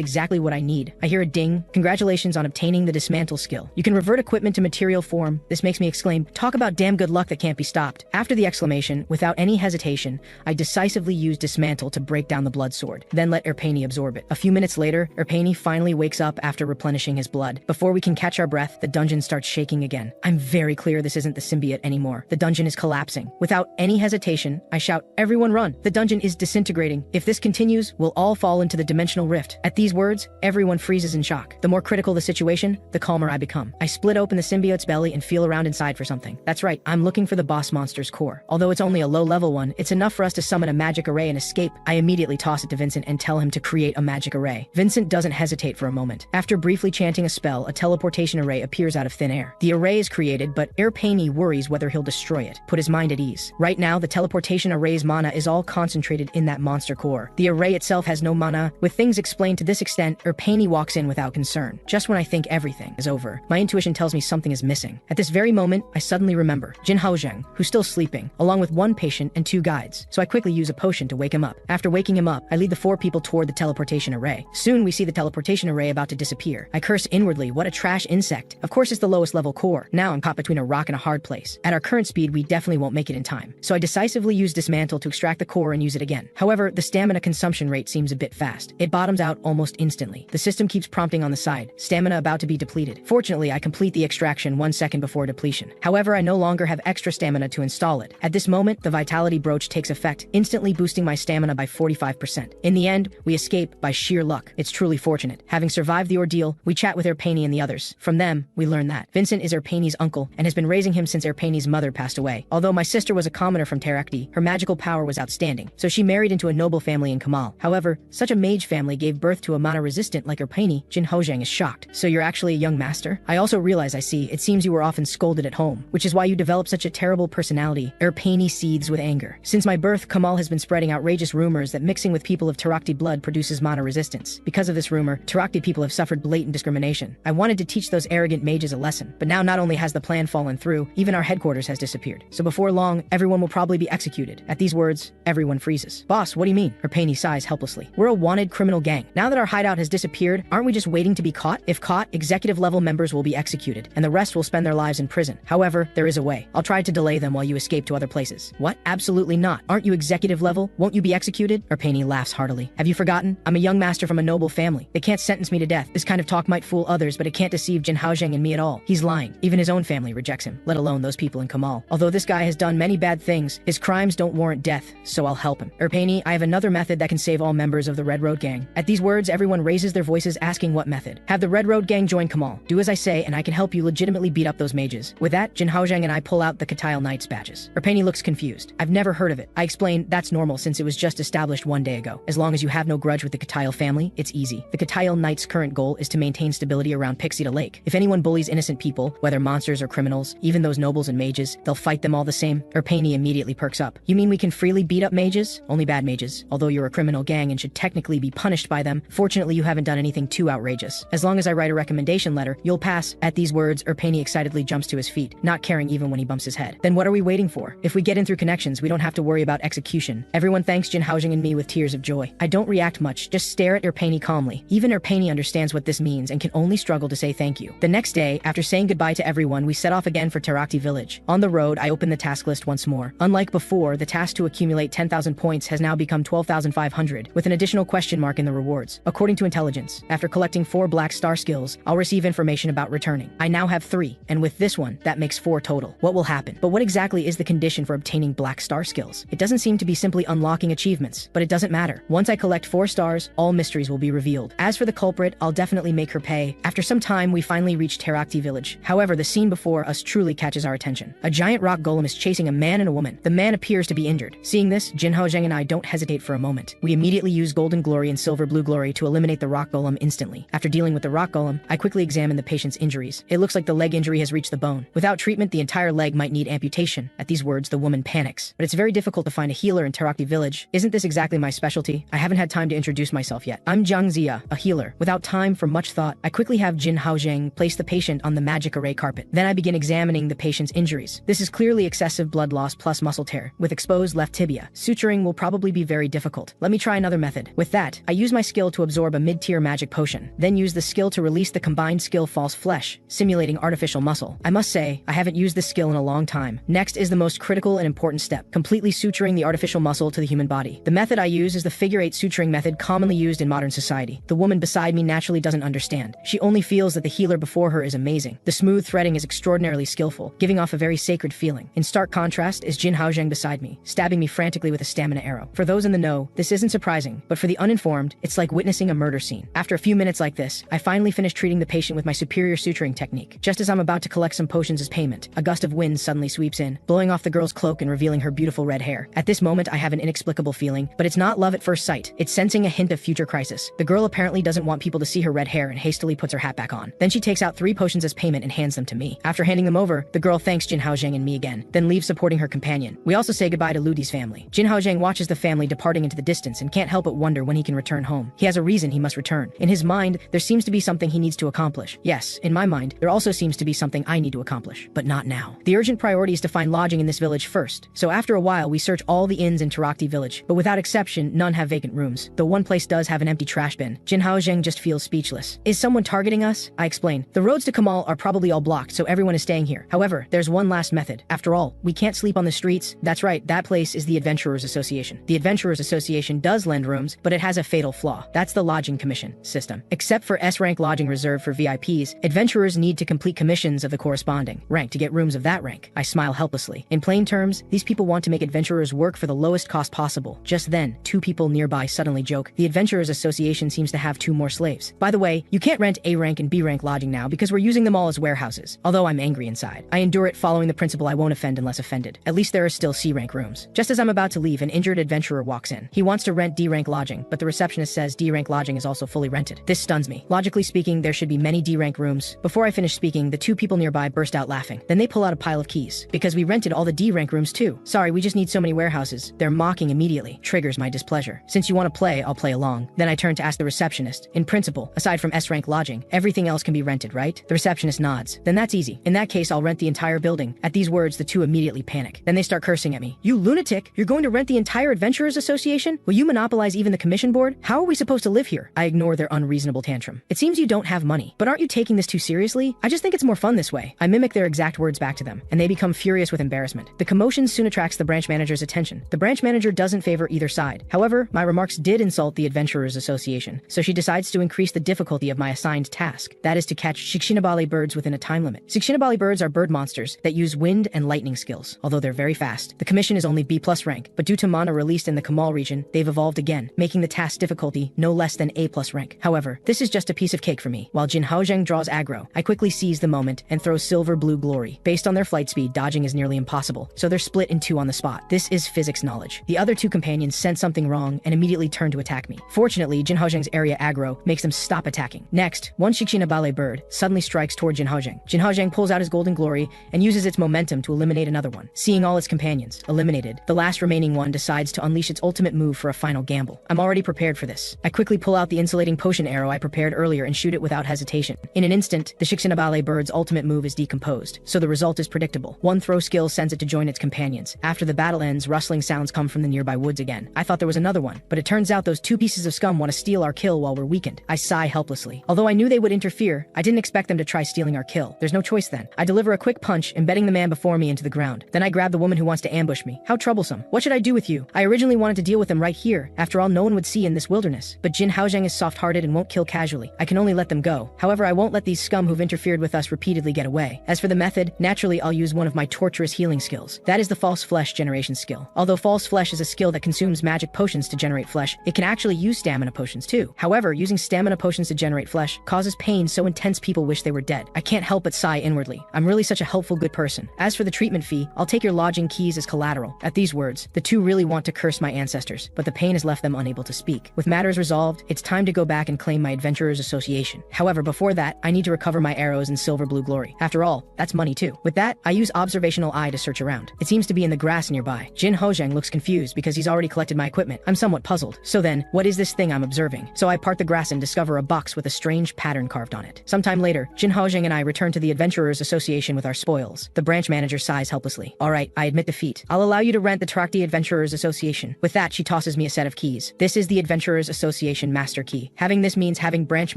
exactly what I need. I hear a ding. Congratulations on obtaining the dismantle skill. You can revert equipment to material form. This makes me exclaim, talk about damn good luck that can't be stopped. After the exclamation, without any hesitation, I decisively use dismantle to break down the blood sword, then let Erpani absorb it. A few minutes later, Erpani finally wakes up after replenishing his blood. Before we can catch our breath, the dungeon starts shaking again. I'm very clear this isn't the symbiote anymore. The dungeon is collapsing. Without any hesitation, I shout, everyone run! The dungeon is disintegrating. If this continues, we'll all fall into the dimensional rift. At these words, everyone freezes in shock. The more critical the situation, the calmer I become. I split open the symbiote's belly and feel around inside for something. That's right, I'm looking for the boss monster's core. Although it's only a low-level one, it's enough for us to summon a magic array and escape. I immediately toss it to Vincent and tell him to create a magic array. Vincent doesn't hesitate for a moment. After briefly chanting a spell, a teleportation array appears out of thin air. The array is created, but Erpani worries whether he'll destroy it. Put his mind at ease. Right now, the teleportation array's mana is all concentrated in that monster core. The array itself has no mana. With things explained to this extent, Erpani walks in without concern. Just when I think everything is over, my intuition tells me something is missing. At this very moment, I suddenly remember Jin Haozheng, who's still sleeping, along with one patient and 2 guides. So I quickly use a potion to wake him up. After waking him up, I lead the 4 people toward the teleportation array. Soon we see the teleportation array about to disappear. I curse inwardly, what a trash insect. Of course it's the lowest level core. Now I'm caught between a rock and a hard place. At our current speed, we definitely won't make it in time. So I decisively use dismantle to extract the core and use it again. However, the stamina consumption rate seems a bit fast. It bottoms out almost instantly. The system keeps prompting on the side, stamina about to be depleted. Fortunately, I complete the extraction 1 second before depletion. However, I no longer have extra stamina to install it. At this moment, the vitality brooch takes effect, instantly boosting my stamina by 45%. In the end, we escape by sheer luck. It's truly fortunate. Having survived the ordeal, we chat with Erpani and the others. From them, we learn that Vincent is Erpani's uncle and has been raising him since Erpani's mother passed away. Although my sister was a commoner from Terakti, her magical power was outstanding, so she married into a noble family in Kamal. However, such a mage family gave birth to a mana resistant like Erpani. Jin Haozheng is shocked. So you're actually a young master? I also realize it seems you were often scolded at home, which is why you developed such a terrible personality. Erpani seethes with anger. Since my birth, Kamal has been spreading outrageous rumors that mixing with people of Terakti blood produces mana resistance. Because of this rumor, Terakti people have suffered blatant discrimination. I wanted to teach those arrogant mages a lesson, but now not only has the plan fallen through, even our headquarters has disappeared. So before long, everyone will probably be executed. At these words, everyone freezes. Boss, what do you mean? Erpani sighs helplessly. We're a wanted criminal gang. Now that our hideout has disappeared, aren't we just waiting to be caught? If caught, executive level members will be executed, and the rest will spend their lives in prison. However, there is a way. I'll try to delay them while you escape to other places. What? Absolutely not. Aren't you executive level? Won't you be executed? Erpani laughs heartily. Have you forgotten? I'm a young master from a noble family. They can't sentence me to death. This kind of talk might fool others, but it can't deceive Jin Haozheng and me at all. He's lying. Even his own family rejects him, let alone those people in Kamal. Although this guy has done many bad things, his crimes don't warrant death, so I'll help him. Erpani, I have another method that can save all members of the Red Road gang. At these words, everyone raises raises their voices asking what method. Have the Red Road gang join Kamal. Do as I say and I can help you legitimately beat up those mages. With that, Jin Haozhang and I pull out the Katile Knights badges. Erpeni looks confused. I've never heard of it. I explain that's normal since it was just established one day ago. As long as you have no grudge with the Katile family, it's easy. The Katile Knights' current goal is to maintain stability around Pixita Lake. If anyone bullies innocent people, whether monsters or criminals, even those nobles and mages, they'll fight them all the same. Erpeni immediately perks up. You mean we can freely beat up mages? Only bad mages. Although you're a criminal gang and should technically be punished by them, fortunately you haven't done anything too outrageous. As long as I write a recommendation letter, you'll pass. At these words, Erpeni excitedly jumps to his feet, not caring even when he bumps his head. Then what are we waiting for? If we get in through connections, we don't have to worry about execution. Everyone thanks Jin Haozhang and me with tears of joy. I don't react much, just stare at Erpeni calmly. Even Erpeni understands what this means and can only struggle to say thank you. The next day, after saying goodbye to everyone, we set off again for Terakti village. On the road, I open the task list once more. Unlike before, the task to accumulate 10,000 points has now become 12,500, with an additional question mark in the rewards. According to intelligence, after collecting 4 black star skills, I'll receive information about returning. I now have 3, and with this one, that makes 4 total. What will happen? But what exactly is the condition for obtaining black star skills? It doesn't seem to be simply unlocking achievements, but it doesn't matter. Once I collect 4 stars, all mysteries will be revealed. As for the culprit, I'll definitely make her pay. After some time, we finally reach Terakti village. However, the scene before us truly catches our attention. A giant rock golem is chasing a man and a woman. The man appears to be injured. Seeing this, Jin Haozhang and I don't hesitate for a moment. We immediately use Golden Glory and Silver Blue Glory to eliminate the rock golem instantly. After dealing with the rock golem, I quickly examine the patient's injuries. It looks like the leg injury has reached the bone. Without treatment, the entire leg might need amputation. At these words, the woman panics. But it's very difficult to find a healer in Terakti village. Isn't this exactly my specialty? I haven't had time to introduce myself yet. I'm Jiang Zia, a healer. Without time for much thought, I quickly have Jin Haozhang place the patient on the magic array carpet. Then I begin examining the patient's injuries. This is clearly excessive blood loss plus muscle tear, with exposed left tibia. Suturing will probably be very difficult. Let me try another method. With that, I use my skill to absorb a mid-tier magic potion, then use the skill to release the combined skill False Flesh, simulating artificial muscle. I must say, I haven't used this skill in a long time. Next is the most critical and important step, completely suturing the artificial muscle to the human body. The method I use is the figure-8 suturing method commonly used in modern society. The woman beside me naturally doesn't understand. She only feels that the healer before her is amazing. The smooth threading is extraordinarily skillful, giving off a very sacred feeling. In stark contrast is Jin Haozhang beside me, stabbing me frantically with a stamina arrow. For those in the know, this isn't surprising, but for the uninformed, it's like witnessing a murder scene. After a few minutes like this, I finally finish treating the patient with my superior suturing technique. Just as I'm about to collect some potions as payment, a gust of wind suddenly sweeps in, blowing off the girl's cloak and revealing her beautiful red hair. At this moment, I have an inexplicable feeling, but it's not love at first sight. It's sensing a hint of future crisis. The girl apparently doesn't want people to see her red hair and hastily puts her hat back on. Then she takes out 3 potions as payment and hands them to me. After handing them over, the girl thanks Jin Haozhang and me again, then leaves supporting her companion. We also say goodbye to Ludi's family. Jin Haozhang watches the family departing into the distance and can't help but wonder when he can return home. He has a reason he must return. In his mind, there seems to be something he needs to accomplish. Yes, in my mind, there also seems to be something I need to accomplish. But not now. The urgent priority is to find lodging in this village first. So after a while, we search all the inns in Terakti village, but without exception, none have vacant rooms. Though one place does have an empty trash bin. Jin Haozhang just feels speechless. Is someone targeting us? I explain. The roads to Kamal are probably all blocked, so everyone is staying here. However, there's one last method. After all, we can't sleep on the streets. That's right, that place is the Adventurers Association. The Adventurers Association does lend rooms, but it has a fatal flaw. That's the lodging commission system. Except for S-rank lodging reserved for VIPs, adventurers need to complete commissions of the corresponding rank to get rooms of that rank. I smile helplessly. In plain terms, these people want to make adventurers work for the lowest cost possible. Just then, 2 people nearby suddenly joke. The Adventurers Association seems to have 2 more slaves. By the way, you can't rent A rank and B rank lodging now because we're using them all as warehouses. Although I'm angry inside, I endure it following the principle I won't offend unless offended. At least there are still C rank rooms. Just as I'm about to leave, an injured adventurer walks in. He wants to rent D rank lodging, but the receptionist says D rank lodging is also fully rented. This stuns me. Logically speaking, there should be many D rank rooms. Before I finish speaking, the 2 people nearby burst out laughing. Then they pull out a pile of keys. Because we rented all the D rank rooms too. Sorry, we just need so many warehouses. They're mocking immediately. Triggers my displeasure. Since you want to play, I'll play along. Then I turn to ask the receptionist. In principle, aside from S rank lodging, everything else can be rented, right? The receptionist nods. Then that's easy. In that case, I'll rent the entire building. At these words, the 2 immediately panic. Then they start cursing at me. You lunatic! You're going to rent the entire Adventurers Association? Will you monopolize even the commission board? How are we supposed to live here? I ignore their unreasonable tantrum. It seems you don't have money. But aren't you taking this too seriously? I just think it's more fun this way. I mimic their exact words back to them, and they become furious with embarrassment. The commotion soon attracts the branch manager's attention. The branch manager doesn't favor either side. However, my remarks did insult the Adventurers Association, so she decides to increase the difficulty of my assigned task. That is to catch Shikshinabali birds within a time limit. Shikshinabali birds are bird monsters that use wind and lightning skills. Although they're very fast, the commission is only B+ rank, but due to mana released in the Kamal region, they've evolved again, making the task difficulty no less than A+ plus rank. However, this is just a piece of cake for me. While Jin Haozheng draws aggro, I quickly seize the moment and throw silver blue glory. Based on their flight speed, dodging is nearly impossible, so they're split in two on the spot. This is physics knowledge. The other two companions sense something wrong and immediately turn to attack me. Fortunately, Jin Haozheng's area aggro makes them stop attacking. Next, one Shixinabale bird suddenly strikes toward Jin Haozheng. Jin Haozheng pulls out his golden glory and uses its momentum to eliminate another one. Seeing all its companions eliminated, the last remaining one decides to unleash its ultimate move for a final gamble. I'm already prepared for this. I quickly pull out the insulating potion arrow I prepared earlier and shoot it without hesitation. In an instant, the Shixinabale bird's ultimate move is decomposed, so the result is predictable. One throw skill sends it to join its companions. After the battle ends, rustling sounds come from the nearby woods again. I thought there was another one, but it turns out those two pieces of scum want to steal our kill while we're weakened. I sigh helplessly. Although I knew they would interfere, I didn't expect them to try stealing our kill. There's no choice then. I deliver a quick punch, embedding the man before me into the ground. Then I grab the woman who wants to ambush me. How troublesome. What should I do with you? I originally wanted to deal with them right here. After all, no one would see in this wilderness. But Jin Haozheng is soft-hearted and won't kill casually. I can only let them go. However, I won't let these scum who've interfered with us repeatedly get away. As for the method, naturally I'll use one of my torturous healing skills. That is the false flesh generation skill. Although false flesh is a skill that consumes magic potions to generate flesh, it can actually use stamina potions too. However, using stamina potions to generate flesh causes pain so intense people wish they were dead. I can't help but sigh inwardly. I'm really such a helpful good person. As for the treatment fee, I'll take your lodging keys as collateral. At these words, the two really want to curse my ancestors, but the pain has left them unable to speak. With matters resolved, it's time to go back and claim my Adventurers Association. However, before that, I need to recover my arrows and silver blue glory. After all, that's money too. With that, I use observational eye to search around. It seems to be in the grass nearby. Jin Haozheng looks confused because he's already collected my equipment. I'm somewhat puzzled. So then, what is this thing I'm observing? So I part the grass and discover a box with a strange pattern carved on it. Sometime later, Jin Haozheng and I return to the Adventurers Association with our spoils. The branch manager sighs helplessly. Alright, I admit defeat. I'll allow you to rent the Trakti Adventurers Association. With that, she tosses me a set of keys. This is the Adventurers Association Master Key. Having this means having branch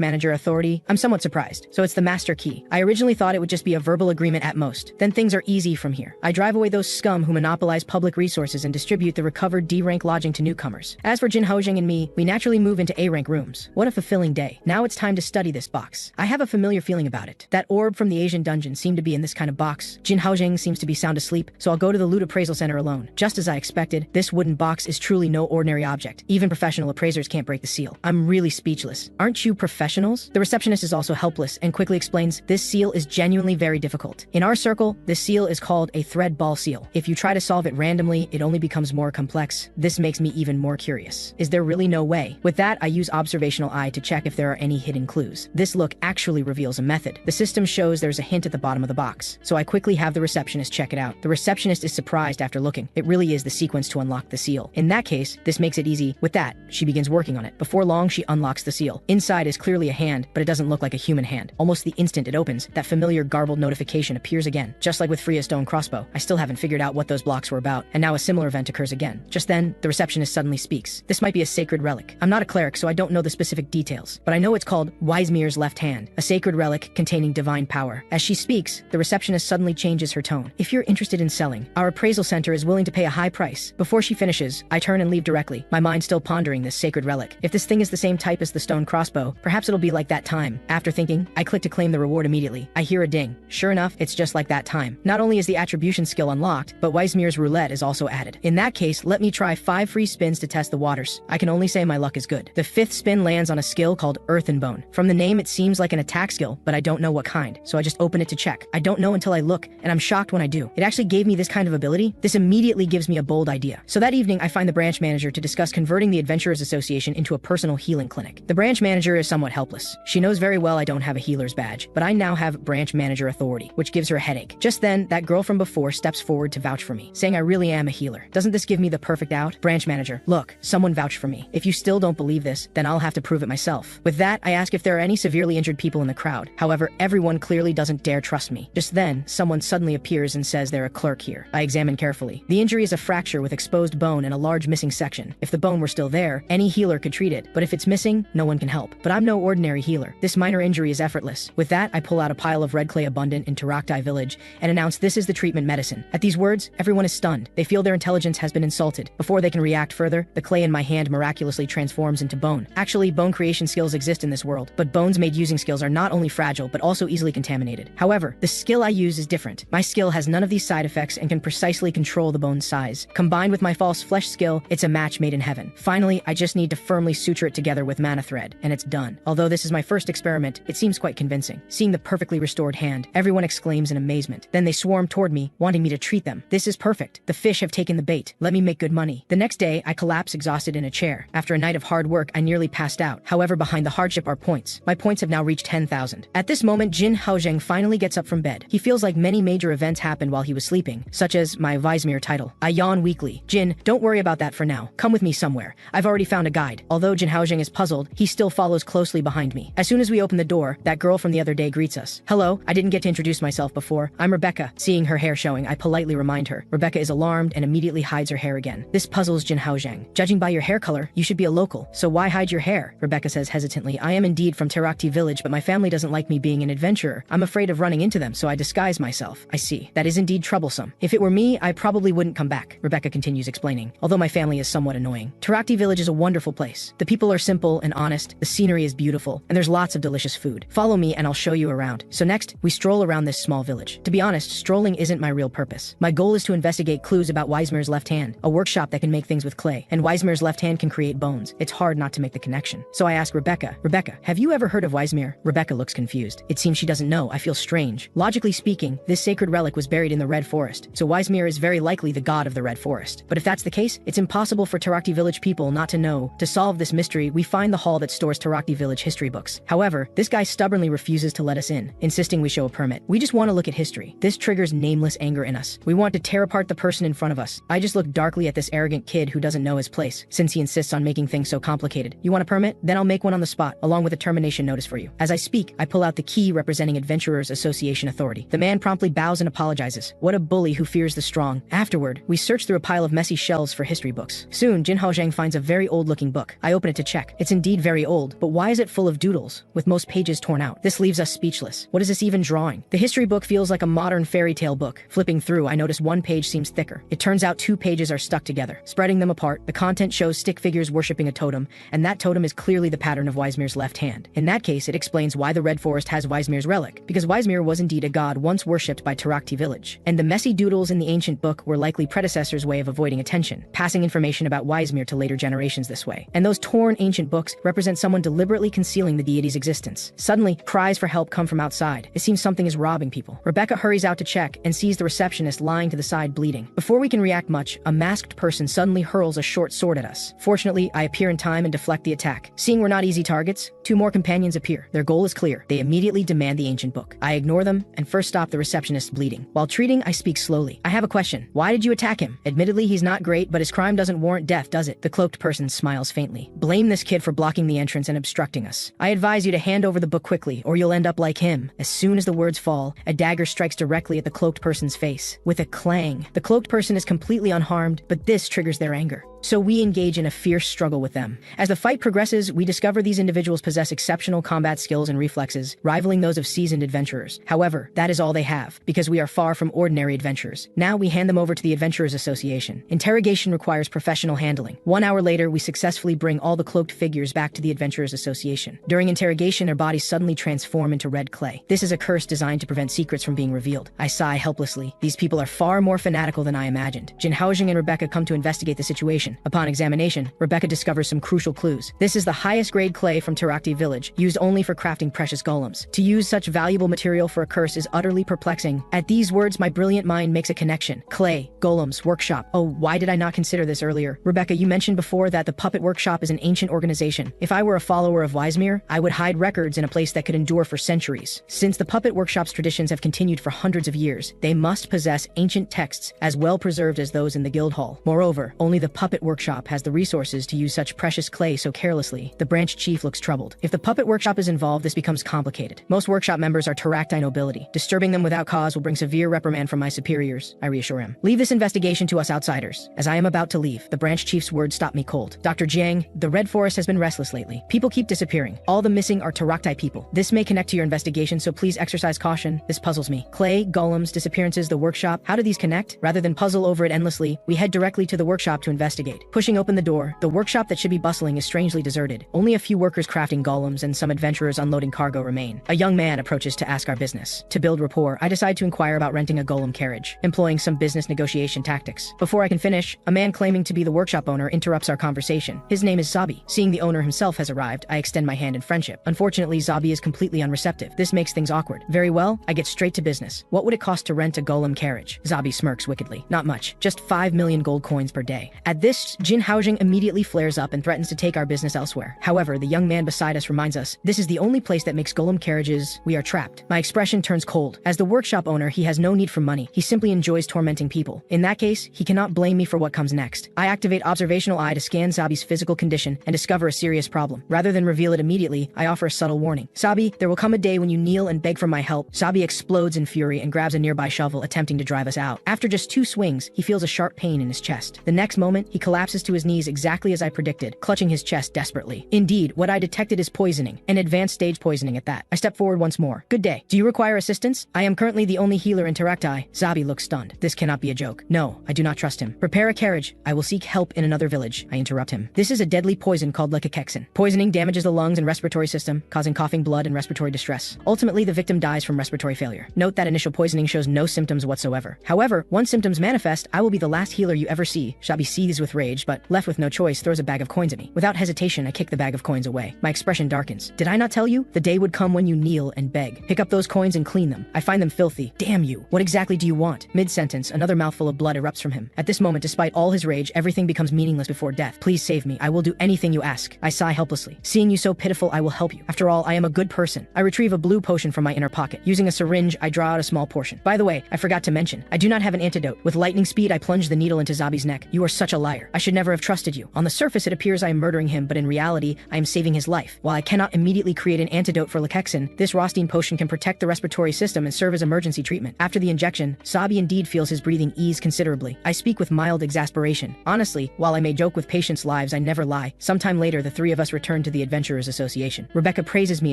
manager authority. I'm somewhat surprised. So it's the Master Key. I originally thought it would just be a verbal agreement at most. Then things are easy from here. I drive away those scum who monopolize public resources and distribute the recovered D-rank lodging to newcomers. As for Jin Haozheng and me, we naturally move into A-rank rooms. What a fulfilling day. Now it's time to study this box. I have a familiar feeling about it. That orb from the Asian dungeon seemed to be in this kind of box. Jin Haozheng seems to be sound asleep, so I'll go to the loot appraisal center alone. Just as I expected, this wooden box is truly no ordinary object. Even professional appraisers can't break the seal. I'm really speechless. Aren't you professionals? The receptionist is also helpless and quickly explains this seal is genuinely very difficult. In our circle, this seal is called a thread ball seal. If you try to solve it randomly, it only becomes more complex. This makes me even more curious. Is there really no way? With that, I use observational eye to check if there are any hidden clues. This look actually reveals a method. The system shows there's a hint at the bottom of the box, so I quickly have the receptionist check it out. The receptionist is surprised after looking. It really is the sequence to unlock the seal. In that case, this makes it easy. With that, she begins working on it. Before long, she unlocks the seal. Inside is clearly a hand, but it doesn't look like a human hand. Almost the instant it opens, that familiar garbled notification appears again. Just like with Freya's stone crossbow, I still haven't figured out what those blocks were about, and now a similar event occurs again. Just then, the receptionist suddenly speaks. This might be a sacred relic. I'm not a cleric, so I don't know the specific details, but I know it's called Wisemir's left hand, a sacred relic containing divine power. As she speaks, the receptionist suddenly changes her tone. If you're interested in selling, our appraisal center is willing to pay a high price. Before she finishes, I turn and leave directly, my mind still pondering this sacred relic. If this thing is the same type as the stone crossbow, perhaps it'll be like that time. After thinking, I click to claim the reward immediately. I hear a ding. Sure enough, it's just like that time. Not only is the attribution skill unlocked, but Wisemir's roulette is also added. In that case, let me try 5 free spins to test the waters. I can only say my luck is good. The 5th spin lands on a skill called Earthen Bone. From the name, it seems like an attack skill, but I don't know what kind, so I just open it to check. I don't know until I look, and I'm shocked when I do. It actually gave me this kind of ability. This immediately gives me a bold idea. So that evening, I find the branch manager to discuss converting the Adventurers Association into a personal healing clinic. The branch manager is somewhat helpless. She knows very well I don't have a healer's badge, but I now have branch manager authority, which gives her a headache. Just then, that girl from before steps forward to vouch for me, saying I really am a healer. Doesn't this give me the perfect out? Branch manager, look, someone vouched for me. If you still don't believe this, then I'll have to prove it myself. With that, I ask if there are any severely injured people in the crowd. However, everyone clearly doesn't dare trust me. Just then, someone suddenly appears and says they're a clerk here. I examine carefully. The injury is a fracture with exposed bone and a large missing section. If the bone were still there, any healer could treat it, but if it's missing, no one can help. But I'm no ordinary healer. This minor injury is effortless. With that, I pull out a pile of red clay abundant in Taraktai village and announce this is the treatment medicine. At these words, everyone is stunned. They feel their intelligence has been insulted. Before they can react further, the clay in my hand miraculously transforms into bone. Actually, bone creation skills exist in this world, but bones made using skills are not only fragile, but also easily contaminated. However, the skill I use is different. My skill has none of these side effects and can precisely control the bone's size. Combined with my false flesh skill, it's a match made in heaven. Finally, I just need to firmly suture it together together with mana thread, and it's done. Although this is my first experiment, it seems quite convincing. Seeing the perfectly restored hand, everyone exclaims in amazement. Then they swarm toward me, wanting me to treat them. This is perfect. The fish have taken the bait. Let me make good money. The next day, I collapse exhausted in a chair. After a night of hard work, I nearly passed out. However, behind the hardship are points. My points have now reached 10,000. At this moment, Jin Haozheng finally gets up from bed. He feels like many major events happened while he was sleeping, such as my Weismere title. I yawn weakly. Jin, don't worry about that for now. Come with me somewhere. I've already found a guide. Although Jin Haozheng is puzzled, he still follows closely behind me. As soon as we open the door, that girl from the other day greets us. Hello, I didn't get to introduce myself before. I'm Rebecca. Seeing her hair showing, I politely remind her. Rebecca is alarmed and immediately hides her hair again. This puzzles Jin Haozheng. Judging by your hair color, you should be a local. So why hide your hair? Rebecca says hesitantly. I am indeed from Terakti village, but my family doesn't like me being an adventurer. I'm afraid of running into them, so I disguise myself. I see. That is indeed troublesome. If it were me, I probably wouldn't come back. Rebecca continues explaining. Although my family is somewhat annoying. Terakti village is a wonderful place. The people are simple and honest, the scenery is beautiful, and there's lots of delicious food. Follow me and I'll show you around. So next, we stroll around this small village. To be honest, strolling isn't my real purpose. My goal is to investigate clues about Weismer's left hand, a workshop that can make things with clay, and Weismer's left hand can create bones. It's hard not to make the connection. So I ask Rebecca, have you ever heard of Weismer? Rebecca looks confused. It seems she doesn't know. I feel strange. Logically speaking, this sacred relic was buried in the Red Forest, so Weismer is very likely the god of the Red Forest. But if that's the case, it's impossible for Terakti village people not to know. To solve this mystery, we find the hall that stores Terakti village history books. However, this guy stubbornly refuses to let us in, insisting we show a permit. We just want to look at history. This triggers nameless anger in us. We want to tear apart the person in front of us. I just look darkly at this arrogant kid who doesn't know his place, since he insists on making things so complicated. You want a permit? Then I'll make one on the spot, along with a termination notice for you. As I speak, I pull out the key representing Adventurers Association Authority. The man promptly bows and apologizes. What a bully who fears the strong. Afterward, we search through a pile of messy shelves for history books. Soon, Jin Haozheng finds a very old-looking book. I open it to check. It's indeed very old, but why is it full of doodles, with most pages torn out? This leaves us speechless. What is this even drawing? The history book feels like a modern fairy tale book. Flipping through, I notice one page seems thicker. It turns out 2 pages are stuck together. Spreading them apart, the content shows stick figures worshipping a totem, and that totem is clearly the pattern of Weismer's left hand. In that case, it explains why the Red Forest has Weismer's relic, because Weismer was indeed a god once worshipped by Terakti village. And the messy doodles in the ancient book were likely predecessors' way of avoiding attention, passing information about Weismer to later generations this way. And those torn ancient books represent someone deliberately concealing the deity's existence. Suddenly, cries for help come from outside. It seems something is robbing people. Rebecca hurries out to check and sees the receptionist lying to the side bleeding. Before we can react much, a masked person suddenly hurls a short sword at us. Fortunately, I appear in time and deflect the attack. Seeing we're not easy targets, 2 more companions appear. Their goal is clear. They immediately demand the ancient book. I ignore them and first stop the receptionist's bleeding. While treating, I speak slowly. I have a question. Why did you attack him? Admittedly, he's not great, but his crime doesn't warrant death, does it? The cloaked person smiles faintly. Blame this kid for blocking the entrance and obstructing us. I advise you to hand over the book quickly, or you'll end up like him. As soon as the words fall, a dagger strikes directly at the cloaked person's face. With a clang, the cloaked person is completely unharmed, but this triggers their anger. So we engage in a fierce struggle with them. As the fight progresses, we discover these individuals possess exceptional combat skills and reflexes, rivaling those of seasoned adventurers. However, that is all they have, because we are far from ordinary adventurers. Now we hand them over to the Adventurers Association. Interrogation requires professional handling. 1 hour later, we successfully bring all the cloaked figures back to the Adventurers Association. During interrogation, their bodies suddenly transform into red clay. This is a curse designed to prevent secrets from being revealed. I sigh helplessly. These people are far more fanatical than I imagined. Jin Haozheng and Rebecca come to investigate the situation. Upon examination, Rebecca discovers some crucial clues. This is the highest grade clay from Terakti village, used only for crafting precious golems. To use such valuable material for a curse is utterly perplexing. At these words, my brilliant mind makes a connection. Clay, golems, workshop. Oh, why did I not consider this earlier? Rebecca, you mentioned before that the Puppet Workshop is an ancient organization. If I were a follower of Weismer, I would hide records in a place that could endure for centuries. Since the Puppet Workshop's traditions have continued for hundreds of years, they must possess ancient texts as well preserved as those in the guild hall. Moreover, only the Puppet Workshop has the resources to use such precious clay so carelessly. The branch chief looks troubled. If the Puppet Workshop is involved, this becomes complicated. Most workshop members are Terakti nobility. Disturbing them without cause will bring severe reprimand from my superiors, I reassure him. Leave this investigation to us outsiders. As I am about to leave, the branch chief's words stop me cold. Dr. Jiang, the Red Forest has been restless lately. People keep disappearing. All the missing are Terakti people. This may connect to your investigation, so please exercise caution. This puzzles me. Clay, golems, disappearances, the workshop. How do these connect? Rather than puzzle over it endlessly, we head directly to the workshop to investigate. investigate. Pushing open the door, the workshop that should be bustling is strangely deserted. Only a few workers crafting golems and some adventurers unloading cargo remain. A young man approaches to ask our business. To build rapport, I decide to inquire about renting a golem carriage, employing some business negotiation tactics. Before I can finish, a man claiming to be the workshop owner interrupts our conversation. His name is Zabi. Seeing the owner himself has arrived, I extend my hand in friendship. Unfortunately, Zabi is completely unreceptive. This makes things awkward. Very well, I get straight to business. What would it cost to rent a golem carriage? Zabi smirks wickedly. Not much. Just 5 million gold coins per day. At this, Jin Haojing immediately flares up and threatens to take our business elsewhere. However, the young man beside us reminds us, this is the only place that makes golem carriages. We are trapped. My expression turns cold. As the workshop owner, he has no need for money. He simply enjoys tormenting people. In that case, he cannot blame me for what comes next. I activate observational eye to scan Zabi's physical condition and discover a serious problem. Rather than reveal it immediately, I offer a subtle warning. Zabi, there will come a day when you kneel and beg for my help. Zabi explodes in fury and grabs a nearby shovel, attempting to drive us out. After just 2 swings, he feels a sharp pain in his chest. The next moment, he collapses to his knees exactly as I predicted, clutching his chest desperately. Indeed, what I detected is poisoning, an advanced stage poisoning at that. I step forward once more. Good day. Do you require assistance? I am currently the only healer in Taraktai. Zabi looks stunned. This cannot be a joke. No, I do not trust him. Prepare a carriage. I will seek help in another village. I interrupt him. This is a deadly poison called lekekexin. Poisoning damages the lungs and respiratory system, causing coughing, blood, and respiratory distress. Ultimately, the victim dies from respiratory failure. Note that initial poisoning shows no symptoms whatsoever. However, once symptoms manifest, I will be the last healer you ever see. Zabi seethes with rage, but left with no choice, throws a bag of coins at me. Without hesitation, I kick the bag of coins away. My expression darkens. Did I not tell you? The day would come when you kneel and beg. Pick up those coins and clean them. I find them filthy. Damn you. What exactly do you want? Mid-sentence, another mouthful of blood erupts from him. At this moment, despite all his rage, everything becomes meaningless before death. Please save me. I will do anything you ask. I sigh helplessly. Seeing you so pitiful, I will help you. After all, I am a good person. I retrieve a blue potion from my inner pocket. Using a syringe, I draw out a small portion. By the way, I forgot to mention, I do not have an antidote. With lightning speed, I plunge the needle into Zabi's neck. You are such a liar. I should never have trusted you. On the surface, it appears I am murdering him, but in reality, I am saving his life. While I cannot immediately create an antidote for lekeksin, this Rostein potion can protect the respiratory system and serve as emergency treatment. After the injection, Zabi indeed feels his breathing ease considerably. I speak with mild exasperation. Honestly, while I may joke with patients' lives, I never lie. Sometime later, the 3 of us return to the Adventurers Association. Rebecca praises me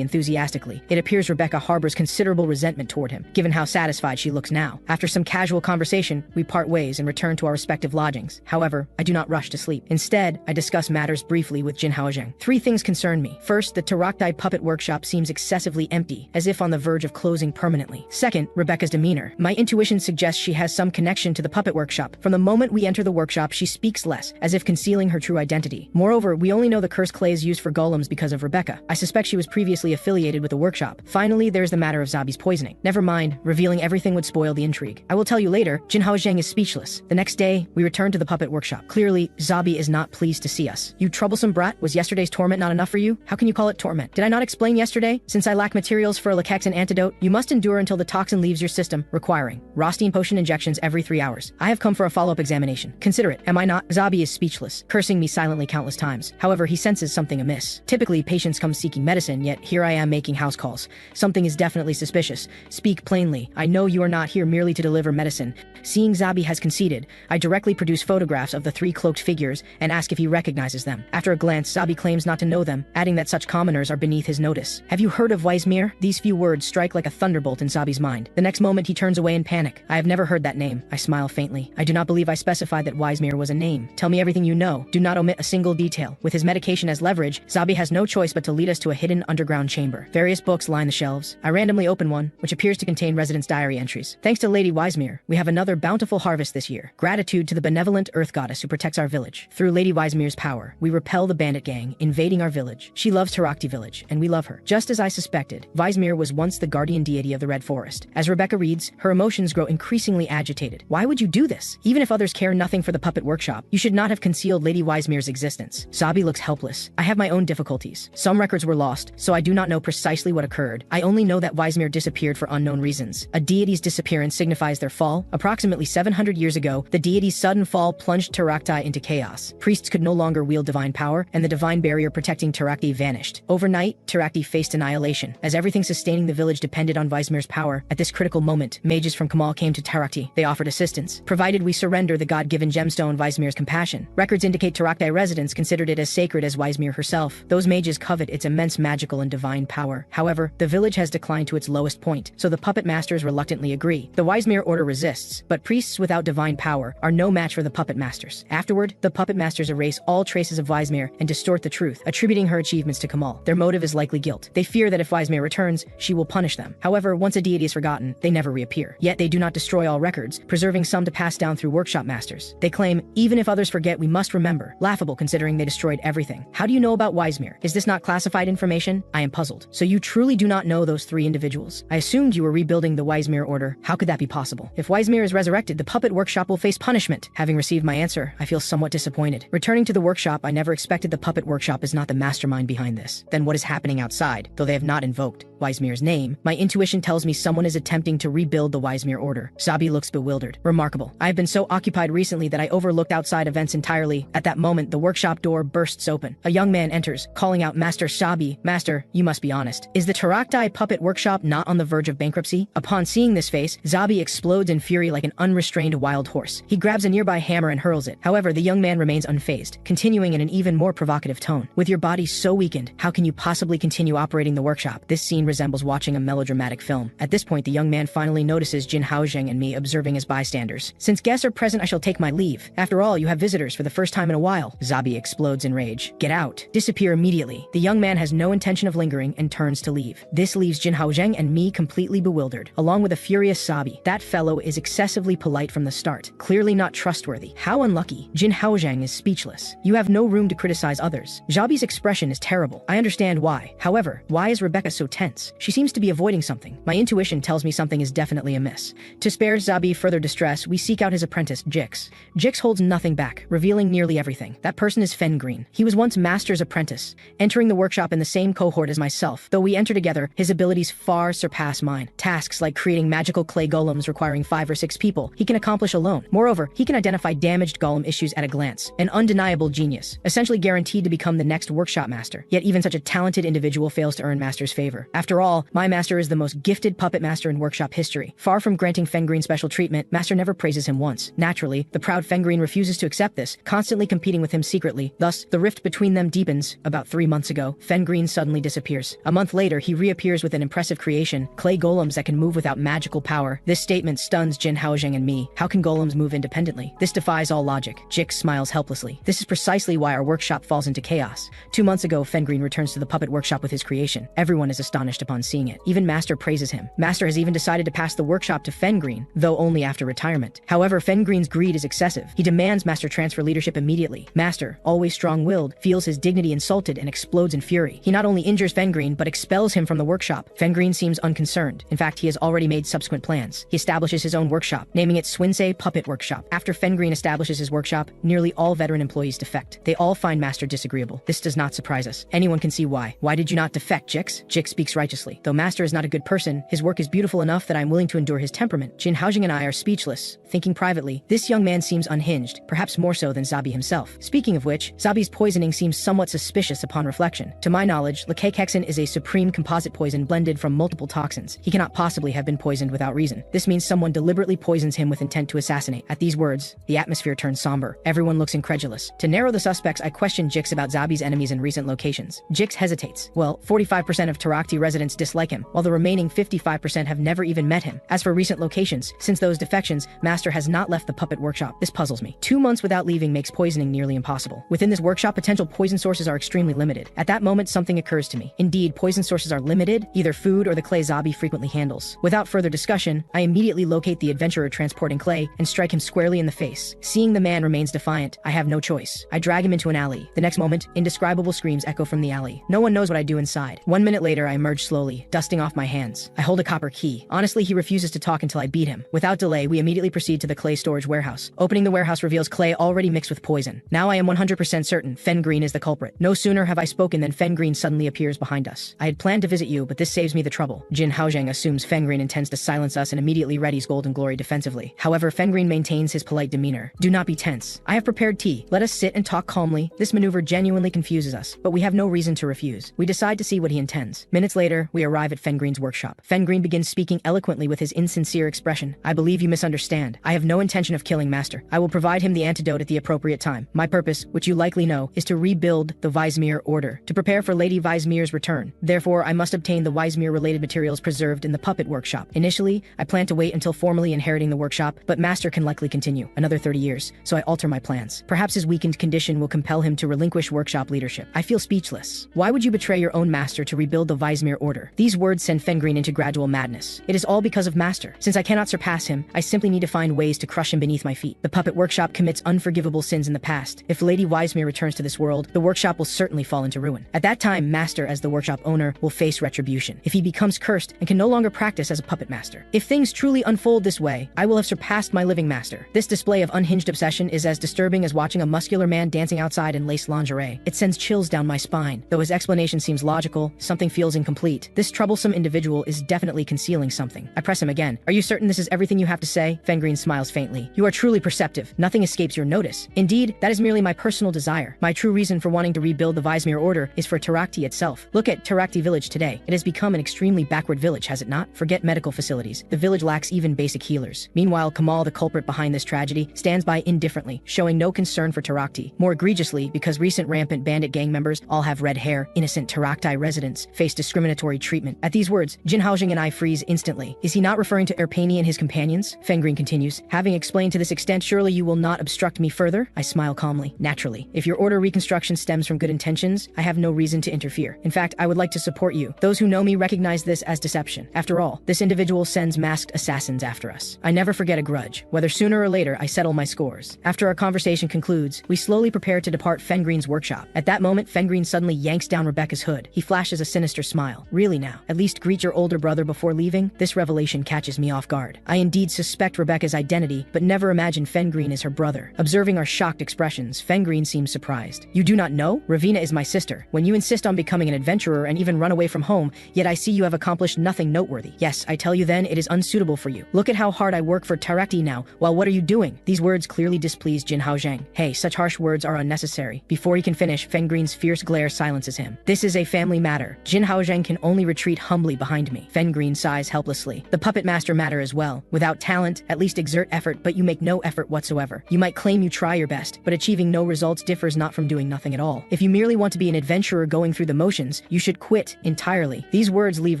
enthusiastically. It appears Rebecca harbors considerable resentment toward him, given how satisfied she looks now. After some casual conversation, we part ways and return to our respective lodgings. However, I do not rush to sleep. Instead, I discuss matters briefly with Jin Haojing. 3 things concern me. First, the Taraktai puppet workshop seems excessively empty, as if on the verge of closing permanently. Second, Rebecca's demeanor. My intuition suggests she has some connection to the puppet workshop. From the moment we enter the workshop, she speaks less, as if concealing her true identity. Moreover, we only know the cursed clay is used for golems because of Rebecca. I suspect she was previously affiliated with the workshop. Finally, there's the matter of Zabi's poisoning. Never mind, revealing everything would spoil the intrigue. I will tell you later. Jin Haojing is speechless. The next day, we return to the puppet workshop. Clearly, Zabi is not pleased to see us. You troublesome brat, was yesterday's torment not enough for you? How can you call it torment? Did I not explain yesterday? Since I lack materials for a lekeksin antidote, you must endure until the toxin leaves your system, requiring Rostein potion injections every 3 hours. I have come for a follow-up examination. Consider it, am I not? Zabi is speechless, cursing me silently countless times. However, he senses something amiss. Typically, patients come seeking medicine, yet here I am making house calls. Something is definitely suspicious. Speak plainly. I know you are not here merely to deliver medicine. Seeing Zabi has conceded, I directly produce photographs of the 3 cloaked figures and ask if he recognizes them. After a glance, Zabi claims not to know them, adding that such commoners are beneath his notice. Have you heard of Weismir? These few words strike like a thunderbolt in Zabi's mind. The next moment he turns away in panic. I have never heard that name. I smile faintly. I do not believe I specified that Weismir was a name. Tell me everything you know. Do not omit a single detail. With his medication as leverage, Zabi has no choice but to lead us to a hidden underground chamber. Various books line the shelves. I randomly open one, which appears to contain residents' diary entries. Thanks to Lady Weismir, we have another bountiful harvest this year. Gratitude to the benevolent earth goddess who protects our village. Through Lady Weismir's power, we repel the bandit gang, invading our village. She loves Tarakti village, and we love her. Just as I suspected, Weismir was once the guardian deity of the Red Forest. As Rebecca reads, her emotions grow increasingly agitated. Why would you do this? Even if others care nothing for the puppet workshop, you should not have concealed Lady Weismir's existence. Zabi looks helpless. I have my own difficulties. Some records were lost, so I do not know precisely what occurred. I only know that Weismir disappeared for unknown reasons. A deity's disappearance signifies their fall. Approximately 700 years ago, the deity's sudden fall plunged Tarakti into chaos. Priests could no longer wield divine power, and the divine barrier protecting Tarakti vanished. Overnight, Tarakti faced annihilation. As everything sustaining the village depended on Weismir's power, at this critical moment, mages from Kamal came to Tarakti. They offered assistance, provided we surrender the god-given gemstone Weismir's compassion. Records indicate Tarakti residents considered it as sacred as Weismir herself. Those mages covet its immense magical and divine power. However, the village has declined to its lowest point, so the puppet masters reluctantly agree. The Weismir order resists, but priests without divine power are no match for the puppet masters. After Afterward, the puppet masters erase all traces of Weismere and distort the truth, attributing her achievements to Kamal. Their motive is likely guilt. They fear that if Weismere returns, she will punish them. However, once a deity is forgotten, they never reappear. Yet they do not destroy all records, preserving some to pass down through workshop masters. They claim, even if others forget, we must remember. Laughable considering they destroyed everything. How do you know about Weismere? Is this not classified information? I am puzzled. So you truly do not know those 3 individuals? I assumed you were rebuilding the Weismere order. How could that be possible? If Weismere is resurrected, the puppet workshop will face punishment. Having received my answer, I feel somewhat disappointed. Returning to the workshop, I never expected the puppet workshop is not the mastermind behind this. Then what is happening outside? Though they have not invoked Weismere's name, my intuition tells me someone is attempting to rebuild the Weismere order. Zabi looks bewildered. Remarkable. I have been so occupied recently that I overlooked outside events entirely. At that moment, the workshop door bursts open. A young man enters, calling out, Master Zabi. Master, you must be honest. Is the Taraktai puppet workshop not on the verge of bankruptcy? Upon seeing this face, Zabi explodes in fury like an unrestrained wild horse. He grabs a nearby hammer and hurls it. However, the young man remains unfazed, continuing in an even more provocative tone. With your body so weakened, how can you possibly continue operating the workshop? This scene resembles watching a melodramatic film. At this point, the young man finally notices Jin Haozheng and me observing as bystanders. Since guests are present, I shall take my leave. After all, you have visitors for the first time in a while. Zabi explodes in rage. Get out. Disappear immediately. The young man has no intention of lingering and turns to leave. This leaves Jin Haozheng and me completely bewildered, along with a furious Zabi. That fellow is excessively polite from the start, clearly not trustworthy. How unlucky. Jin Haozheng is speechless. You have no room to criticize others. Zabi's expression is terrible. I understand why. However, why is Rebecca so tense? She seems to be avoiding something. My intuition tells me something is definitely amiss. To spare Zabi further distress, we seek out his apprentice, Jix. Jix holds nothing back, revealing nearly everything. That person is Fen Green. He was once Master's apprentice, entering the workshop in the same cohort as myself. Though we enter together, his abilities far surpass mine. Tasks like creating magical clay golems requiring 5 or 6 people, he can accomplish alone. Moreover, he can identify damaged golem issues at a glance. An undeniable genius, essentially guaranteed to become the next workshop master. Yet even such a talented individual fails to earn Master's favor. After all, my Master is the most gifted puppet master in workshop history. Far from granting Fen Green special treatment, Master never praises him once. Naturally, the proud Fen Green refuses to accept this, constantly competing with him secretly. Thus, the rift between them deepens. About 3 months ago, Fen Green suddenly disappears. A month later, he reappears with an impressive creation, clay golems that can move without magical power. This statement stuns Jin Haozheng and me. How can golems move independently? This defies all logic. Jix smiles helplessly. This is precisely why our workshop falls into chaos. 2 months ago, Fen Green returns to the puppet workshop with his creation. Everyone is astonished upon seeing it. Even Master praises him. Master has even decided to pass the workshop to Fen Green, though only after retirement. However, Fen Green's greed is excessive. He demands Master transfer leadership immediately. Master, always strong-willed, feels his dignity insulted and explodes in fury. He not only injures Fen Green, but expels him from the workshop. Fen Green seems unconcerned. In fact, he has already made subsequent plans. He establishes his own workshop, naming it Swinsei Puppet Workshop. After Fen Green establishes his workshop, nearly all veteran employees defect. They all find Master disagreeable. This does not surprise us. Anyone can see why. Why did you not defect, Jix? Jix speaks righteously. Though Master is not a good person, his work is beautiful enough that I am willing to endure his temperament. Jin Haozheng and I are speechless. Thinking privately, this young man seems unhinged, perhaps more so than Zabi himself. Speaking of which, Zabi's poisoning seems somewhat suspicious upon reflection. To my knowledge, Lekekexin is a supreme composite poison blended from multiple toxins. He cannot possibly have been poisoned without reason. This means someone deliberately poisons him with intent to assassinate. At these words, the atmosphere turns somber. Everyone looks incredulous. To narrow the suspects, I question Jix about Zabi's enemies in recent locations. Jix hesitates. Well, 45% of Tarakti residents dislike him, while the remaining 55% have never even met him. As for recent locations, since those defections, Master has not left the puppet workshop. This puzzles me. 2 months without leaving makes poisoning nearly impossible. Within this workshop, potential poison sources are extremely limited. At that moment, something occurs to me. Indeed, poison sources are limited, either food or the clay Zabi frequently handles. Without further discussion, I immediately locate the adventurer transporting clay and strike him squarely in the face. Seeing the man remains defiant, I have no choice. I drag him into an alley. The next moment, indescribable screams echo from the alley. No one knows what I do inside. 1 minute later, I emerge slowly, dusting off my hands. I hold a copper key. Honestly, he refuses to talk until I beat him. Without delay, we immediately proceed to the clay storage warehouse. Opening the warehouse reveals clay already mixed with poison. Now I am 100% certain Fen Green is the culprit. No sooner have I spoken than Fen Green suddenly appears behind us. I had planned to visit you, but this saves me the trouble. Jin Haozheng assumes Fen Green intends to silence us and immediately readies Golden Glory defensively. However, Fen Green maintains his polite demeanor. Do not be tense. I have prepared tea. Let us sit and talk calmly. This maneuver genuinely confuses us, but we have no reason to refuse. We decide to see what he intends. Minutes later, we arrive at Fen Green's workshop. Fen Green begins speaking eloquently with his insincere expression. I believe you misunderstand. I have no intention of killing Master. I will provide him the antidote at the appropriate time. My purpose, which you likely know, is to rebuild the Weismere order, to prepare for Lady Weismere's return. Therefore, I must obtain the Weismere-related materials preserved in the puppet workshop. Initially, I plan to wait until formally inheriting the workshop, but Master can likely continue another 30 years, so I alter my plans. Perhaps his weakened condition will compel him to relinquish workshop leadership. I feel speechless. Why would you betray your own master to rebuild the Weismere order? These words send Fengreen into gradual madness. It is all because of master. Since I cannot surpass him, I simply need to find ways to crush him beneath my feet. The puppet workshop commits unforgivable sins in the past. If Lady Weismere returns to this world, the workshop will certainly fall into ruin. At that time, master, as the workshop owner, will face retribution if he becomes cursed and can no longer practice as a puppet master. If things truly unfold this way, I will have surpassed my living master. This display of unhinged obsession is as disturbing as watching a muscular man dancing outside in lace lingerie. It sends chills down my spine. Though his explanation seems logical, something feels incomplete. This troublesome individual is definitely concealing something. I press him again. Are you certain this is everything you have to say? Fengreen smiles faintly. You are truly perceptive. Nothing escapes your notice. Indeed, that is merely my personal desire. My true reason for wanting to rebuild the Weismere order is for Tarakti itself. Look at Tarakti village today. It has become an extremely backward village, has it not? Forget medical facilities. The village lacks even basic healers. Meanwhile, Kamal, the culprit behind this tragedy, stands by indifferently, showing no concern for Tarakti. More egregiously, because recent rampant bandit gang members all have red hair, innocent Tarakti residents face discriminatory treatment. At these words, Jin Haojing and I freeze instantly. Is he not referring to Erpani and his companions? Fengreen continues. Having explained to this extent, surely you will not obstruct me further? I smile calmly. Naturally. If your order reconstruction stems from good intentions, I have no reason to interfere. In fact, I would like to support you. Those who know me recognize this as deception. After all, this individual sends masked assassins after us. I never forget a grudge. Whether sooner or later, I settle my scores. After our conversation concludes, we slowly prepare to depart Fengreen's workshop. At that moment, Fengreen suddenly yanks down Rebecca's hood. He flashes a sinister smile. Really now? At least greet your older brother before leaving? This revelation catches me off guard. I indeed suspect Rebecca's identity, but never imagine Fengreen is her brother. Observing our shocked expressions, Fengreen seems surprised. You do not know? Ravina is my sister. When you insist on becoming an adventurer and even run away from home, yet I see you have accomplished nothing noteworthy. Yes, I tell you then, it is unsuitable for you. Look at how hard I work for Tarakti now. Well, what are you doing? These words clearly displease Jin Haojing. Hey, such harsh words are unnecessary. Before he can finish, Fengreen's fierce glare silences him. This is a family matter. Jin Haojing can only retreat humbly behind me. Fengreen sighs helplessly. The puppet master matter as well. Without talent, at least exert effort, but you make no effort whatsoever. You might claim you try your best, but achieving no results differs not from doing nothing at all. If you merely want to be an adventurer going through the motions, you should quit entirely. These words leave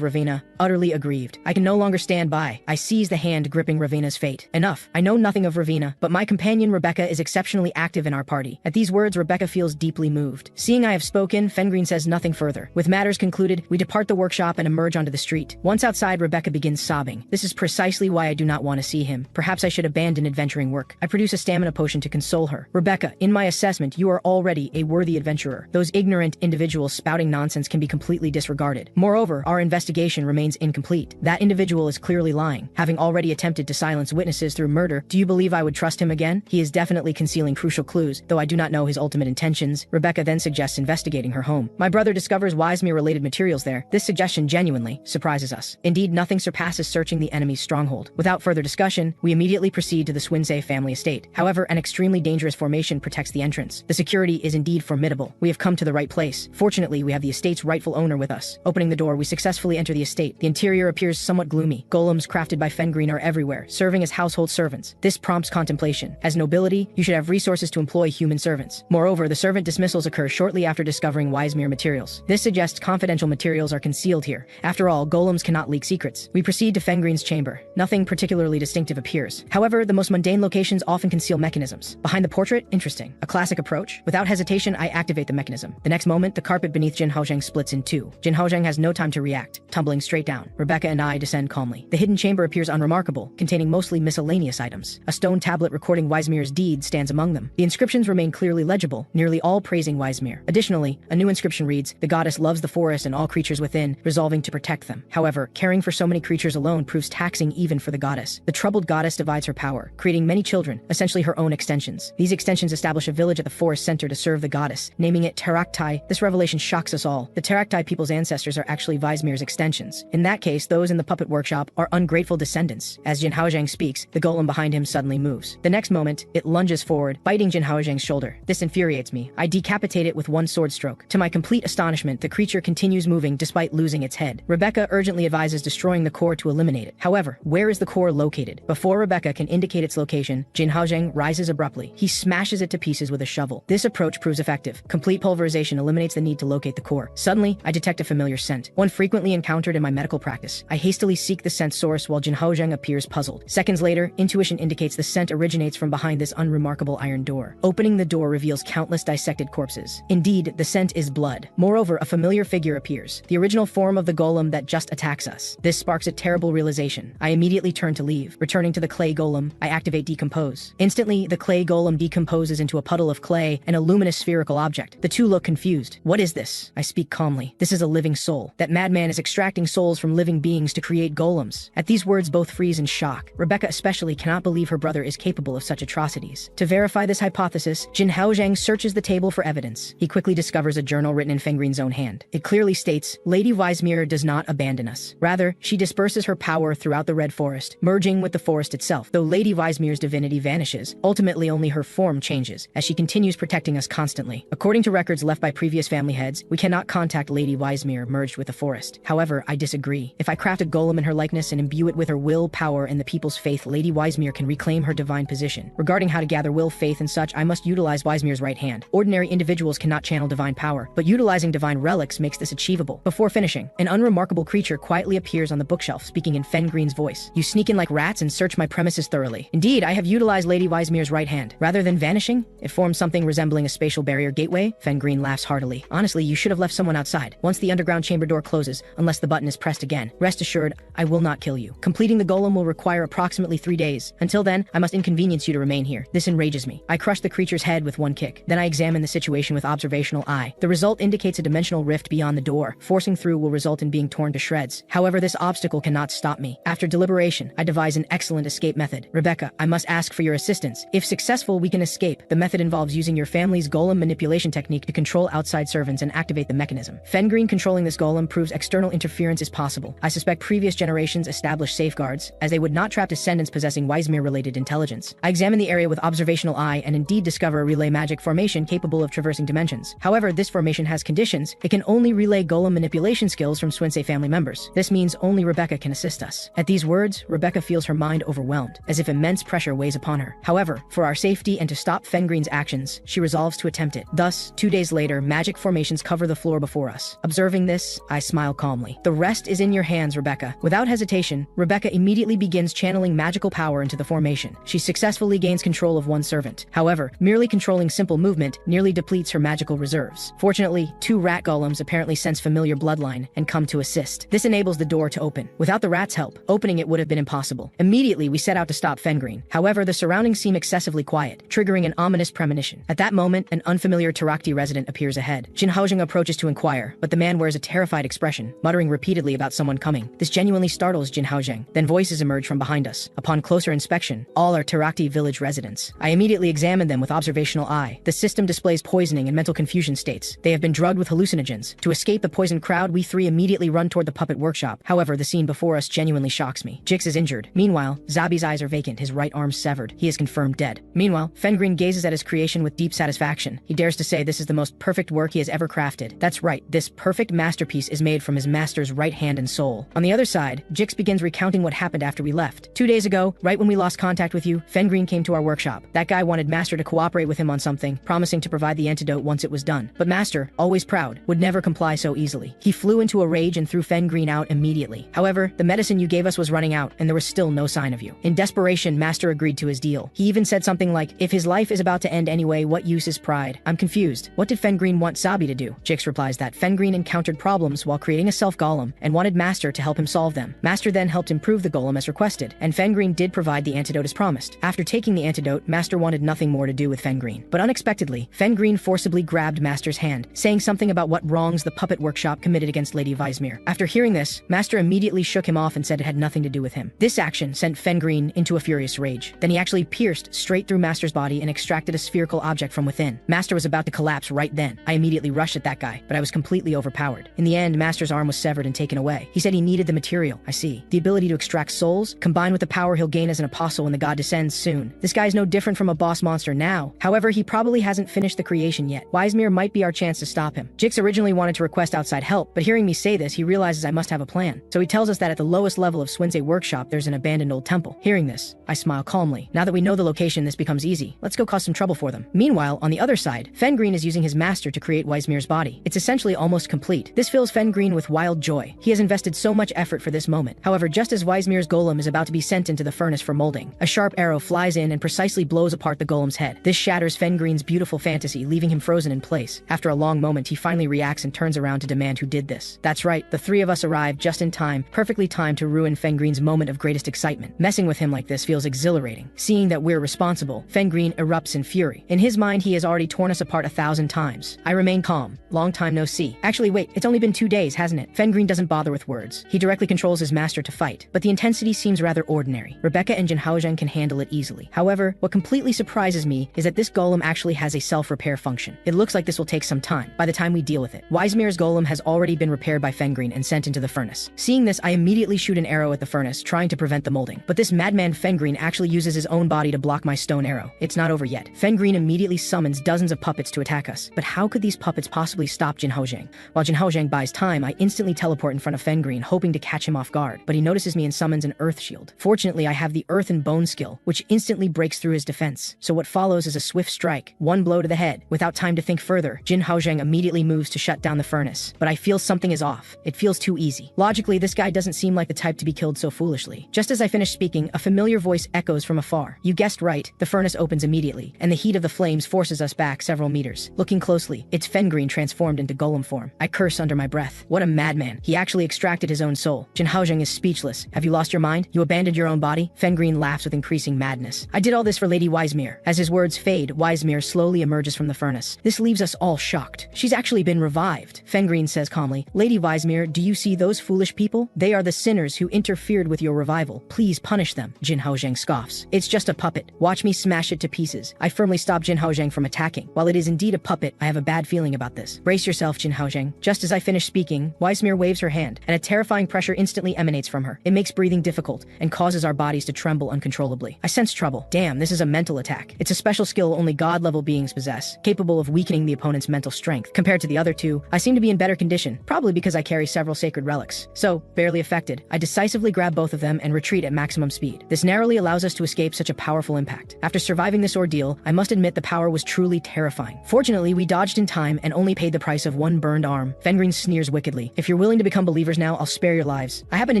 Ravina utterly aggrieved. I can no longer stand by. I seize the hand gripping Ravina's fate. Enough. I know nothing of Ravina, but my companion Rebecca is exceptionally active in our party. At these words, Rebecca feels deeply moved. Seeing I have spoken, Fengreen says nothing further. With matters concluded, we depart the workshop and emerge onto the street. Once outside, Rebecca begins sobbing. This is precisely why I do not want to see him. Perhaps I should abandon adventuring work. I produce a stamina potion to console her. Rebecca, in my assessment, you are already a worthy adventurer. Those ignorant individuals spouting nonsense can be completely disregarded. Moreover, our investigation remains incomplete. That individual is clearly lying. Having already attempted to silence witnesses through murder, do you believe I would trust him again? He is definitely concealing crucial clues, though I do not know his ultimate intentions. Rebecca then suggests investigating her home. My brother discovers Weismere-related materials there. This suggestion genuinely surprises us. Indeed, nothing surpasses searching the enemy's stronghold. Without further discussion, we immediately proceed to the Swinsei family estate. However, an extremely dangerous formation protects the entrance. The security is indeed formidable. We have come to the right place. Fortunately, we have the estate's rightful owner with us. Opening the door, we successfully enter the estate. The interior appears somewhat gloomy. Golems crafted by Fengreen are everywhere, serving as household servants. This prompts contemplation. As nobility, you should have resources to employ human servants. Moreover, the servant dismissals occur shortly after discovering Weismere materials. This suggests confidential materials are concealed here. After all, golems cannot leak secrets. We proceed to Fengreen's chamber. Nothing particularly distinctive appears. However, the most mundane locations often conceal mechanisms. Behind the portrait, interesting. A classic approach. Without hesitation, I activate the mechanism. The next moment, the carpet beneath Jin Haojing splits in two. Jin Haojing has no time to react, tumbling straight down. Rebecca and I descend calmly. The hidden chamber appears unremarkable, containing mostly miscellaneous items. A stone tablet recording Weismere's deed stands among them. The inscriptions remain clearly legible, nearly all praising Weismere. Additionally, a new inscription reads, "The goddess loves the forest and all creatures within, resolving to protect them. However, caring for so many creatures alone proves taxing even for the goddess. The troubled goddess divides her power, creating many children, essentially her own extensions. These extensions establish a village at the forest center to serve the goddess, naming it Taraktai. This revelation shocks us all. The Taraktai people's ancestors are actually Weismere's extensions. In that case, those in the puppet workshop are ungrateful descendants." As Jin Haojing speaks, the golem behind him suddenly moves. The next moment, it lunges forward, biting Jin Haojing's shoulder. This infuriates me. I decapitate it with one sword stroke. To my complete astonishment, the creature continues moving despite losing its head. Rebecca urgently advises destroying the core to eliminate it. However, where is the core located? Before Rebecca can indicate its location, Jin Haojing rises abruptly. He smashes it to pieces with a shovel. This approach proves effective. Complete pulverization eliminates the need to locate the core. Suddenly, I detect a familiar scent, one frequently encountered in my medical practice. I hastily seek the scent source while Jin Haojing appears puzzled. Seconds later, intuition indicates the scent originates from behind this unremarkable iron door. Opening the door reveals countless dissected corpses. Indeed, the scent is blood. Moreover, a familiar figure appears, the original form of the golem that just attacks us. This sparks a terrible realization. I immediately turn to leave. Returning to the clay golem, I activate decompose. Instantly, the clay golem decomposes into a puddle of clay and a luminous spherical object. The two look confused. What is this? I speak calmly. This is a living soul. That madman is extracting souls from living beings to create golems. At these words, both freeze in shock. Rebecca especially cannot believe her brother is capable of such atrocities. To verify this hypothesis, Jin Haozhang searches the table for evidence. He quickly discovers a journal written in Fengrin's own hand. It clearly states, Lady Weismere does not abandon us. Rather, she disperses her power throughout the Red Forest, merging with the forest itself. Though Lady Weismere's divinity vanishes, ultimately only her form changes, as she continues protecting us constantly. According to records left by previous family heads, we cannot contact Lady Weismere merged with the forest. However, I disagree. If I craft a golem in her likeness and imbue it with her will, power, and the people's faith, Lady Weismere can reclaim her divine position. Regarding how to gather will, faith, and such, I must utilize Weismere's right hand. Ordinary individuals cannot channel divine power, but utilizing divine relics makes this achievable. Before finishing, an unremarkable creature quietly appears on the bookshelf, speaking in Fengreen's voice. You sneak in like rats and search my premises thoroughly. Indeed, I have utilized Lady Weismere's right hand. Rather than vanishing, it forms something resembling a spatial barrier gateway. Fengreen laughs heartily. Honestly, you should have left someone outside. Once the underground chamber door closes, unless the button is pressed again, rest assured, I will not kill you. Completing the golem will require approximately 3 days. Until then, I must inconvenience you to remain here. This enrages me. I crush the creature's head with one kick. Then I examine the situation with observational eye. The result indicates a dimensional rift beyond the door. Forcing through will result in being torn to shreds. However, this obstacle cannot stop me. After deliberation, I devise an excellent escape method. Rebecca, I must ask for your assistance. If successful, we can escape. The method involves using your family's golem manipulation technique to control outside servants and activate the mechanism. Fengreen controlling this golem proves external interference is possible. I suspect previous generations established safeguards, as they would not trap descendants possessing Weismere-related intelligence. I examine the area with observational eye and indeed discover a relay magic formation capable of traversing dimensions. However, this formation has conditions. It can only relay golem manipulation skills from Swinsei family members. This means only Rebecca can assist us. At these words, Rebecca feels her mind overwhelmed, as if immense pressure weighs upon her. However, for our safety and to stop Fengreen's actions, she resolves to attempt it. Thus, 2 days later, magic formations cover the floor before us. Observing this, I smile calmly. The rest is in your hands, Rebecca. Without hesitation, Rebecca immediately begins channeling magical power into the formation. She successfully gains control of one servant. However, merely controlling simple movement nearly depletes her magical reserves. Fortunately, 2 rat golems apparently sense familiar bloodline and come to assist. This enables the door to open. Without the rat's help, opening it would have been impossible. Immediately, we set out to stop Fengreen. However, the surroundings seem excessively quiet, triggering an ominous premonition. At that moment, an unfamiliar Tarakti resident appears ahead. Jin Haozhang approaches to inquire, but the man wears a terrified expression, muttering repeatedly about someone coming. This genuinely startles Jin Haozhang. Then voices emerge from behind us. Upon closer inspection, all are Tarakti village residents. I immediately examine them with observational eye. The system displays poisoning and mental confusion states. They have been drugged with hallucinogens. To escape the poisoned crowd, we 3 immediately run toward the puppet workshop. However, the scene before us genuinely shocks me. Jix is injured. Meanwhile, Zabi's eyes are vacant, his right arm severed. He is confirmed dead. Meanwhile, Fengreen gazes at his creation with deep satisfaction. He dares to say this is the most perfect work he has ever crafted. That's right, this perfect masterpiece is made from his master's right hand and soul. On the other side, Jix begins recounting what happened after we left. 2 days ago, right when we lost contact with you, Fengreen came to our workshop. That guy wanted Master to cooperate with him on something, promising to provide the antidote once it was done. But Master, always proud, would never comply so easily. He flew into a rage and threw Fengreen out immediately. However, the medicine you gave us was running out, and there was still no sign of you. In desperation, Master agreed to his deal. He even said something like, if his life is about to end anyway, what use is pride? I'm confused. What did Fengreen want Zabi to do? Jix replies that Fengreen encountered problems while creating a self-golem and wanted Master to help him solve them. Master then helped improve the golem as requested, and Fengreen did provide the antidote as promised. After taking the antidote, Master wanted nothing more to do with Fengreen. But unexpectedly, Fengreen forcibly grabbed Master's hand, saying something about what wrongs the puppet workshop committed against Lady Weismere. After hearing this, Master immediately shook him off and said it had nothing to do with him. This action sent Fengreen into a furious rage. Then he actually pierced straight through Master's body and extracted a spherical object from within. Master was about to collapse right then. I immediately rushed at that guy, but I was completely overpowered. In the end, Master's arm was severed and taken away. He said he needed the material. I see. The ability to extract souls, combined with the power he'll gain as an apostle when the god descends soon. This guy's no different from a boss monster now. However, he probably hasn't finished the creation yet. Weismere might be our chance to stop him. Jix originally wanted to request outside help, but hearing me say this, he realizes I must have a plan. So he tells us that at the lowest level of Swinsei Workshop, there's an abandoned old temple. Hearing this, I smile calmly. Now that we know the location, this becomes easy. Let's go cause some trouble for them. Meanwhile, on the other side, Fengreen is using his master to create Weismere's body. It's essentially almost complete. This fills Fengreen with wild joy. He has invested so much effort for this moment. However, just as Weismere's golem is about to be sent into the furnace for molding, a sharp arrow flies in and precisely precisely blows apart the golem's head. This shatters Fengreen's beautiful fantasy, leaving him frozen in place. After a long moment, he finally reacts and turns around to demand who did this. That's right, the three of us arrived just in time, perfectly timed to ruin Fengreen's moment of greatest excitement. Messing with him like this feels exhilarating. Seeing that we're responsible, Fengreen erupts in fury. In his mind, he has already torn us apart 1,000 times. I remain calm. Long time no see. Actually, wait, it's only been 2 days, hasn't it? Fengreen doesn't bother with words. He directly controls his master to fight, but the intensity seems rather ordinary. Rebecca and Jinhaozheng can handle it easily. However, what completely surprises me is that this golem actually has a self-repair function. It looks like this will take some time by the time we deal with it. Wisemir's golem has already been repaired by Fengreen and sent into the furnace. Seeing this, I immediately shoot an arrow at the furnace, trying to prevent the molding. But this madman Fengreen actually uses his own body to block my stone arrow. It's not over yet. Fengreen immediately summons dozens of puppets to attack us. But how could these puppets possibly stop Jinhaozheng? While Jinhaozheng buys time, I instantly teleport in front of Fengreen, hoping to catch him off guard. But he notices me and summons an earth shield. Fortunately, I have the earth and bone skill, which instantly breaks through his defense. So what follows is a swift strike, one blow to the head. Without time to think further, Jinhaozheng immediately moves to shut down the furnace. But I feel something is off. It feels too easy. Logically, this guy doesn't seem like the type to be killed so foolishly. Just as I finish speaking, a familiar voice echoes from afar. You guessed right, the furnace opens immediately, and the heat of the flames forces us back several meters. Looking closely, it's Fengreen transformed into golem form. I curse under my breath. What a madman. He actually extracted his own soul. Jinhaozheng is speechless. Have you lost your mind? You abandoned your own body? Fengreen laughs with increasing madness. I did all this for Lady Wisemir. As his words fade, Wisemir slowly emerges from the furnace. This leaves us all shocked. She's actually been revived. Fengreen says calmly, Lady Wisemir, do you see those foolish people? They are the sinners who interfered with your revival. Please punish them. Jinhaozheng scoffs. It's just a puppet. Watch me smash it to pieces. I firmly stop Jinhaozheng from attacking. While it is indeed a puppet, I have a bad feeling about this. Brace yourself, Jinhaozheng. Just as I finish speaking, Wisemir waves her hand, and a terrifying pressure instantly emanates from her. It makes breathing difficult and causes our bodies to tremble uncontrollably. I sense trouble. Damn, this is a mental attack. It's a special skill only god-level beings possess, capable of weakening the opponent's mental strength. Compared to the other two, I seem to be in better condition, probably because I carry several sacred relics. So, barely affected, I decisively grab both of them and retreat at maximum speed. This narrowly allows us to escape such a powerful impact. After surviving this ordeal, I must admit the power was truly terrifying. Fortunately, we dodged in time and only paid the price of one burned arm. Fengreen sneers wickedly. If you're willing to become believers now, I'll spare your lives. I happen to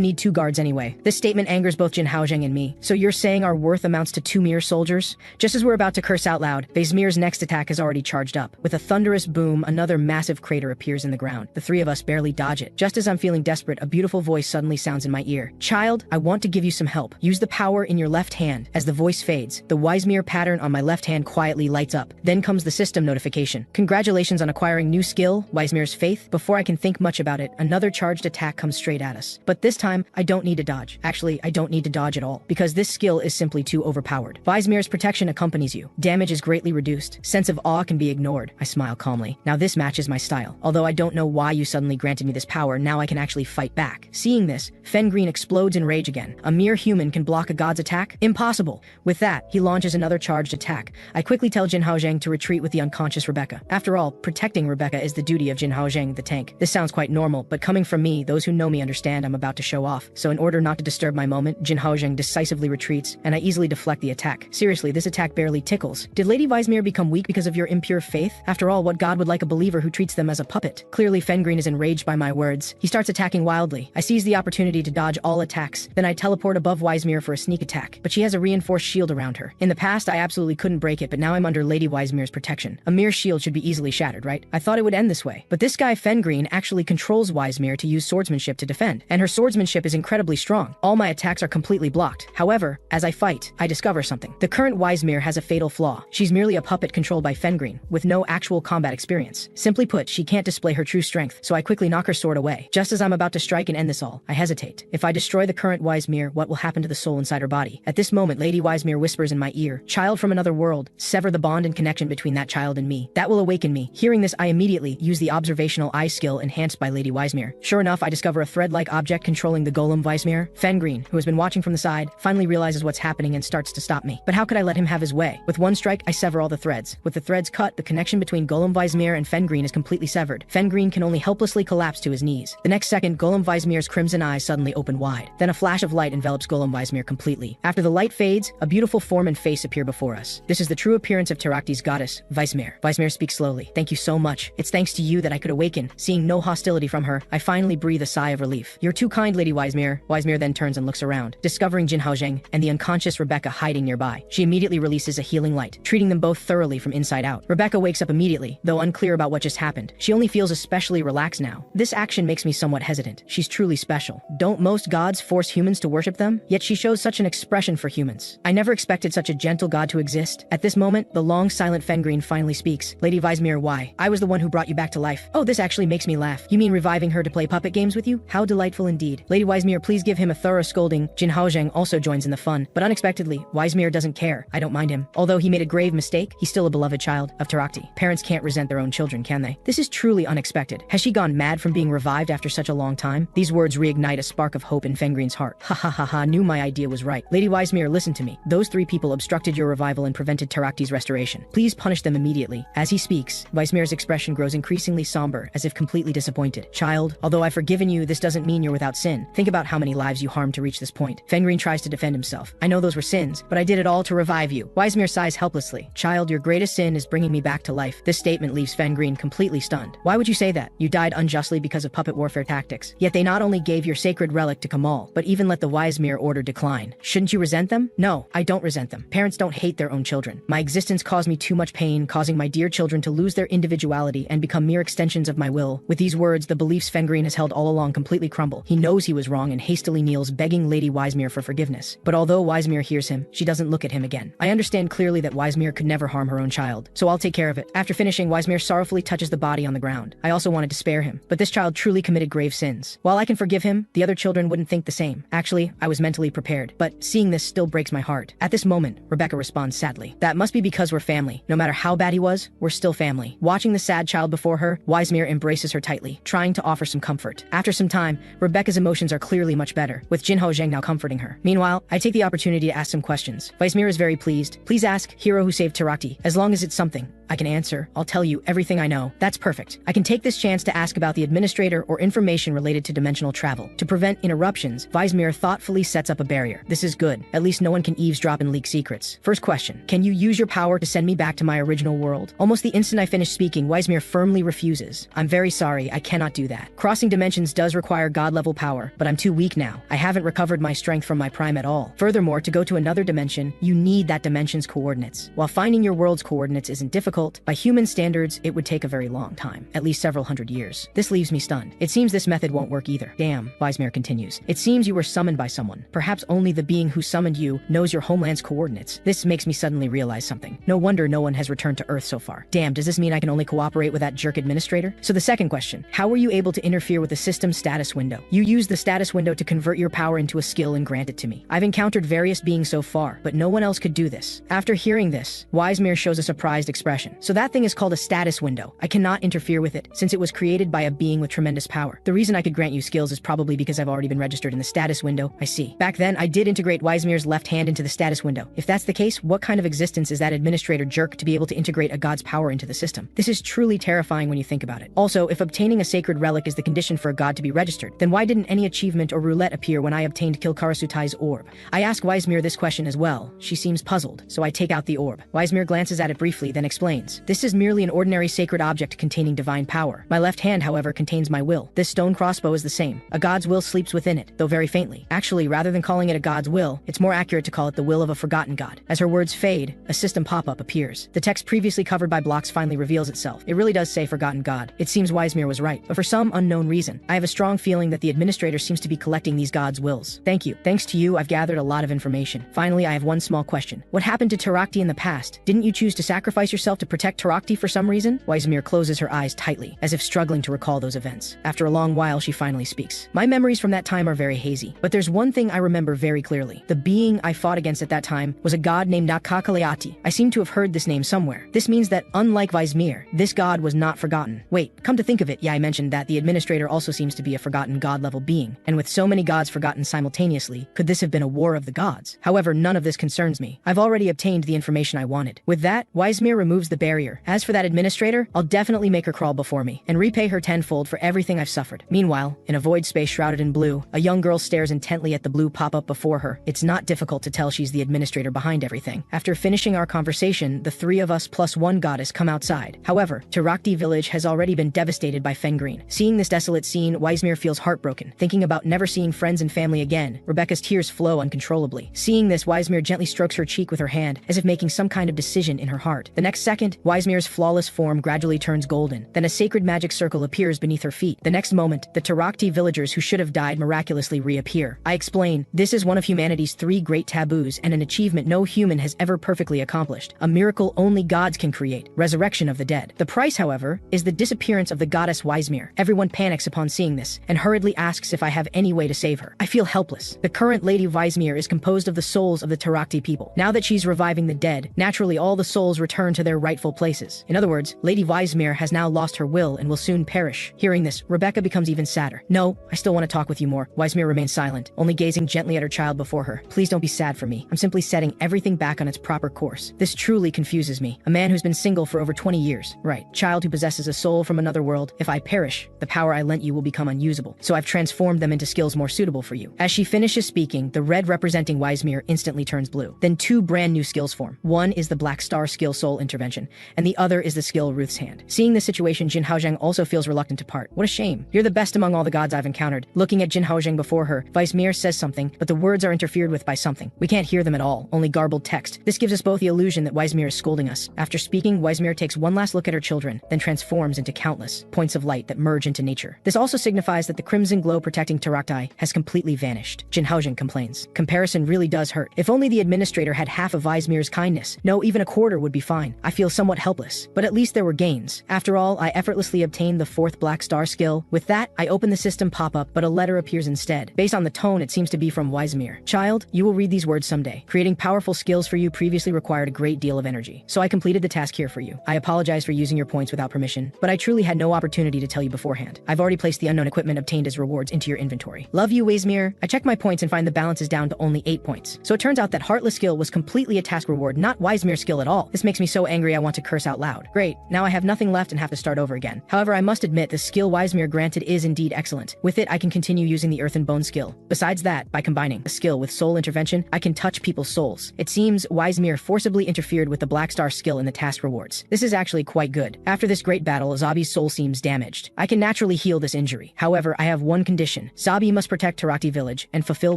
need 2 guards anyway. This statement angers both Jinhaozheng and me. So you're saying our worth amounts to 2 mere soldiers? Just as we're about to curse out loud, Wisemir's next attack has already charged up. With a thunderous boom, another massive crater appears in the ground. The three of us barely dodge it. Just as I'm feeling desperate, a beautiful voice suddenly sounds in my ear. Child, I want to give you some help. Use the power in your left hand. As the voice fades, the Wisemir pattern on my left hand quietly lights up. Then comes the system notification. Congratulations on acquiring new skill, Wisemir's faith. Before I can think much about it, another charged attack comes straight at us. But this time, I don't need to dodge. Actually, I don't need to dodge at all, because this skill is simply too overpowered. Wisemir's protection accompanies you. Damage is greatly reduced. Sense of awe can be ignored. I smile calmly. Now this matches my style. Although I don't know why you suddenly granted me this power, now I can actually fight back. Seeing this, Fengreen explodes in rage again. A mere human can block a god's attack? Impossible! With that, he launches another charged attack. I quickly tell Jinhaozheng to retreat with the unconscious Rebecca. After all, protecting Rebecca is the duty of Jinhaozheng, the tank. This sounds quite normal, but coming from me, those who know me understand I'm about to show off. So in order not to disturb my moment, Jinhaozheng decisively retreats, and I easily deflect the attack. Seriously, this attack barely tickles. Did Lady Wisemir become weak because of your impure faith? After all, what god would like a believer who treats them as a puppet? Clearly, Fengreen is enraged by my words. He starts attacking wildly. I seize the opportunity to dodge all attacks. Then I teleport above Wisemir for a sneak attack, but she has a reinforced shield around her. In the past, I absolutely couldn't break it, but now I'm under Lady Wisemir's protection. A mere shield should be easily shattered, right? I thought it would end this way. But this guy Fengreen actually controls Wisemir to use swordsmanship to defend, and her swordsmanship is incredibly strong. All my attacks are completely blocked. However, as I fight, I discover something. The current Wisemir has a fatal flaw. She's merely a puppet controlled by Fengreen, with no actual combat experience. Simply put, she can't display her true strength, so I quickly knock her sword away. Just as I'm about to strike and end this all, I hesitate. If I destroy the current Wisemir, what will happen to the soul inside her body? At this moment, Lady Wisemir whispers in my ear, "Child from another world, sever the bond and connection between that child and me. That will awaken me." Hearing this, I immediately use the observational eye skill enhanced by Lady Wisemir. Sure enough, I discover a thread-like object controlling the golem Wisemir. Fengreen, who has been watching from the side, finally realizes what's happening and starts to stop me. But how could I let him have his way? With one strike, I sever all the threads. With the threads cut, the connection between Golem Wisemir and Fengreen is completely severed. Fengreen can only helplessly collapse to his knees. The next second, Golem Wisemir's crimson eyes suddenly open wide. Then a flash of light envelops Golem Wisemir completely. After the light fades, a beautiful form and face appear before us. This is the true appearance of Terakti's goddess, Wisemir. Wisemir speaks slowly. "Thank you so much. It's thanks to you that I could awaken." Seeing no hostility from her, I finally breathe a sigh of relief. "You're too kind, Lady Wisemir." Wisemir then turns and looks around, discovering Jinhaozheng and the unconscious Rebecca hiding nearby. eye. She immediately releases a healing light, treating them both thoroughly from inside out. Rebecca wakes up immediately, though unclear about what just happened. She only feels especially relaxed now. This action makes me somewhat hesitant. She's truly special. Don't most gods force humans to worship them? Yet she shows such an expression for humans. I never expected such a gentle god to exist. At this moment, the long silent Fengreen finally speaks. Lady Weismere, why? I was the one who brought you back to life. Oh, this actually makes me laugh. You mean reviving her to play puppet games with you? How delightful indeed. Lady Weismere, please give him a thorough scolding. Jin Haozheng also joins in the fun, but unexpectedly, Weismere doesn't care. I don't mind him. Although he made a grave mistake, he's still a beloved child of Tarakti. Parents can't resent their own children, can they? This is truly unexpected. Has she gone mad from being revived after such a long time? These words reignite a spark of hope in Fengreen's heart. Ha ha ha ha, knew my idea was right. Lady Weismere, listen to me. Those 3 people obstructed your revival and prevented Tarakti's restoration. Please punish them immediately. As he speaks, Weismere's expression grows increasingly somber, as if completely disappointed. Child, although I've forgiven you, this doesn't mean you're without sin. Think about how many lives you harmed to reach this point. Fengreen tries to defend himself. I know those were sins, but I did it all to revive you. Weismere sighs helplessly. Child, your greatest sin is bringing me back to life. This statement leaves Fengreen completely stunned. Why would you say that? You died unjustly because of puppet warfare tactics. Yet they not only gave your sacred relic to Kamal, but even let the Weismere order decline. Shouldn't you resent them? No, I don't resent them. Parents don't hate their own children. My existence caused me too much pain, causing my dear children to lose their individuality and become mere extensions of my will. With these words, the beliefs Fengreen has held all along completely crumble. He knows he was wrong and hastily kneels, begging Lady Weismere for forgiveness. But although Weismere hears him, she doesn't look at him again. I understand clearly that Weismere could never harm her own child, so I'll take care of it. After finishing, Weismere sorrowfully touches the body on the ground. I also wanted to spare him, but this child truly committed grave sins. While I can forgive him, the other children wouldn't think the same. Actually, I was mentally prepared, but seeing this still breaks my heart. At this moment, Rebecca responds sadly. That must be because we're family. No matter how bad he was, we're still family. Watching the sad child before her, Weismere embraces her tightly, trying to offer some comfort. After some time, Rebecca's emotions are clearly much better, with Jin Haozheng now comforting her. Meanwhile, I take the opportunity to ask some questions. Weismere is very pleased. Please ask, hero who saved Tarakti. As long as it's something I can answer, I'll tell you everything I know. That's perfect. I can take this chance to ask about the administrator or information related to dimensional travel. To prevent interruptions, Weismere thoughtfully sets up a barrier. This is good. At least no one can eavesdrop and leak secrets. First question. Can you use your power to send me back to my original world? Almost the instant I finish speaking, Weismere firmly refuses. I'm very sorry, I cannot do that. Crossing dimensions does require god-level power, but I'm too weak now. I haven't recovered my strength from my prime at all. Furthermore, to go to another dimension, you need that dimension's coordinates. While finding your world's coordinates isn't difficult, by human standards, it would take a very long time, at least several hundred years. This leaves me stunned. It seems this method won't work either. Damn, Weismere continues. It seems you were summoned by someone. Perhaps only the being who summoned you knows your homeland's coordinates. This makes me suddenly realize something. No wonder no one has returned to Earth so far. Damn, does this mean I can only cooperate with that jerk administrator? So the second question, how were you able to interfere with the system's status window? You used the status window to convert your power into a skill and grant it to me. I've encountered various beings so far, but no one else could do this. After hearing this, Weismere shows a surprised expression. So that thing is called a status window. I cannot interfere with it, since it was created by a being with tremendous power. The reason I could grant you skills is probably because I've already been registered in the status window. I see. Back then, I did integrate Weismere's left hand into the status window. If that's the case, what kind of existence is that administrator jerk to be able to integrate a god's power into the system? This is truly terrifying when you think about it. Also, if obtaining a sacred relic is the condition for a god to be registered, then why didn't any achievement or roulette appear when I obtained Kilkarasutai's orb? I ask Weismere this question as well. She seems puzzled, so I take out the orb. Weismere glances at it briefly, then explains. This is merely an ordinary sacred object containing divine power. My left hand, however, contains my will. This stone crossbow is the same. A god's will sleeps within it, though very faintly. Actually, rather than calling it a god's will, it's more accurate to call it the will of a forgotten god. As her words fade, a system pop-up appears. The text previously covered by blocks finally reveals itself. It really does say forgotten god. It seems Weismere was right, but for some unknown reason, I have a strong feeling that the administrator seems to be collecting these gods' wills. Thank you. Thanks to you, I've gathered a lot of information. Finally, I have one small question. What happened to Tarakti in the past? Didn't you choose to sacrifice yourself to protect Tarakti for some reason? Weismere closes her eyes tightly, as if struggling to recall those events. After a long while, she finally speaks. My memories from that time are very hazy, but there's one thing I remember very clearly. The being I fought against at that time was a god named Nakakaleati. I seem to have heard this name somewhere. This means that, unlike Weismere, this god was not forgotten. Wait, come to think of it, yeah, I mentioned that the administrator also seems to be a forgotten god-level being, and with so many gods forgotten simultaneously, could this have been a war of the gods? However, none of this concerns me. I've already obtained the information I wanted. With that, Weismere removes the barrier. As for that administrator, I'll definitely make her crawl before me and repay her tenfold for everything I've suffered. Meanwhile, in a void space shrouded in blue, a young girl stares intently at the blue pop-up before her. It's not difficult to tell she's the administrator behind everything. After finishing our conversation, the three of us plus one goddess come outside. However, Tarakti village has already been devastated by Fengreen. Seeing this desolate scene, Weismere feels heartbroken. Thinking about never seeing friends and family again, Rebecca's tears flow uncontrollably. Seeing this, Weismere gently strokes her cheek with her hand, as if making some kind of decision in her heart. The next second, Weismere's flawless form gradually turns golden. Then a sacred magic circle appears beneath her feet. The next moment, the Tarakti villagers who should have died miraculously reappear. I explain, this is one of humanity's 3 great taboos and an achievement no human has ever perfectly accomplished. A miracle only gods can create, resurrection of the dead. The price, however, is the disappearance of the goddess Weismere. Everyone panics upon seeing this, and hurriedly asks if I have any way to save her. I feel helpless. The current Lady Weismere is composed of the souls of the Tarakti people. Now that she's reviving the dead, naturally all the souls return to their rightful places. In other words, Lady Weismere has now lost her will and will soon perish. Hearing this, Rebecca becomes even sadder. No, I still want to talk with you more. Weismere remains silent, only gazing gently at her child before her. Please don't be sad for me. I'm simply setting everything back on its proper course. This truly confuses me. A man who's been single for over 20 years. Right. Child who possesses a soul from another world. If I perish, the power I lent you will become unusable. So I've transformed them into skills more suitable for you. As she finishes speaking, the red representing Weismere instantly turns blue. Then 2 brand new skills form. One is the Black Star skill Soul Intervention, and the other is the skill Ruth's Hand. Seeing this situation, Jin Haozheng also feels reluctant to part. What a shame. You're the best among all the gods I've encountered. Looking at Jin Haozheng before her, Weismere says something, but the words are interfered with by something. We can't hear them at all, only garbled text. This gives us both the illusion that Weismere is scolding us. After speaking, Weismere takes one last look at her children, then transforms into countless points of light that merge into nature. This also signifies that the crimson glow protecting Tarakti has completely vanished. Jin Haozheng complains. Comparison really does hurt. If only the administrator had half of Weismere's kindness. No, even a quarter would be fine. I feel somewhat helpless, but at least there were gains. After all, I effortlessly obtained the 4th Black Star skill. With that, I open the system pop-up, but a letter appears instead. Based on the tone, it seems to be from Weismere. Child, you will read these words someday. Creating powerful skills for you previously required a great deal of energy. So I completed the task here for you. I apologize for using your points without permission, but I truly had no opportunity to tell you beforehand. I've already placed the unknown equipment obtained as rewards into your inventory. Love you, Weismere. I check my points and find the balance is down to only 8 points. So it turns out that Heartless skill was completely a task reward, not Weismere's skill at all. This makes me so angry I want to curse out loud. Great, now I have nothing left and have to start over again. However, I must admit the skill Weismere granted is indeed excellent. With it, I can continue using the Earth and Bone skill. Besides that, by combining the skill with Soul Intervention, I can touch people's souls. It seems Weismere forcibly interfered with the Black Star skill in the task rewards. This is actually quite good. After this great battle, Zabi's soul seems damaged. I can naturally heal this injury. However, I have one condition. Zabi must protect Tarakti village and fulfill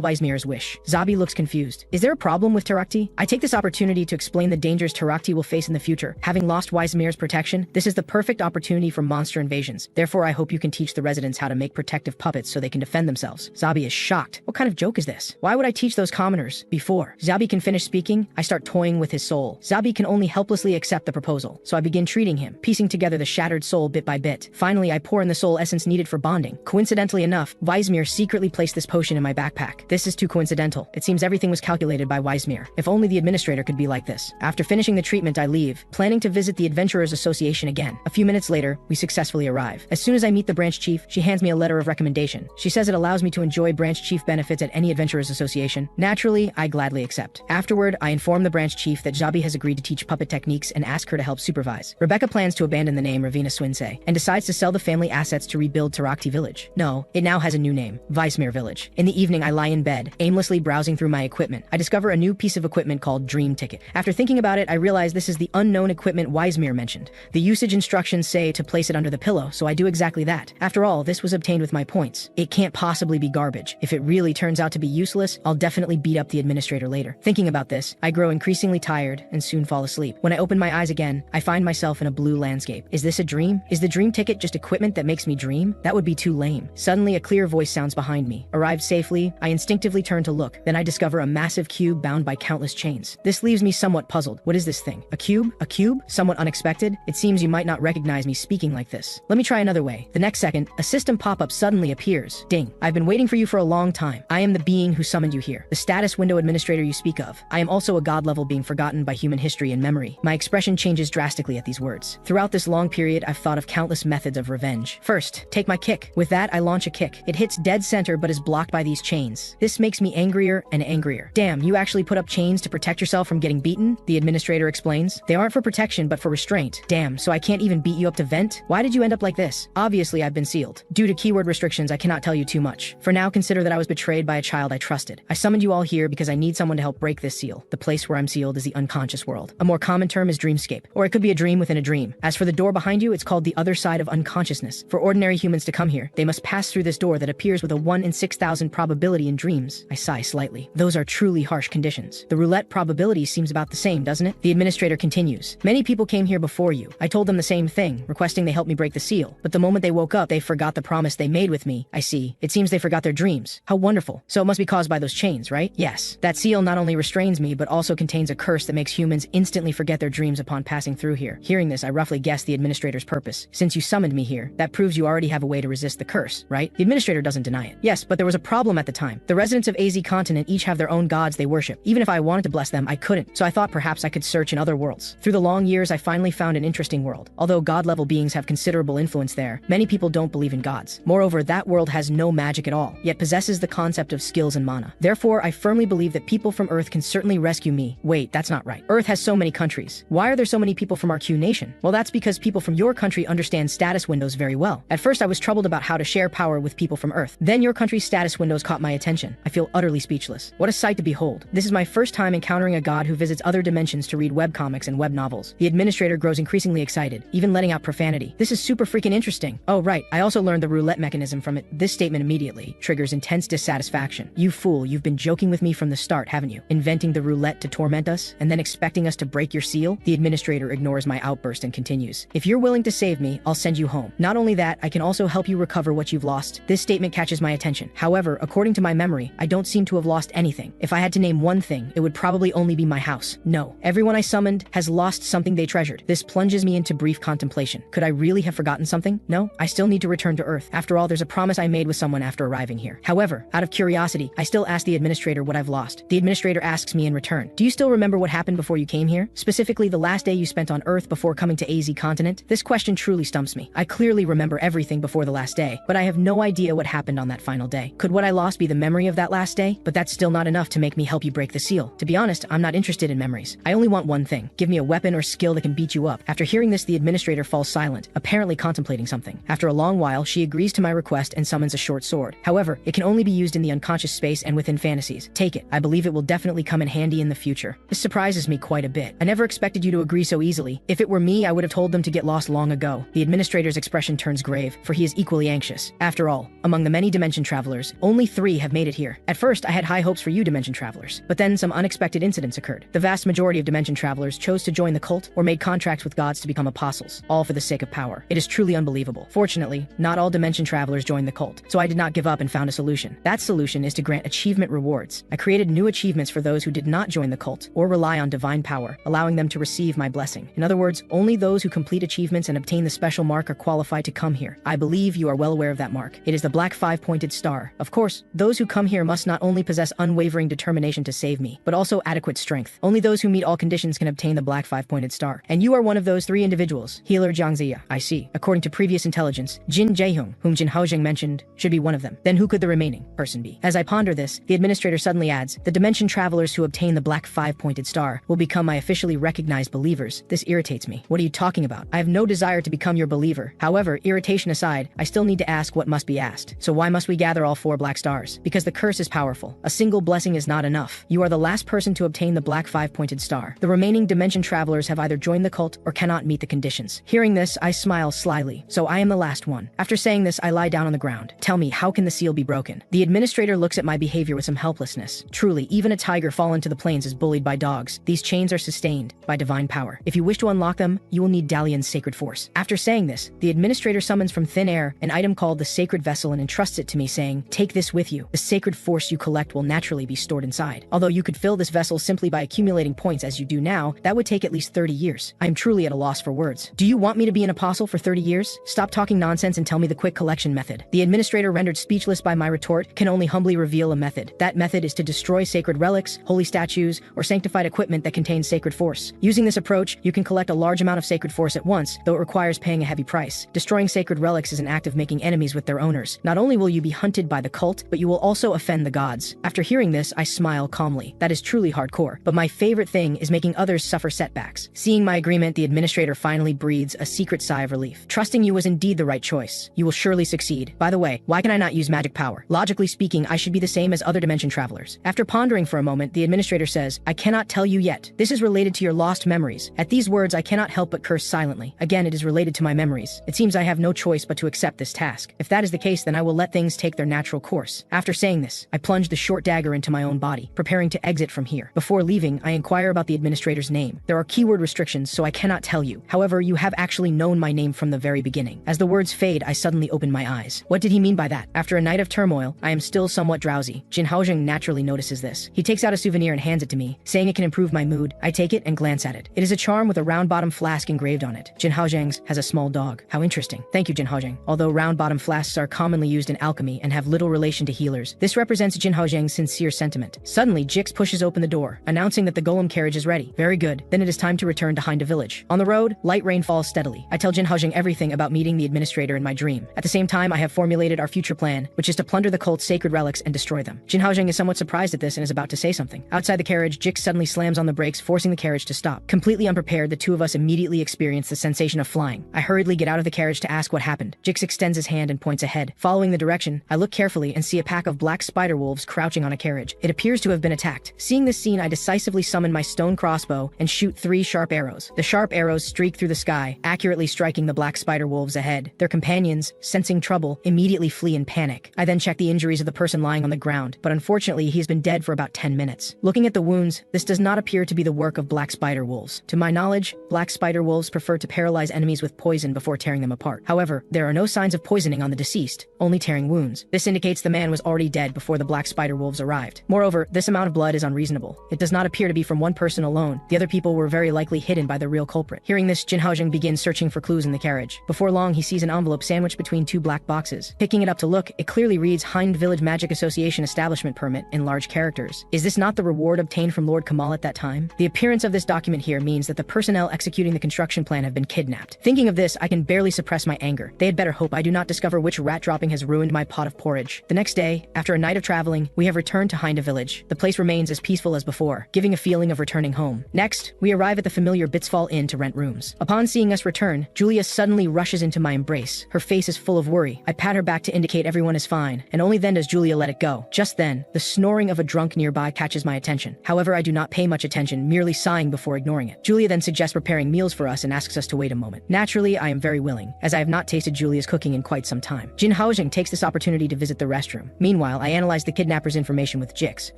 Weismere's wish. Zabi looks confused. Is there a problem with Tarakti? I take this opportunity to explain the dangers Tarakti will face in the future. Having lost Weismere's protection, this is the perfect opportunity for monster invasions. Therefore, I hope you can teach the residents how to make protective puppets so they can defend themselves. Zabi is shocked. What kind of joke is this? Why would I teach those commoners? Before Zabi can finish speaking, I start toying with his soul. Zabi can only helplessly accept the proposal, so I begin treating him, piecing together the shattered soul bit by bit. Finally, I pour in the soul essence needed for bonding. Coincidentally enough, Weismere secretly placed this potion in my backpack. This is too coincidental. It seems everything was calculated by Weismere. If only the administrator could be like this. After finishing the treatment, I leave, planning to visit the Adventurers Association again. A few minutes later, we successfully arrive. As soon as I meet the branch chief, she hands me a letter of recommendation. She says it allows me to enjoy branch chief benefits at any Adventurers Association. Naturally, I gladly accept. Afterward, I inform the branch chief that Zabi has agreed to teach puppet techniques and ask her to help supervise. Rebecca plans to abandon the name Ravina Swinsei and decides to sell the family assets to rebuild Tarakti village. No, it now has a new name, Weismere village. In the evening, I lie in bed, aimlessly browsing through my equipment. I discover a new piece of equipment called Dream Ticket. After thinking about it, I realize this is the unknown equipment Weismere mentioned. The usage instructions say to place it under the pillow, so I do exactly that. After all, this was obtained with my points. It can't possibly be garbage. If it really turns out to be useless, I'll definitely beat up the administrator later. Thinking about this, I grow increasingly tired and soon fall asleep. When I open my eyes again, I find myself in a blue landscape. Is this a dream? Is the dream ticket just equipment that makes me dream? That would be too lame. Suddenly, a clear voice sounds behind me. Arrived safely, I instinctively turn to look. Then I discover a massive cube bound by countless chains. This leaves me somewhat puzzled. What is this thing? A cube? A cube? Somewhat unexpected? It seems you might not recognize me speaking like this. Let me try another way. The next second, a system pop-up suddenly appears. Ding. I've been waiting for you for a long time. I am the being who summoned you here. The status window administrator you speak of. I am also a god level being forgotten by human history and memory. My expression changes drastically at these words. Throughout this long period, I've thought of countless methods of revenge. First, take my kick. With that, I launch a kick. It hits dead center but is blocked by these chains. This makes me angrier and angrier. Damn, you actually put up chains to protect yourself from getting beaten? The administrator explains. They aren't for protection but for restraint. Damn, so I can't even beat you up to vent? Why did you end up like this? Obviously, I've been sealed. Due to keyword restrictions, I cannot tell you too much. For now, consider that I was betrayed by a child I trusted. I summoned you all here because I need someone to help break this seal. The place where I'm sealed is the unconscious world. A more common term is dreamscape, or it could be a dream within a dream. As for the door behind you, it's called the other side of unconsciousness. For ordinary humans to come here, they must pass through this door that appears with a 1 in 6,000 probability in dreams. I sigh slightly. Those are truly harsh conditions. The roulette probability seems about the same, doesn't it? The administrator continues. Many people came here before you. I told them the same thing, requesting they help me break the seal. But the moment they woke up, they forgot the promise they made with me. I see. It seems they forgot their dreams. How wonderful. So it must be caused by those chains, right? Yes. That seal not only restrains me, but also contains a curse that makes humans instantly forget their dreams upon passing through here. Hearing this, I roughly guessed the administrator's purpose. Since you summoned me here, that proves you already have a way to resist the curse, right? The administrator doesn't deny it. Yes, but there was a problem at the time. The residents of AZ continent each have their own gods they worship. Even if I wanted to bless them, I couldn't. So I thought perhaps I could search in other worlds. Through the long years, I finally found an interesting world. Although god-level beings have considerable influence there, many people don't believe in gods. Moreover, that world has no magic at all, yet possesses the concept of skills and mana. Therefore, I firmly believe that people from Earth can certainly rescue me. Wait, that's not right. Earth has so many countries. Why are there so many people from our Q nation? Well, that's because people from your country understand status windows very well. At first, I was troubled about how to share power with people from Earth. Then your country's status windows caught my attention. I feel utterly speechless. What a sight to behold. This is my first time encountering a god who visits other dimensions to read webcomics and web novels. The administrator grows increasingly excited, even letting out profanity. This is super freaking interesting. Oh, right. I also learned the roulette mechanism from it. This statement immediately triggers intense dissatisfaction. You fool, you've been joking with me from the start, haven't you? Inventing the roulette to torment us, and then expecting us to break your seal? The administrator ignores my outburst and continues. If you're willing to save me, I'll send you home. Not only that, I can also help you recover what you've lost. This statement catches my attention. However, according to my memory, I don't seem to have lost anything. If I had to name one thing, it would probably only be my house. No, everyone I summoned has lost something they treasured. This plunges me into brief contemplation. Could I really have forgotten something? No, I still need to return to Earth. After all, there's a promise I made with someone after arriving here. However, out of curiosity, I still ask the administrator what I've lost. The administrator asks me in return, do you still remember what happened before you came here? Specifically, the last day you spent on Earth before coming to AZ continent? This question truly stumps me. I clearly remember everything before the last day, but I have no idea what happened on that final day. Could what I lost be the memory of that last day? But that's still not enough to make me help you break the seal. To be honest, I'm not interested in memories. I only want one thing. Give me a weapon or skill that can beat you up. After hearing this, the administrator falls silent, apparently contemplating something. After a long while, she agrees to my request and summons a short sword. However, it can only be used in the unconscious space and within fantasies. Take it. I believe it will definitely come in handy in the future. This surprises me quite a bit. I never expected you to agree so easily. If it were me, I would have told them to get lost long ago. The administrator's expression turns grave, for he is equally anxious. After all, among the many dimension travelers, only 3 have made it here. At first, I had high hopes for you dimension travelers, but then some unexpected incidents occurred. The vast majority of dimension travelers chose to join the cult or made contracts with gods to become apostles, all for the sake of power. It is truly unbelievable. Fortunately, not all dimension travelers joined the cult, so I did not give up and found a solution. That solution is to grant achievement rewards. I created new achievements for those who did not join the cult or rely on divine power, allowing them to receive my blessing. In other words, only those who complete achievements and obtain the special mark are qualified to come here. I believe you are well aware of that mark. It is the black 5-pointed star. Of course, those who come here must not only possess unwavering determination to save me, but also adequate strength. Only those who meet all conditions can obtain the black 5-pointed star. And you are one of those 3 individuals. Healer Jiangziya. I see. According to previous intelligence, Jin Jaehyung, whom Jin Haojing mentioned, should be one of them. Then who could the remaining person be? As I ponder this, the administrator suddenly adds, the dimension travelers who obtain the black 5-pointed star will become my officially recognized believers. This irritates me. What are you talking about? I have no desire to become your believer. However, irritation aside, I still need to ask what must be asked. So why must we gather all 4 black stars? Because the curse is powerful. A single blessing is not enough. You are the last person to obtain the black 5-pointed star. The remaining dimension travelers have either joined the cult or cannot meet the conditions. Hearing this, I smile slyly. So I am the last one. After saying this, I lie down on the ground. Tell me, how can the seal be broken? The administrator looks at my behavior with some helplessness. Truly, even a tiger fallen to the plains is bullied by dogs. These chains are sustained by divine power. If you wish to unlock them, you will need Dalian's sacred force. After saying this, the administrator summons from thin air an item called the sacred vessel and entrusts it to me, saying, take this with you. The sacred force you collect will naturally be stored inside. Although you could fill this vessel simply by accumulating points as you do now, that would take at least 30 years. I am truly at a loss for words. Do you want me to be an apostle for 30 years? Stop talking nonsense and tell me the quick collection method. The administrator, rendered speechless by my retort, can only humbly reveal a method. That method is to destroy sacred relics, holy statues, or sanctified equipment that contains sacred force. Using this approach, you can collect a large amount of sacred force at once, though it requires paying a heavy price. Destroying sacred relics is an act of making enemies with their owners. Not only will you be hunted by the cult, but you will also offend the gods. After hearing this, I smile calmly. That is truly hardcore, but my favorite thing is making others suffer setbacks. attacks. Seeing my agreement, the administrator finally breathes a secret sigh of relief. Trusting you was indeed the right choice. You will surely succeed. By the way, why can I not use magic power? Logically speaking, I should be the same as other dimension travelers. After pondering for a moment, the administrator says, I cannot tell you yet. This is related to your lost memories. At these words, I cannot help but curse silently. Again, it is related to my memories. It seems I have no choice but to accept this task. If that is the case, then I will let things take their natural course. After saying this, I plunge the short dagger into my own body, preparing to exit from here. Before leaving, I inquire about the administrator's name. There are keyword restrictions, so I cannot tell you. However, you have actually known my name from the very beginning. As the words fade, I suddenly open my eyes. What did he mean by that? After a night of turmoil, I am still somewhat drowsy. Jin Haozheng naturally notices this. He takes out a souvenir and hands it to me, saying it can improve my mood. I take it and glance at it. It is a charm with a round-bottom flask engraved on it. Jin Haozheng's has a small dog. How interesting. Thank you, Jin Haozheng. Although round-bottom flasks are commonly used in alchemy and have little relation to healers, this represents Jin Haozheng's sincere sentiment. Suddenly, Jix pushes open the door, announcing that the golem carriage is ready. Very good. Then it is time to return to Hinda village. On the road, light rain falls steadily. I tell Jin Haozheng everything about meeting the administrator in my dream. At the same time, I have formulated our future plan, which is to plunder the cult's sacred relics and destroy them. Jin Haozheng is somewhat surprised at this and is about to say something. Outside the carriage, Jix suddenly slams on the brakes, forcing the carriage to stop. Completely unprepared, the two of us immediately experience the sensation of flying. I hurriedly get out of the carriage to ask what happened. Jix extends his hand and points ahead. Following the direction, I look carefully and see a pack of black spider wolves crouching on a carriage. It appears to have been attacked. Seeing this scene, I decisively summon my stone crossbow and shoot 3 sharp arrows. The sharp arrows streak through the sky, accurately striking the black spider wolves ahead. Their companions, sensing trouble, immediately flee in panic. I then check the injuries of the person lying on the ground, but unfortunately he has been dead for about 10 minutes. Looking at the wounds, this does not appear to be the work of black spider wolves. To my knowledge, black spider wolves prefer to paralyze enemies with poison before tearing them apart. However, there are no signs of poisoning on the deceased, only tearing wounds. This indicates the man was already dead before the black spider wolves arrived. Moreover, this amount of blood is unreasonable. It does not appear to be from one person alone. The other people were very likely hidden by the real culprit. Hearing this, Jin Haozheng begins searching for clues in the carriage. Before long, he sees an envelope sandwiched between 2 black boxes. Picking it up to look, it clearly reads Hind Village Magic Association Establishment Permit in large characters. Is this not the reward obtained from Lord Kamal at that time? The appearance of this document here means that the personnel executing the construction plan have been kidnapped. Thinking of this, I can barely suppress my anger. They had better hope I do not discover which rat dropping has ruined my pot of porridge. The next day, after a night of traveling, we have returned to Hinda village. The place remains as peaceful as before, giving a feeling of returning home. Next, we arrive at the familiar Bitsfall Inn to rent rooms. Upon seeing us return, Julia suddenly rushes into my embrace. Her face is full of worry. I pat her back to indicate everyone is fine, and only then does Julia let it go. Just then, the snoring of a drunk nearby catches my attention. However, I do not pay much attention, merely sighing before ignoring it. Julia then suggests preparing meals for us and asks us to wait a moment. Naturally, I am very willing, as I have not tasted Julia's cooking in quite some time. Jin Haozheng takes this opportunity to visit the restroom. Meanwhile, I analyze the kidnapper's information with Jix.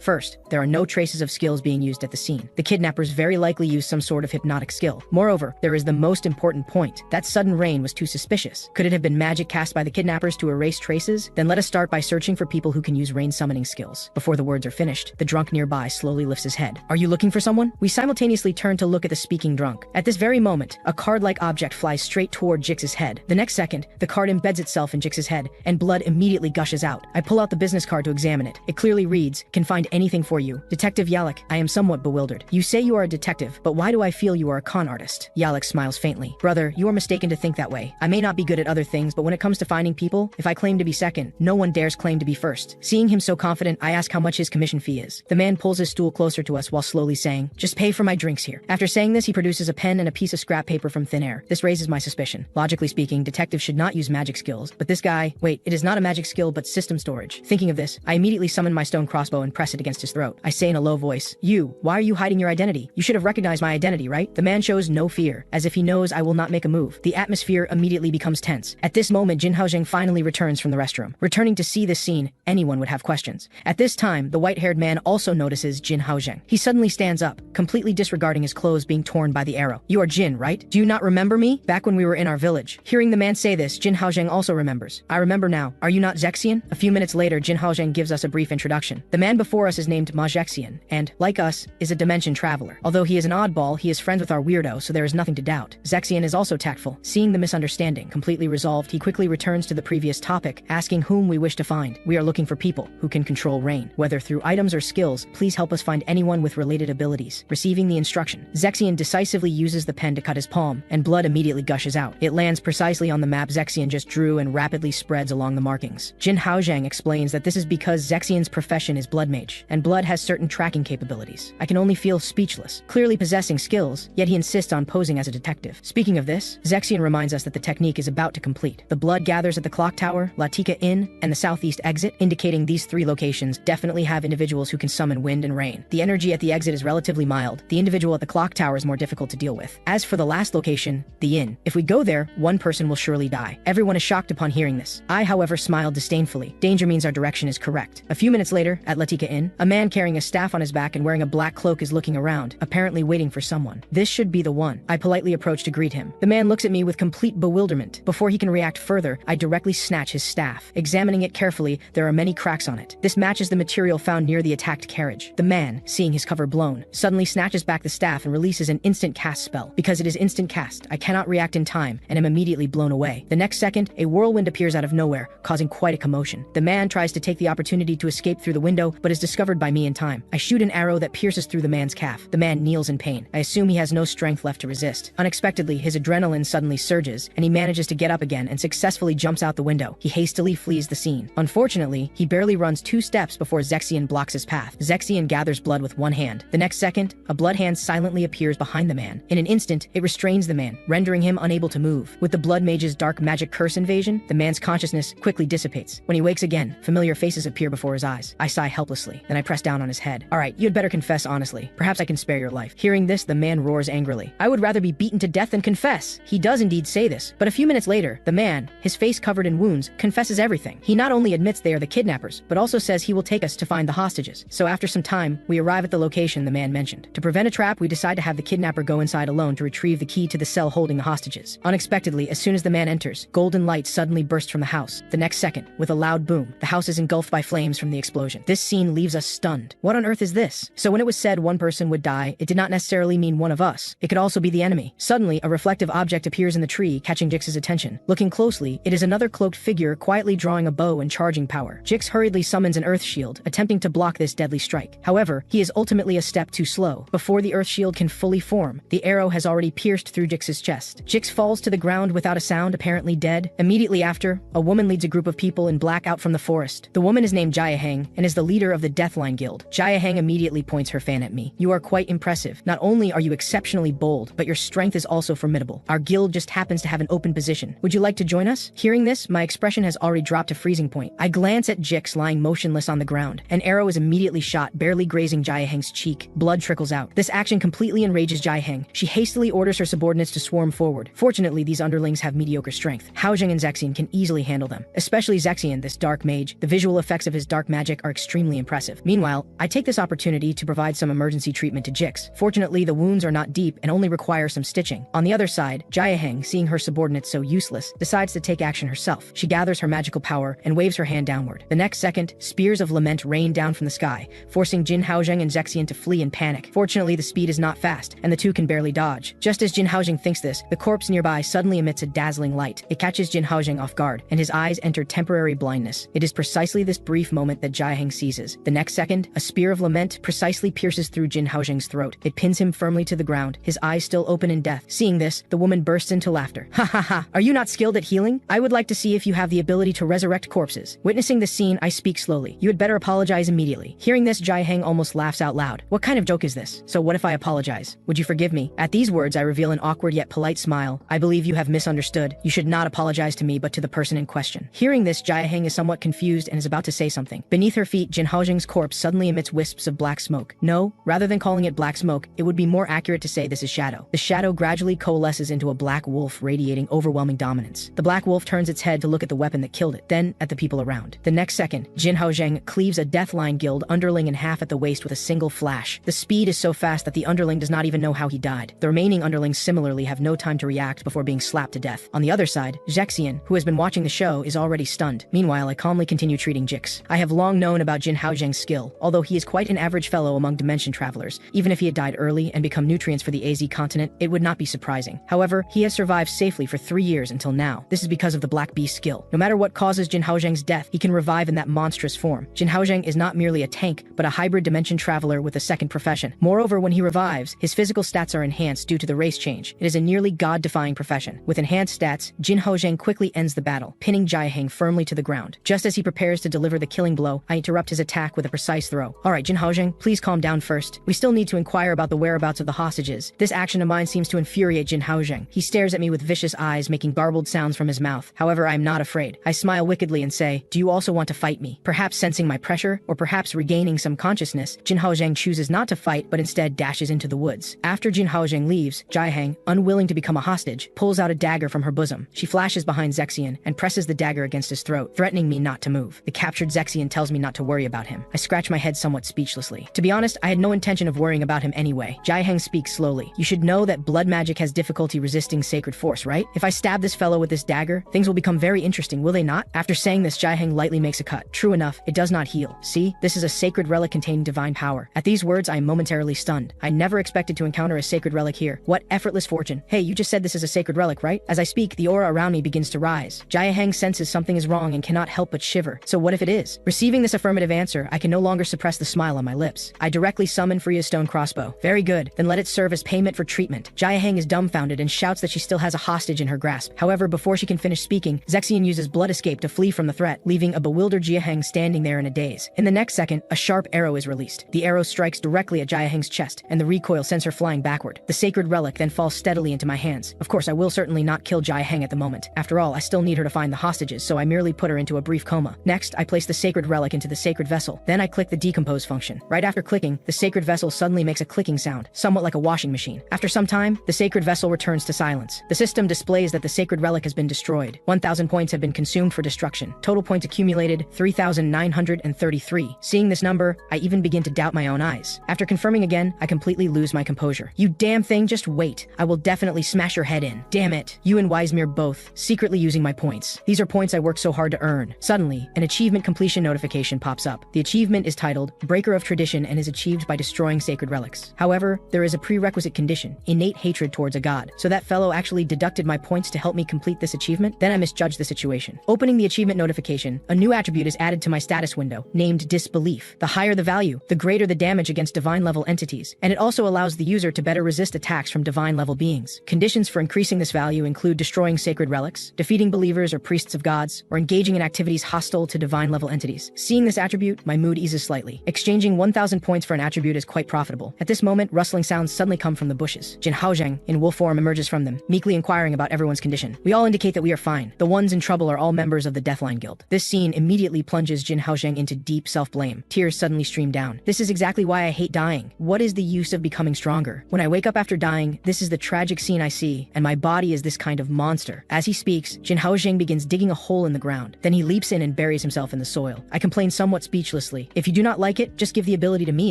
First, there are no traces of skills being used at the scene. The kidnappers very likely used some sort of hypnotic skill. Moreover, there is the most important point. That sudden rain was too suspicious. Could it have been magic cast by the kidnappers to erase traces? Then let us start by searching for people who can use rain summoning skills. Before the words are finished, the drunk nearby slowly lifts his head. Are you looking for someone? We simultaneously turn to look at the speaking drunk. At this very moment, a card-like object flies straight toward Jix's head. The next second, the card embeds itself in Jix's head, and blood immediately gushes out. I pull out the business card to examine it. It clearly reads, "Can find anything for you. Detective Yalek." I am somewhat bewildered. You say you are a detective, but why do I feel you are a con artist? Yalek smiles faintly. Brother, you are mistaken to think that way. I may not be good at other things, but when it comes to finding people, if I claim to be second, no one dares claim to be first. Seeing him so confident, I ask how much his commission fee is. The man pulls his stool closer to us while slowly saying, "Just pay for my drinks here." After saying this, he produces a pen and a piece of scrap paper from thin air. This raises my suspicion. Logically speaking, detectives should not use magic skills, but this guy, wait, it is not a magic skill but system storage. Thinking of this, I immediately summon my stone crossbow and press it against his throat. I say in a low voice, "You, why are you hiding your identity? You should have recognized my identity, right?" The man shows no fear, as if he knows I will not make a move. The atmosphere immediately becomes tense. At this moment, Jin Haozheng finally returns from the restroom. Returning to see this scene, anyone would have questions. At this time, the white-haired man also notices Jin Haozheng. He suddenly stands up, completely disregarding his clothes being torn by the arrow. "You are Jin, right? Do you not remember me? Back when we were in our village." Hearing the man say this, Jin Haozheng also remembers. "I remember now. Are you not Zexian?" A few minutes later, Jin Haozheng gives us a brief introduction. The man before us is named Ma Zexian, and, like us, is a dimension traveler. Although he is an oddball, he is friends with our weirdo, so there is nothing to doubt. Zexian is also tactful. Seeing the misunderstanding completely resolved, he quickly returns to the previous topic, asking whom we wish to find. We are looking for people who can control rain. Whether through items or skills, please help us find anyone with related abilities. Receiving the instruction, Zexian decisively uses the pen to cut his palm, and blood immediately gushes out. It lands precisely on the map Zexian just drew and rapidly spreads along the markings. Jin Haozheng explains that this is because Zexian's profession is blood mage, and blood has certain tracking capabilities. I can only feel speechless. Clearly possessing skills, yet he insists on posing as a detective. Speaking of this, Zexian reminds us that the technique is about to complete. The blood gathers at the clock tower, Latika Inn, and the southeast exit, indicating these three locations definitely have individuals who can summon wind and rain. The energy at the exit is relatively mild. The individual at the clock tower is more difficult to deal with. As for the last location, the inn, if we go there, one person will surely die. Everyone is shocked upon hearing this. I, however, smiled disdainfully. Danger means our direction is correct. A few minutes later, at Latika Inn, a man carrying a staff on his back and wearing a black cloak is looking around, apparently waiting for someone. This should be the one. I politely approach to greet him. The man looks at me with complete bewilderment. Before he can react further, I directly snatch his staff. Examining it carefully, there are many cracks on it. This matches the material found near the attacked carriage. The man, seeing his cover blown, suddenly snatches back the staff and releases an instant cast spell. Because it is instant cast, I cannot react in time and am immediately blown away. The next second, a whirlwind appears out of nowhere, causing quite a commotion. The man tries to take the opportunity to escape through the window, but is discovered by me in time. I shoot an arrow that pierces through the man's calf. The man kneels in pain. I assume he has no strength left to resist. Unexpectedly, his adrenaline suddenly surges, and he manages to get up again and successfully jumps out the window. He hastily flees the scene. Unfortunately, he barely runs 2 steps before Zexian blocks his path. Zexian gathers blood with one hand. The next second, a blood hand silently appears behind the man. In an instant, it restrains the man, rendering him unable to move. With the blood mage's dark magic curse invasion, the man's consciousness quickly dissipates. When he wakes again, familiar faces appear before his eyes. I sigh helplessly, then I press down on his head. All right, you had better confess honestly. Perhaps I can spare your life. Hearing this, the man roars angrily. I would rather be beaten to death than confess. He does indeed say this, but a few minutes later, the man, his face covered in wounds, confesses everything. He not only admits they are the kidnappers, but also says he will take us to find the hostages. So after some time, we arrive at the location the man mentioned. To prevent a trap, we decide to have the kidnapper go inside alone to retrieve the key to the cell holding the hostages. Unexpectedly, as soon as the man enters, golden light suddenly bursts from the house. The next second, with a loud boom, the house is engulfed by flames from the explosion. This scene leaves us stunned. What on earth is this? So when it was said one person would die, it did not necessarily mean one of us. It could also be the enemy. Suddenly, a reflective object appears in the tree, catching Jix's attention. Looking closely, it is another cloaked figure quietly drawing a bow and charging power. Jix hurriedly summons an earth shield, attempting to block this deadly strike. However, he is ultimately a step too slow. Before the earth shield can fully form, the arrow has already pierced through Jix's chest. Jix falls to the ground without a sound, apparently dead. Immediately after, a woman leads a group of people in black out from the forest. The woman is named Jiaheng and is the leader of the Deathline Guild. Jiaheng immediately points her fan at me. You are quite impressive. Not only are you exceptionally bold, but your strength is also formidable. Our guild just happens to have an open position. Would you like to join us? Hearing this, my expression has already dropped to freezing point. I glance at Jix lying motionless on the ground. An arrow is immediately shot, barely grazing Jiaheng's cheek. Blood trickles out. This action completely enrages Jiaheng. She hastily orders her subordinates to swarm forward. Fortunately, these underlings have mediocre strength. Haojing and Zexian can easily handle them. Especially Zexian, this dark mage. The visual effects of his dark magic are extremely impressive. Meanwhile, I take this opportunity to provide some emergency treatment to Jix. Fortunately, the wounds are not deep and only require some stitching. On the other side, Jiaheng, seeing her subordinates so useless, decides to take action herself. She gathers her magical power and waves her hand downward. The next second, spears of lament rain down from the sky, forcing Jin Haojing and Zexian to flee in panic. Fortunately, the speed is not fast, and the two can barely dodge. Just as Jin Haojing thinks this, the corpse nearby suddenly emits a dazzling light. It catches Jin Haojing off guard, and his eyes enter temporary blindness. It is precisely this brief moment that Jiaheng seizes. The next second, a spear of lament precisely pierces through Jin Haojing's throat. It pins him firmly to the ground, his eyes still open in death. Seeing this, the woman bursts into laughter. Ha ha ha! Are you not skilled at healing? I would like to see if you have the ability to resurrect corpses. Witnessing the scene, I speak slowly. You had better apologize immediately. Hearing this, Jiaheng almost laughs out loud. What kind of joke is this? So what if I apologize? Would you forgive me? At these words, I reveal an awkward yet polite smile. I believe you have misunderstood. You should not apologize to me, but to the person in question. Hearing this, Jiaheng is somewhat confused and is about to say something. Beneath her feet, Jin Haojing's corpse suddenly emits wisps of black smoke. No, rather than calling it black smoke, it would be more accurate to say this is shadow. The shadow gradually coalesces into a black wolf radiating overwhelming dominance. The black wolf turns its head to look at the weapon that killed it, then at the people around. The next second, Jin Haojing cleaves a Deathline Guild underling in half at the waist with a single flash. The speed is so fast that the underling does not even know how he died. The remaining underlings similarly have no time to react before being slapped to death. On the other side, Zexian, who has been watching the show, is already stunned. Meanwhile, I calmly continue treating Jix. I have long known about Jin Haojing's skill. Although he is quite an average fellow among dimension travelers, even if he had died early and become nutrients for the AZ continent, it would not be surprising. However, he has survived safely for 3 years until now. This is because of the Black Beast skill. No matter what causes Jin Haojing's death, he can revive in that monstrous form. Jin Haojing is not merely a tank, but a hybrid dimension traveler with a second profession. Moreover, when he revives, his physical stats are enhanced due to the race change. It is a nearly god-defying profession. With enhanced stats, Jin Haojing quickly ends the battle, pinning Jiaheng firmly to the ground. Just as he prepares to deliver the killing blow, I interrupt his attack with a precise throw. Alright, Jin Haojing, please calm down first. We still need to inquire about the whereabouts whereabouts of the hostages. This action of mine seems to infuriate Jin Haozheng. He stares at me with vicious eyes, making garbled sounds from his mouth. However, I am not afraid. I smile wickedly and say, "Do you also want to fight me?" Perhaps sensing my pressure, or perhaps regaining some consciousness, Jin Haozheng chooses not to fight, but instead dashes into the woods. After Jin Haozheng leaves, Jiaheng, unwilling to become a hostage, pulls out a dagger from her bosom. She flashes behind Zexian and presses the dagger against his throat, threatening me not to move. The captured Zexian tells me not to worry about him. I scratch my head somewhat speechlessly. To be honest, I had no intention of worrying about him anyway. Jiaheng speaks slowly. "You should know that blood magic has difficulty resisting sacred force, right? If I stab this fellow with this dagger, things will become very interesting, will they not?" After saying this, Jiaheng lightly makes a cut. True enough, it does not heal. See, this is a sacred relic containing divine power. At these words, I am momentarily stunned. I never expected to encounter a sacred relic here. What effortless fortune. Hey, you just said this is a sacred relic, right? As I speak, the aura around me begins to rise. Jiaheng senses something is wrong and cannot help but shiver. So what if it is? Receiving this affirmative answer, I can no longer suppress the smile on my lips. I directly summon Freya's stone crossbow. Very good, then let it serve as payment for treatment. Jiaheng is dumbfounded and shouts that she still has a hostage in her grasp. However, before she can finish speaking, Zexian uses blood escape to flee from the threat, leaving a bewildered Jiaheng standing there in a daze. In the next second, a sharp arrow is released. The arrow strikes directly at Jiaheng's chest, and the recoil sends her flying backward. The sacred relic then falls steadily into my hands. Of course, I will certainly not kill Jiaheng at the moment. After all, I still need her to find the hostages, so I merely put her into a brief coma. Next, I place the sacred relic into the sacred vessel. Then I click the decompose function. Right after clicking, the sacred vessel suddenly makes a clicking sound, somewhat like a washing machine. After some time, the sacred vessel returns to silence. The system displays that the sacred relic has been destroyed. 1,000 points have been consumed for destruction. Total points accumulated, 3,933. Seeing this number, I even begin to doubt my own eyes. After confirming again, I completely lose my composure. "You damn thing, just wait. I will definitely smash your head in. Damn it. You and Wisemere both, secretly using my points. These are points I worked so hard to earn." Suddenly, an achievement completion notification pops up. The achievement is titled Breaker of Tradition and is achieved by destroying sacred relics. However, there is a prerequisite condition, innate hatred towards a god. So that fellow actually deducted my points to help me complete this achievement? Then I misjudged the situation. Opening the achievement notification, a new attribute is added to my status window, named Disbelief. The higher the value, the greater the damage against divine level entities, and it also allows the user to better resist attacks from divine level beings. Conditions for increasing this value include destroying sacred relics, defeating believers or priests of gods, or engaging in activities hostile to divine level entities. Seeing this attribute, my mood eases slightly. Exchanging 1,000 points for an attribute is quite profitable. At this moment, rustling sounds suddenly come from the bushes. Jin Haozheng, in wolf form, emerges from them, meekly inquiring about everyone's condition. We all indicate that we are fine. The ones in trouble are all members of the Deathline Guild. This scene immediately plunges Jin Haozheng into deep self-blame. Tears suddenly stream down. This is exactly why I hate dying. What is the use of becoming stronger? When I wake up after dying, this is the tragic scene I see, and my body is this kind of monster. As he speaks, Jin Haozheng begins digging a hole in the ground. Then he leaps in and buries himself in the soil. I complain somewhat speechlessly. If you do not like it, just give the ability to me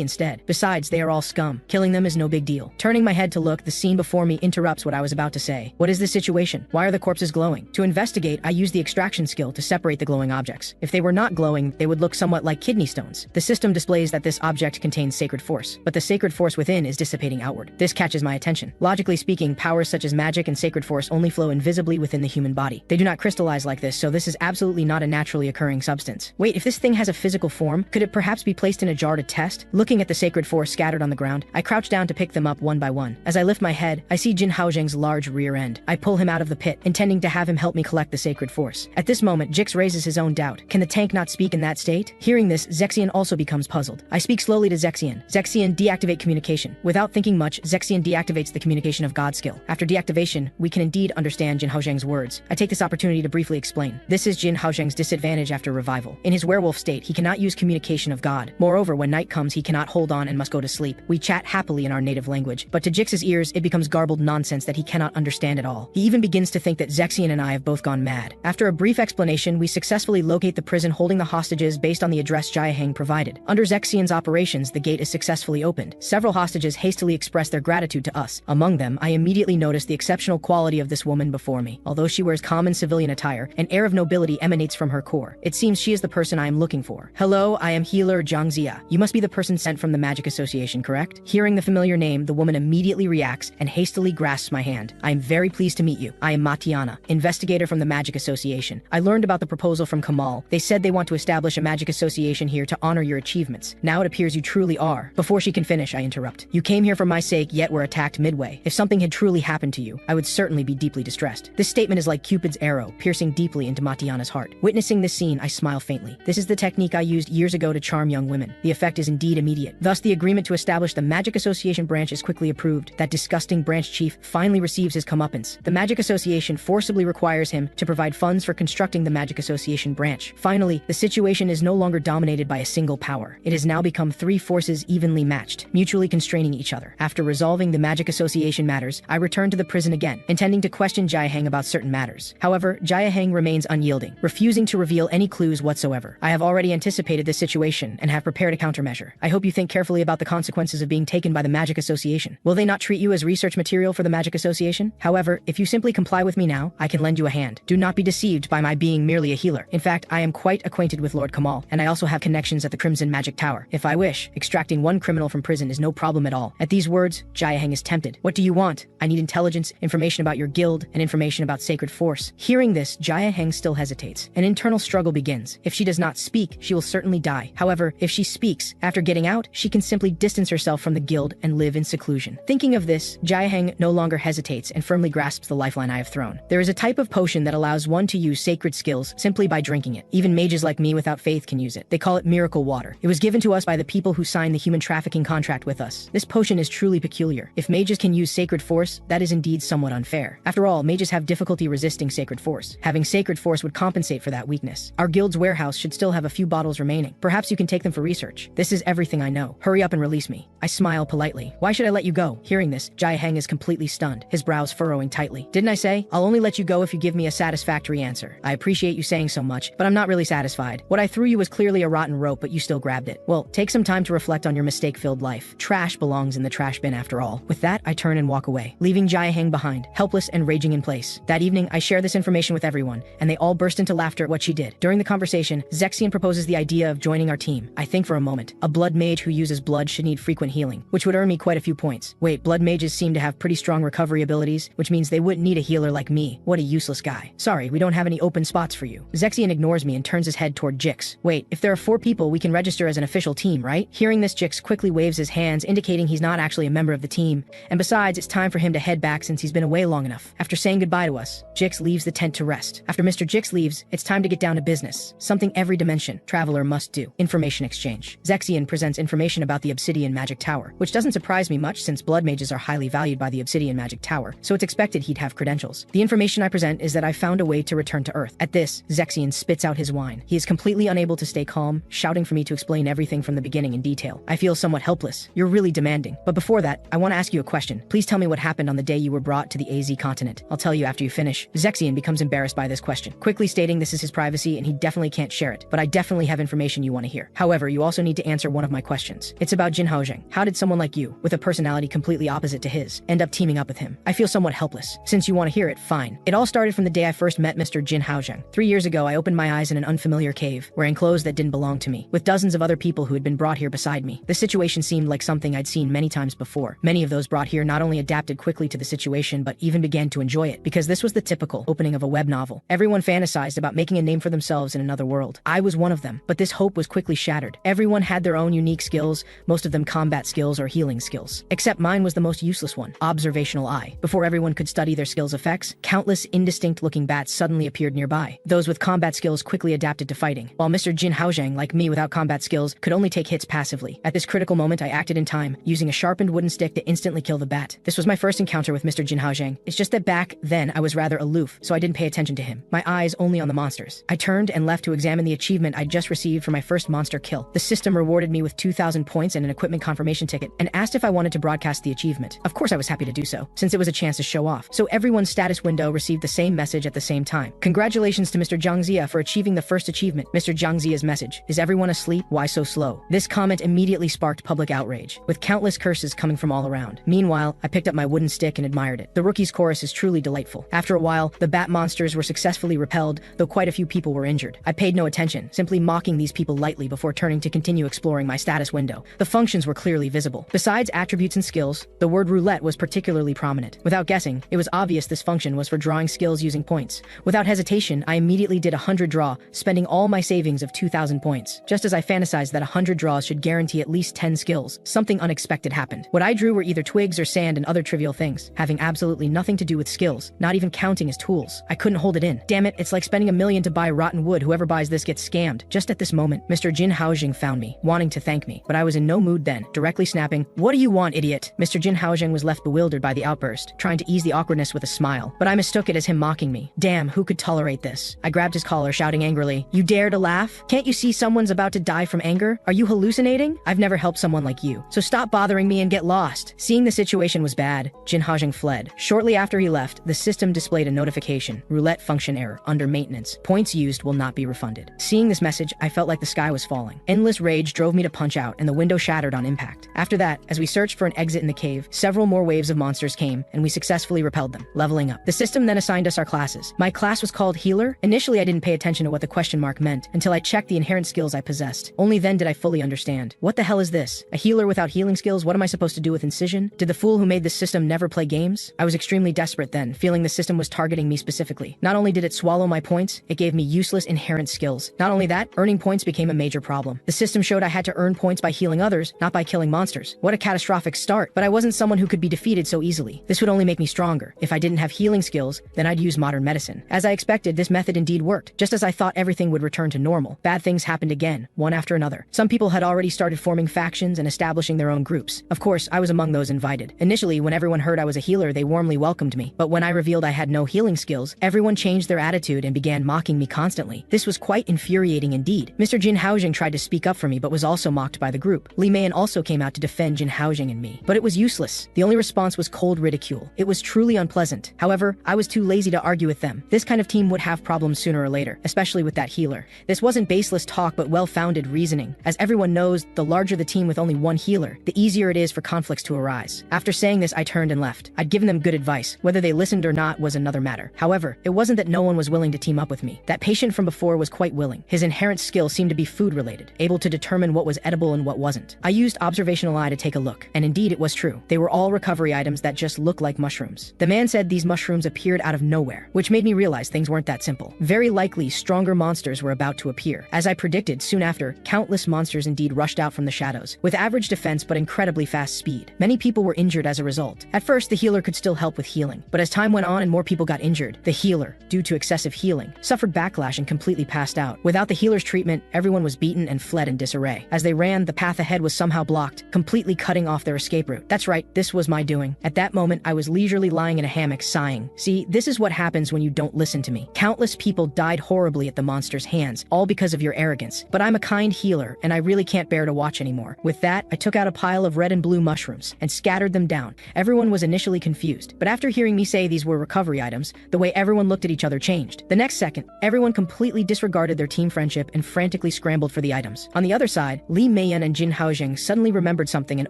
instead. Besides, they are all scum. Killing them is no big deal. Turning my head to look, the scene before me interrupts what I was about to say. What is this situation? Why are the corpses glowing? To investigate, I use the extraction skill to separate the glowing objects. If they were not glowing, they would look somewhat like kidney stones. The system displays that this object contains sacred force, but the sacred force within is dissipating outward. This catches my attention. Logically speaking, powers such as magic and sacred force only flow invisibly within the human body. They do not crystallize like this, so this is absolutely not a naturally occurring substance. Wait, if this thing has a physical form, could it perhaps be placed in a jar to test? Looking at the sacred force scattered on the ground, I crouch down to pick them up one by one. As I lift my head, I see Jin Haozheng's large rear end. I pull him out of the pit, intending to have him help me collect the sacred force. At this moment, Jix raises his own doubt. Can the tank not speak in that state? Hearing this, Zexian also becomes puzzled. I speak slowly to Zexian. Zexian, deactivate communication. Without thinking much, Zexian deactivates the communication of God skill. After deactivation, we can indeed understand Jin Haozheng's words. I take this opportunity to briefly explain. This is Jin Haozheng's disadvantage after revival. In his werewolf state, he cannot use communication of God. Moreover, when night comes, he cannot hold on and must go to sleep. We chat happily in our native language, but to Jix's ears, it becomes garbled nonsense that he cannot understand at all. He even begins to think that Zexian and I have both gone mad. After a brief explanation, we successfully locate the prison holding the hostages based on the address Jiaheng provided. Under Zexian's operations, the gate is successfully opened. Several hostages hastily express their gratitude to us. Among them, I immediately notice the exceptional quality of this woman before me. Although she wears common civilian attire, an air of nobility emanates from her core. It seems she is the person I am looking for. Hello, I am healer Zhang Zia. You must be the person sent from the Magic Association, correct? Hearing the familiar name, the woman immediately reacts and hastily grasps my hand. I am very pleased to meet you. I am Matiana, investigator from the Magic Association. I learned about the proposal from Kamal. They said they want to establish a Magic Association here to honor your achievements. Now it appears you truly are. Before she can finish, I interrupt. You came here for my sake, yet were attacked midway. If something had truly happened to you, I would certainly be deeply distressed. This statement is like Cupid's arrow, piercing deeply into Matiana's heart. Witnessing this scene, I smile faintly. This is the technique I used years ago to charm young women. The effect is indeed immediate. Thus, the agreement to establish the Magic Association Association branch is quickly approved. That disgusting branch chief finally receives his comeuppance. The Magic Association forcibly requires him to provide funds for constructing the Magic Association branch. Finally, the situation is no longer dominated by a single power. It has now become three forces evenly matched, mutually constraining each other. After resolving the Magic Association matters, I return to the prison again, intending to question Jiaheng about certain matters. However, Jiaheng remains unyielding, refusing to reveal any clues whatsoever. I have already anticipated this situation and have prepared a countermeasure. I hope you think carefully about the consequences of being taken by the Magic Association. Will they not treat you as research material for the Magic Association? However, if you simply comply with me now, I can lend you a hand. Do not be deceived by my being merely a healer. In fact, I am quite acquainted with Lord Kamal, and I also have connections at the Crimson Magic Tower. If I wish, extracting one criminal from prison is no problem at all. At these words, Jiaheng is tempted. What do you want? I need intelligence, information about your guild, and information about Sacred Force. Hearing this, Jiaheng still hesitates. An internal struggle begins. If she does not speak, she will certainly die. However, if she speaks, after getting out, she can simply distance herself from the guild and live in seclusion. Thinking of this, Jiaheng no longer hesitates and firmly grasps the lifeline I have thrown. There is a type of potion that allows one to use sacred skills simply by drinking it. Even mages like me without faith can use it. They call it miracle water. It was given to us by the people who signed the human trafficking contract with us. This potion is truly peculiar. If mages can use Sacred Force, that is indeed somewhat unfair. After all, mages have difficulty resisting Sacred Force. Having Sacred Force would compensate for that weakness. Our guild's warehouse should still have a few bottles remaining. Perhaps you can take them for research. This is everything I know. Hurry up and release me. I smile politely. Why should I let you go? Hearing this, Jiaheng is completely stunned, his brows furrowing tightly. Didn't I say? I'll only let you go if you give me a satisfactory answer. I appreciate you saying so much, but I'm not really satisfied. What I threw you was clearly a rotten rope, but you still grabbed it. Well, take some time to reflect on your mistake-filled life. Trash belongs in the trash bin after all. With that, I turn and walk away, leaving Jiaheng behind, helpless and raging in place. That evening, I share this information with everyone, and they all burst into laughter at what she did. During the conversation, Zexian proposes the idea of joining our team. I think for a moment. A blood mage who uses blood should need frequent healing, which would earn me quite a few points. Wait, blood mages seem to have pretty strong recovery abilities, which means they wouldn't need a healer like me. What a useless guy. Sorry, we don't have any open spots for you. Zexian ignores me and turns his head toward Jix. Wait, if there are 4 people, we can register as an official team, right? Hearing this, Jix quickly waves his hands, indicating he's not actually a member of the team, and besides, it's time for him to head back since he's been away long enough. After saying goodbye to us, Jix leaves the tent to rest. After Mr. Jix leaves, it's time to get down to business. Something every dimension traveler must do. Information exchange. Zexian presents information about the Obsidian Magic Tower, which doesn't surprise me much since blood mages are highly valued by the Obsidian Magic Tower, so it's expected he'd have credentials. The information I present is that I found a way to return to Earth. At this, Zexian spits out his wine. He is completely unable to stay calm, shouting for me to explain everything from the beginning in detail. I feel somewhat helpless. You're really demanding. But before that, I want to ask you a question. Please tell me what happened on the day you were brought to the AZ continent. I'll tell you after you finish. Zexian becomes embarrassed by this question, quickly stating this is his privacy and he definitely can't share it, but I definitely have information you want to hear. However, you also need to answer one of my questions. It's about Jin Haozheng. How did someone like you, with a personality completely opposite to his, end up teaming up with him? I feel somewhat helpless. Since you want to hear it, fine. It all started from the day I first met Mr. Jin Haozheng. 3 years ago, I opened my eyes in an unfamiliar cave, wearing clothes that didn't belong to me, with dozens of other people who had been brought here beside me. The situation seemed like something I'd seen many times before. Many of those brought here not only adapted quickly to the situation, but even began to enjoy it, because this was the typical opening of a web novel. Everyone fantasized about making a name for themselves in another world. I was one of them, but this hope was quickly shattered. Everyone had their own unique skills, most of them combat skills or healing skills. Except mine was the most useless one, observational eye. Before everyone could study their skills' effects, countless indistinct-looking bats suddenly appeared nearby. Those with combat skills quickly adapted to fighting, while Mr. Jin Haozheng, like me without combat skills, could only take hits passively. At this critical moment, I acted in time, using a sharpened wooden stick to instantly kill the bat. This was my first encounter with Mr. Jin Haozheng. It's just that back then I was rather aloof, so I didn't pay attention to him. My eyes only on the monsters. I turned and left to examine the achievement I'd just received for my first monster kill. The system rewarded me with 2,000 points and an equipment confirmation ticket, and asked if I wanted to broadcast the achievement. Of course I was happy to do so, since it was a chance to show off. So everyone's status window received the same message at the same time. Congratulations to Mr. Jiang Zia for achieving the first achievement. Mr. Jiang Zia's message. Is everyone asleep? Why so slow? This comment immediately sparked public outrage, with countless curses coming from all around. Meanwhile, I picked up my wooden stick and admired it. The rookie's chorus is truly delightful. After a while, the bat monsters were successfully repelled, though quite a few people were injured. I paid no attention, simply mocking these people lightly before turning to continue exploring my status window. The functions were clearly visible. Besides attributes and skills, the word roulette was particularly prominent. Without guessing, it was obvious this function was for drawing skills using points. Without hesitation, I immediately did 100 draw, spending all my savings of 2,000 points. Just as I fantasized that 100 draws should guarantee at least 10 skills, something unexpected happened. What I drew were either twigs or sand and other trivial things, having absolutely nothing to do with skills, not even counting as tools. I couldn't hold it in. Damn it, it's like spending $1 million to buy rotten wood. Whoever buys this gets scammed. Just at this moment, Mr. Jin Haozheng found me, wanting to thank me, but I was in no mood then. Directly snapping, What do you want, idiot? Mr. Jin Haozheng was left bewildered by the outburst, trying to ease the awkwardness with a smile, but I mistook it as him mocking me. Damn, who could tolerate this? I grabbed his collar, shouting angrily, "You dare to laugh? Can't you see someone's about to die from anger? Are you hallucinating? I've never helped someone like you, so stop bothering me and get lost." Seeing the situation was bad, Jin Haozheng fled. Shortly after he left, the system displayed a notification: roulette function error, under maintenance. Points used will not be refunded. Seeing this message, I felt like the sky was falling. Endless rage drove me to punch out, and the window shattered on impact. After that, as we searched for an exit in the cave, several more waves of monsters came, and we successfully repelled them, leveling up. The system then assigned us our classes. My class was called Healer. Initially, I didn't pay attention to what the question mark meant until I checked the inherent skills I possessed. Only then did I fully understand. What the hell is this? A healer without healing skills? What am I supposed to do with incision? Did the fool who made this system never play games? I was extremely desperate then, feeling the system was targeting me specifically. Not only did it swallow my points, it gave me useless inherent skills. Not only that, earning points became a major problem. The system showed I had to earn points by healing others, not by killing monsters. What a catastrophic start, but I wasn't someone who could be defeated so easily. This would only make me stronger. If I didn't have healing skills, then I'd use modern medicine. As I expected, this method indeed worked. Just as I thought everything would return to normal, bad things happened again, one after another. Some people had already started forming factions and establishing their own groups. Of course, I was among those invited. Initially, when everyone heard I was a healer, they warmly welcomed me. But when I revealed I had no healing skills, everyone changed their attitude and began mocking me constantly. This was quite infuriating indeed. Mr. Jin Haozheng tried to speak up for me but was also mocked by the group. Li Meian also came out to defend Jin Haozheng and me. But it was useless. The only response was cold ridicule. It was truly unpleasant. However, I was too lazy to argue with them. This kind of team would have problems sooner or later, especially with that healer. This wasn't baseless talk but well-founded reasoning. As everyone knows, the larger the team with only one healer, the easier it is for conflicts to arise. After saying this, I turned and left. I'd given them good advice. Whether they listened or not was another matter. However, it wasn't that no one was willing to team up with me. That patient from before was quite willing. His inherent skill seemed to be food-related, able to determine what was edible and what wasn't. I used observational eye to take a look, and indeed it was true. They were all recovery items that just looked like mushrooms. The man said these mushrooms appeared out of nowhere, which made me realize things weren't that simple. Very likely, stronger monsters were about to appear. As I predicted, soon after, countless monsters indeed rushed out from the shadows, with average defense but incredibly fast speed. Many people were injured as a result. At first, the healer could still help with healing, but as time went on and more people got injured, the healer, due to excessive healing, suffered backlash and completely passed out. Without the healer's treatment, everyone was beaten and fled in disarray. As they ran, the path ahead was somehow blocked, completely cutting off their escape route. That's right, this was my doing. At that moment, I was leisurely lying in a hammock sighing. See, this is what happens when you don't listen to me. Countless people died horribly at the monster's hands, all because of your arrogance. But I'm a kind healer, and I really can't bear to watch anymore. With that, I took out a pile of red and blue mushrooms and scattered them down. Everyone was initially confused, but after hearing me say these were recovery items, the way everyone looked at each other changed. The next second, everyone completely disregarded their team friendship and frantically scrambled for the items. On the other side, Li Meian and Jin Haozheng suddenly remembered something and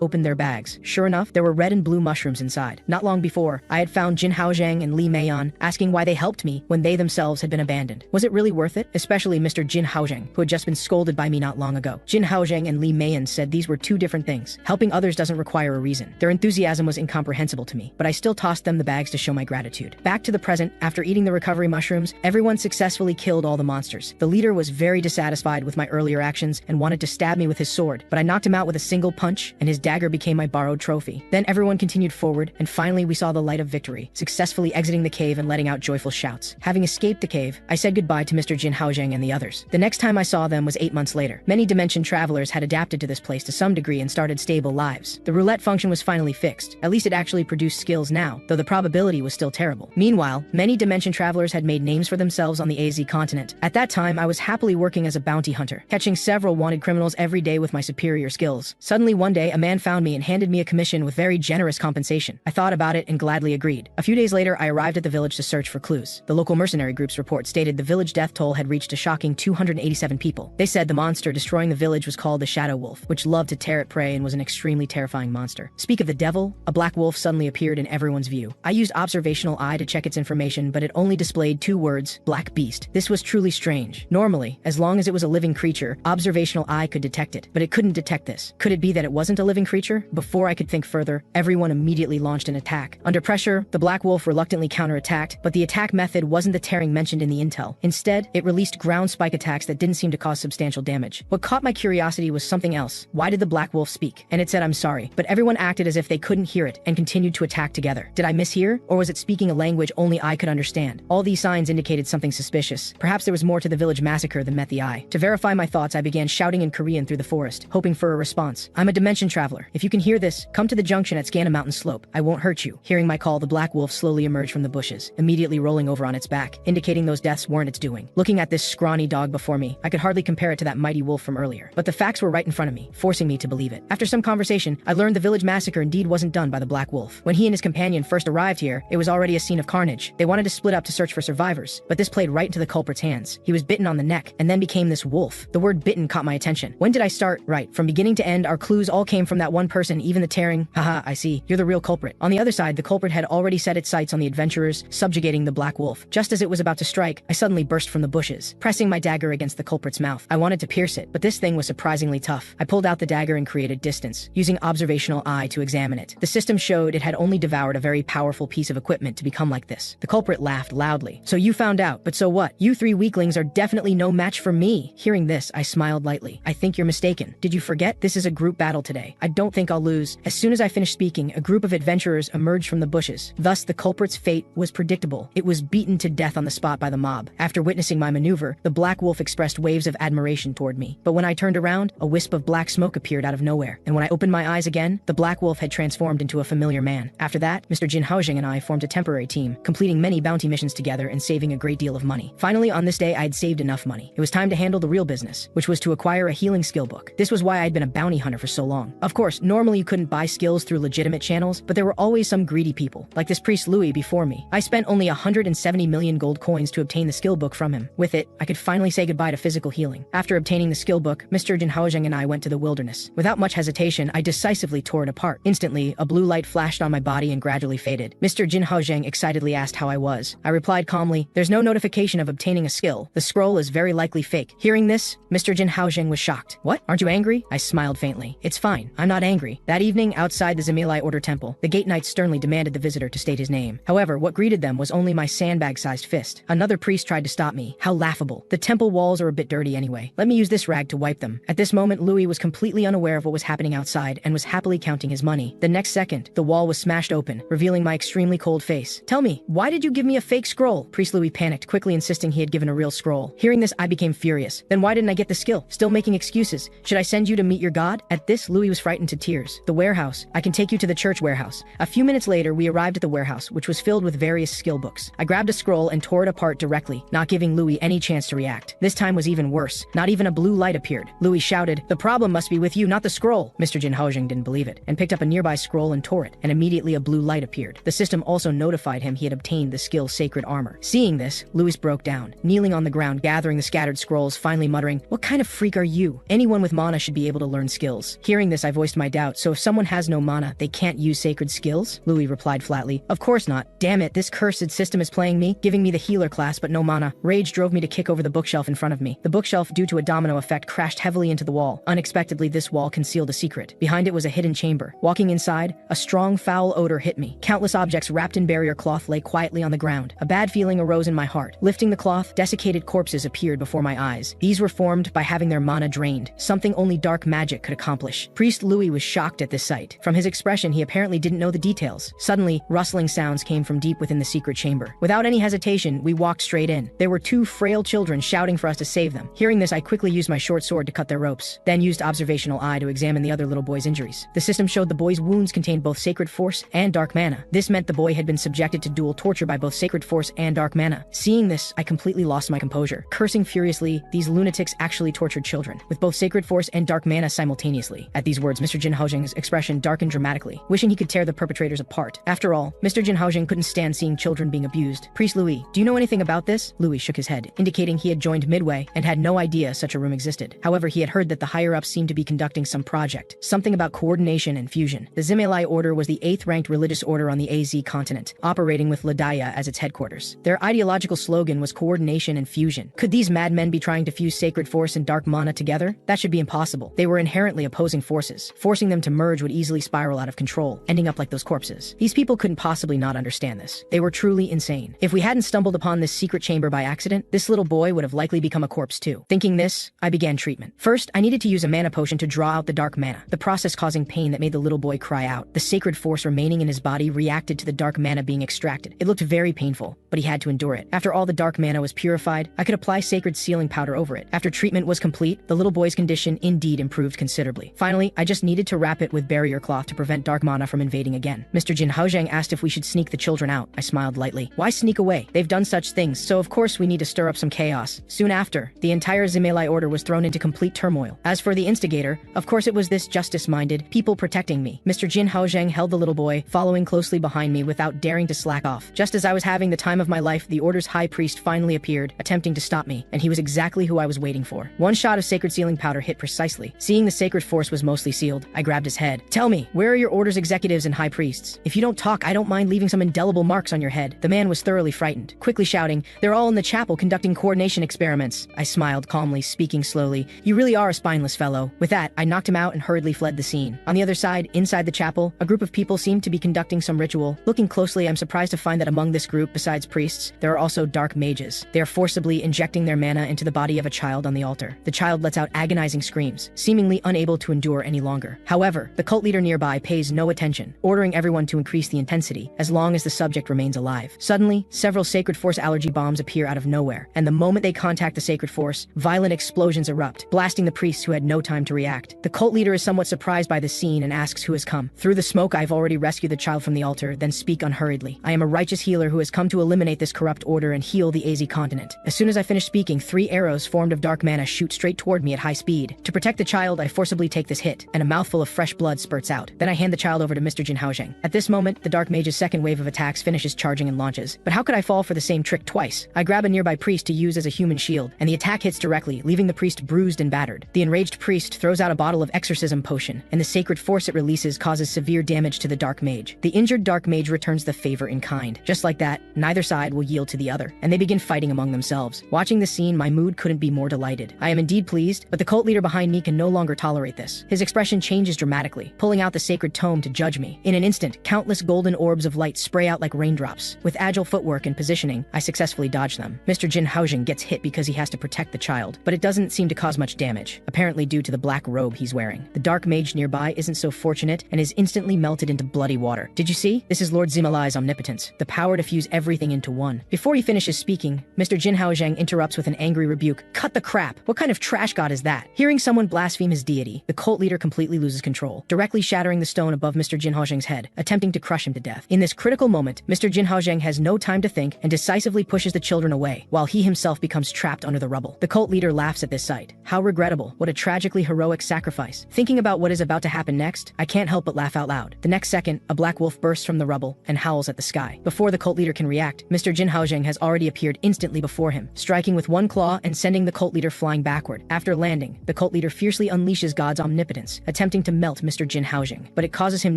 opened their bags. Sure enough, there were red and blue mushrooms inside. Not long before, I had found Jin Haozheng and Li Meian asking why they helped me when they themselves had been abandoned. Was it really worth it? Especially Mr. Jin Haozheng, who had just been scolded by me not long ago. Jin Haozheng and Li Meian said these were two different things. Helping others doesn't require a reason. Their enthusiasm was incomprehensible to me, but I still tossed them the bags to show my gratitude. Back to the present, after eating the recovery mushrooms, everyone successfully killed all the monsters. The leader was very dissatisfied with my earlier actions and wanted to stab me with his sword, but I knocked him out with a single punch, and his dagger became my borrowed trophy. Then everyone continued forward, and finally we saw the light of victory, successfully exiting the cave and letting out joyful shouts. Having escaped the cave, I said goodbye to Mr. Jin Haozheng and the others. The next time I saw them was 8 months later. Many dimension travelers had adapted to this place to some degree and started stable lives. The roulette function was finally fixed. At least it actually produced skills now, though the probability was still terrible. Meanwhile, many dimension travelers had made names for themselves on the AZ continent. At that time, I was happily working as a bounty hunter, catching several wanted criminals every day with my superior skills. Suddenly one day, a man found me and handed me a commission with very generous compensation. I thought about it and gladly agreed. A few days later, I arrived at the village to search for clues. The local mercenary group's report stated the village death toll had reached a shocking 287 people. They said the monster destroying the village was called the Shadow Wolf, which loved to tear at prey and was an extremely terrifying monster. Speak of the devil, a black wolf suddenly appeared in everyone's view. I used observational eye to check its information, but it only displayed 2 words, black beast. This was truly strange. Normally, as long as it was a living creature, observational eye could detect it, but it couldn't detect this. Could it be that it wasn't a living creature? Before I could think further, everyone immediately launched an attack. Under pressure, the black wolf reluctantly counterattacked, but the attack method wasn't the tearing mentioned in the intel. Instead, it released ground spike attacks that didn't seem to cause substantial damage. What caught my curiosity was something else. Why did the black wolf speak? And it said I'm sorry, but everyone acted as if they couldn't hear it and continued to attack together. Did I mishear? Or was it speaking a language only I could understand? All these signs indicated something suspicious. Perhaps there was more to the village massacre than met the eye. To verify my thoughts, I began shouting in Korean through the forest, hoping for a response. I'm a dimension traveler. simpler. If you can hear this, come to the junction at Scana Mountain Slope. I won't hurt you. Hearing my call, the black wolf slowly emerged from the bushes, immediately rolling over on its back, indicating those deaths weren't its doing. Looking at this scrawny dog before me, I could hardly compare it to that mighty wolf from earlier. But the facts were right in front of me, forcing me to believe it. After some conversation, I learned the village massacre indeed wasn't done by the black wolf. When he and his companion first arrived here, it was already a scene of carnage. They wanted to split up to search for survivors, but this played right into the culprit's hands. He was bitten on the neck, and then became this wolf. The word bitten caught my attention. When did I start? Right, from beginning to end, our clues all came from that one person, even the tearing. Haha, I see. You're the real culprit. On the other side, the culprit had already set its sights on the adventurers, subjugating the black wolf. Just as it was about to strike, I suddenly burst from the bushes, pressing my dagger against the culprit's mouth. I wanted to pierce it, but this thing was surprisingly tough. I pulled out the dagger and created distance, using observational eye to examine it. The system showed it had only devoured a very powerful piece of equipment to become like this. The culprit laughed loudly. So you found out, but so what? You three weaklings are definitely no match for me. Hearing this, I smiled lightly. I think you're mistaken. Did you forget? This is a group battle today. I don't think I'll lose. As soon as I finished speaking, a group of adventurers emerged from the bushes. Thus, the culprit's fate was predictable. It was beaten to death on the spot by the mob. After witnessing my maneuver, the black wolf expressed waves of admiration toward me. But when I turned around, a wisp of black smoke appeared out of nowhere. And when I opened my eyes again, the black wolf had transformed into a familiar man. After that, Mr. Jin Haojing and I formed a temporary team, completing many bounty missions together and saving a great deal of money. Finally, on this day, I had saved enough money. It was time to handle the real business, which was to acquire a healing skill book. This was why I'd been a bounty hunter for so long. Of course, normally you couldn't buy skills through legitimate channels, but there were always some greedy people, like this priest Louis before me. I spent only 170 million gold coins to obtain the skill book from him. With it, I could finally say goodbye to physical healing. After obtaining the skill book, Mr. Jin Haojing and I went to the wilderness. Without much hesitation, I decisively tore it apart. Instantly, a blue light flashed on my body and gradually faded. Mr. Jin Haojing excitedly asked how I was. I replied calmly, "There's no notification of obtaining a skill. The scroll is very likely fake." Hearing this, Mr. Jin Haojing was shocked. "What? Aren't you angry?" I smiled faintly. "It's fine. I'm not angry." That evening, outside the Zemilai Order Temple, the gate knights sternly demanded the visitor to state his name. However, what greeted them was only my sandbag-sized fist. Another priest tried to stop me. How laughable. The temple walls are a bit dirty anyway. Let me use this rag to wipe them. At this moment, Louis was completely unaware of what was happening outside and was happily counting his money. The next second, the wall was smashed open, revealing my extremely cold face. "Tell me, why did you give me a fake scroll?" Priest Louis panicked, quickly insisting he had given a real scroll. Hearing this, I became furious. "Then why didn't I get the skill? Still making excuses. Should I send you to meet your god?" At this, Louis was frightened to tears. "The warehouse. I can take you to the church warehouse." A few minutes later, we arrived at the warehouse, which was filled with various skill books. I grabbed a scroll and tore it apart directly, not giving Louis any chance to react. This time was even worse. Not even a blue light appeared. Louis shouted, "The problem must be with you, not the scroll." Mr. Jin Haojing didn't believe it, and picked up a nearby scroll and tore it, and immediately a blue light appeared. The system also notified him he had obtained the skill Sacred Armor. Seeing this, Louis broke down, kneeling on the ground, gathering the scattered scrolls, finally muttering, "What kind of freak are you? Anyone with mana should be able to learn skills." Hearing this, I voiced my doubt. "So if someone has no mana, they can't use sacred skills?" Louis replied flatly, "Of course not. Damn it, this cursed system is playing me, giving me the healer class but no mana." Rage drove me to kick over the bookshelf in front of me. The bookshelf, due to a domino effect, crashed heavily into the wall. Unexpectedly, this wall concealed a secret. Behind it was a hidden chamber. Walking inside, a strong, foul odor hit me. Countless objects wrapped in barrier cloth lay quietly on the ground. A bad feeling arose in my heart. Lifting the cloth, desiccated corpses appeared before my eyes. These were formed by having their mana drained, something only dark magic could accomplish. Priest Louis was shocked at this sight. From his expression, he apparently didn't know the details. Suddenly, rustling sounds came from deep within the secret chamber. Without any hesitation, we walked straight in. There were two frail children shouting for us to save them. Hearing this, I quickly used my short sword to cut their ropes, then used observational eye to examine the other little boy's injuries. The system showed the boy's wounds contained both sacred force and dark mana. This meant the boy had been subjected to dual torture by both sacred force and dark mana. Seeing this, I completely lost my composure. Cursing furiously, these lunatics actually tortured children, with both sacred force and dark mana simultaneously. At these words, Mr. Jin Haojing's expression darkened dramatically, wishing he could tear the perpetrators apart. After all, Mr. Jin Haojing couldn't stand seeing children being abused. "Priest Louis, do you know anything about this?" Louis shook his head, indicating he had joined midway and had no idea such a room existed. However, he had heard that the higher-ups seemed to be conducting some project, something about coordination and fusion. The Zemilai Order was the 8th-ranked religious order on the AZ continent, operating with Ladaya as its headquarters. Their ideological slogan was coordination and fusion. Could these madmen be trying to fuse sacred force and dark mana together? That should be impossible. They were inherently opposing forces. Forcing them to merge would easily spiral out of control, ending up like those corpses. These people couldn't possibly not understand this. They were truly insane. If we hadn't stumbled upon this secret chamber by accident, this little boy would have likely become a corpse too. Thinking this, I began treatment. First, I needed to use a mana potion to draw out the dark mana, the process causing pain that made the little boy cry out. The sacred force remaining in his body reacted to the dark mana being extracted. It looked very painful, but he had to endure it. After all the dark mana was purified, I could apply sacred sealing powder over it. After treatment was complete, the little boy's condition indeed improved considerably. Finally, I just needed to wrap it with barrier cloth to prevent dark mana from invading again. Mr. Jin Haozhang asked if we should sneak the children out. I smiled lightly. Why sneak away? They've done such things, so of course we need to stir up some chaos. Soon after, the entire Zimelai order was thrown into complete turmoil. As for the instigator, of course it was this justice-minded people protecting me. Mr. Jin Haozhang held the little boy, following closely behind me without daring to slack off. Just as I was having the time of my life, the order's high priest finally appeared, attempting to stop me, and he was exactly who I was waiting for. One shot of sacred sealing powder hit precisely. Seeing the sacred force was mostly sealed, I grabbed his head. Tell me, where are your order's executives and high priests? If you don't talk, I don't mind leaving some indelible marks on your head. The man was thoroughly frightened, quickly shouting, they're all in the chapel conducting coordination experiments. I smiled calmly, speaking slowly. You really are a spineless fellow. With that, I knocked him out and hurriedly fled the scene. On the other side, inside the chapel, a group of people seemed to be conducting some ritual. Looking closely, I'm surprised to find that among this group, besides priests, there are also dark mages. They are forcibly injecting their mana into the body of a child on the altar. The child lets out agonizing screams, seemingly unable to endure any longer. However, the cult leader nearby pays no attention, ordering everyone to increase the intensity as long as the subject remains alive. Suddenly, several sacred force allergy bombs appear out of nowhere, and the moment they contact the sacred force, violent explosions erupt, blasting the priests who had no time to react. The cult leader is somewhat surprised by this scene and asks who has come. Through the smoke, I've already rescued the child from the altar, then speak unhurriedly. I am a righteous healer who has come to eliminate this corrupt order and heal the AZ continent. As soon as I finish speaking, 3 arrows formed of dark mana shoot straight toward me at high speed. To protect the child, I forcibly take this hit, and a mouthful of fresh blood spurts out. Then I hand the child over to Mr. Jin Haozhang. At this moment, the dark mage's second wave of attacks finishes charging and launches. But how could I fall for the same trick twice? I grab a nearby priest to use as a human shield, and the attack hits directly, leaving the priest bruised and battered. The enraged priest throws out a bottle of exorcism potion, and the sacred force it releases causes severe damage to the dark mage. The injured dark mage returns the favor in kind. Just like that, neither side will yield to the other, and they begin fighting among themselves. Watching the scene, my mood couldn't be more delighted. I am indeed pleased, but the cult leader behind me can no longer tolerate this. His expression changes dramatically, pulling out the sacred tome to judge me. In an instant, countless golden orbs of light spray out like raindrops. With agile footwork and positioning, I successfully dodge them. Mr. Jin Haozhang gets hit because he has to protect the child, but it doesn't seem to cause much damage, apparently due to the black robe he's wearing. The dark mage nearby isn't so fortunate and is instantly melted into bloody water. Did you see? This is Lord Zimelai's omnipotence, the power to fuse everything into one. Before he finishes speaking, Mr. Jin Haozhang interrupts with an angry rebuke. Cut the crap! What kind of trash god is that? Hearing someone blaspheme his deity, the cult leader completely loses control, directly shattering the stone above Mr. Jin Haozhang's head, attempting to crush him to death. In this critical moment, Mr. Jin Haozhang has no time to think and decisively pushes the children away, while he himself becomes trapped under the rubble. The cult leader laughs at this sight. How regrettable. What a tragically heroic sacrifice. Thinking about what is about to happen next, I can't help but laugh out loud. The next second, a black wolf bursts from the rubble and howls at the sky. Before the cult leader can react, Mr. Jin Haozhang has already appeared instantly before him, striking with one claw and sending the cult leader flying backward. After landing, the cult leader fiercely unleashes God's omnipotence, attempting to melt Mr. Jin Haozhang, but it causes him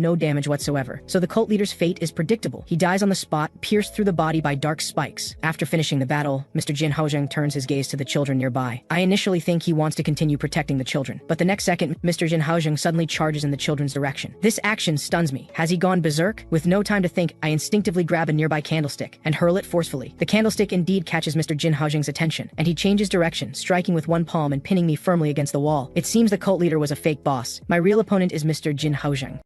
no damage whatsoever. So the cult leader's fate is predictable. He dies on the spot, pierced through the body by dark spikes. After finishing the battle, Mr. Jin Haozhang turns his gaze to the children nearby. I initially think he wants to continue protecting the children, but the next second, Mr. Jin Haozhang suddenly charges in the children's direction. This action stuns me. Has he gone berserk? With no time to think, I instinctively grab a nearby candlestick and hurl it forcefully. The candlestick indeed catches Mr. Jin Haozhang's attention, and he changes direction, striking with one palm and pinning me firmly against the wall. It seems the cult leader was a fake boss. My real opponent is Mr. Jin Haozhang.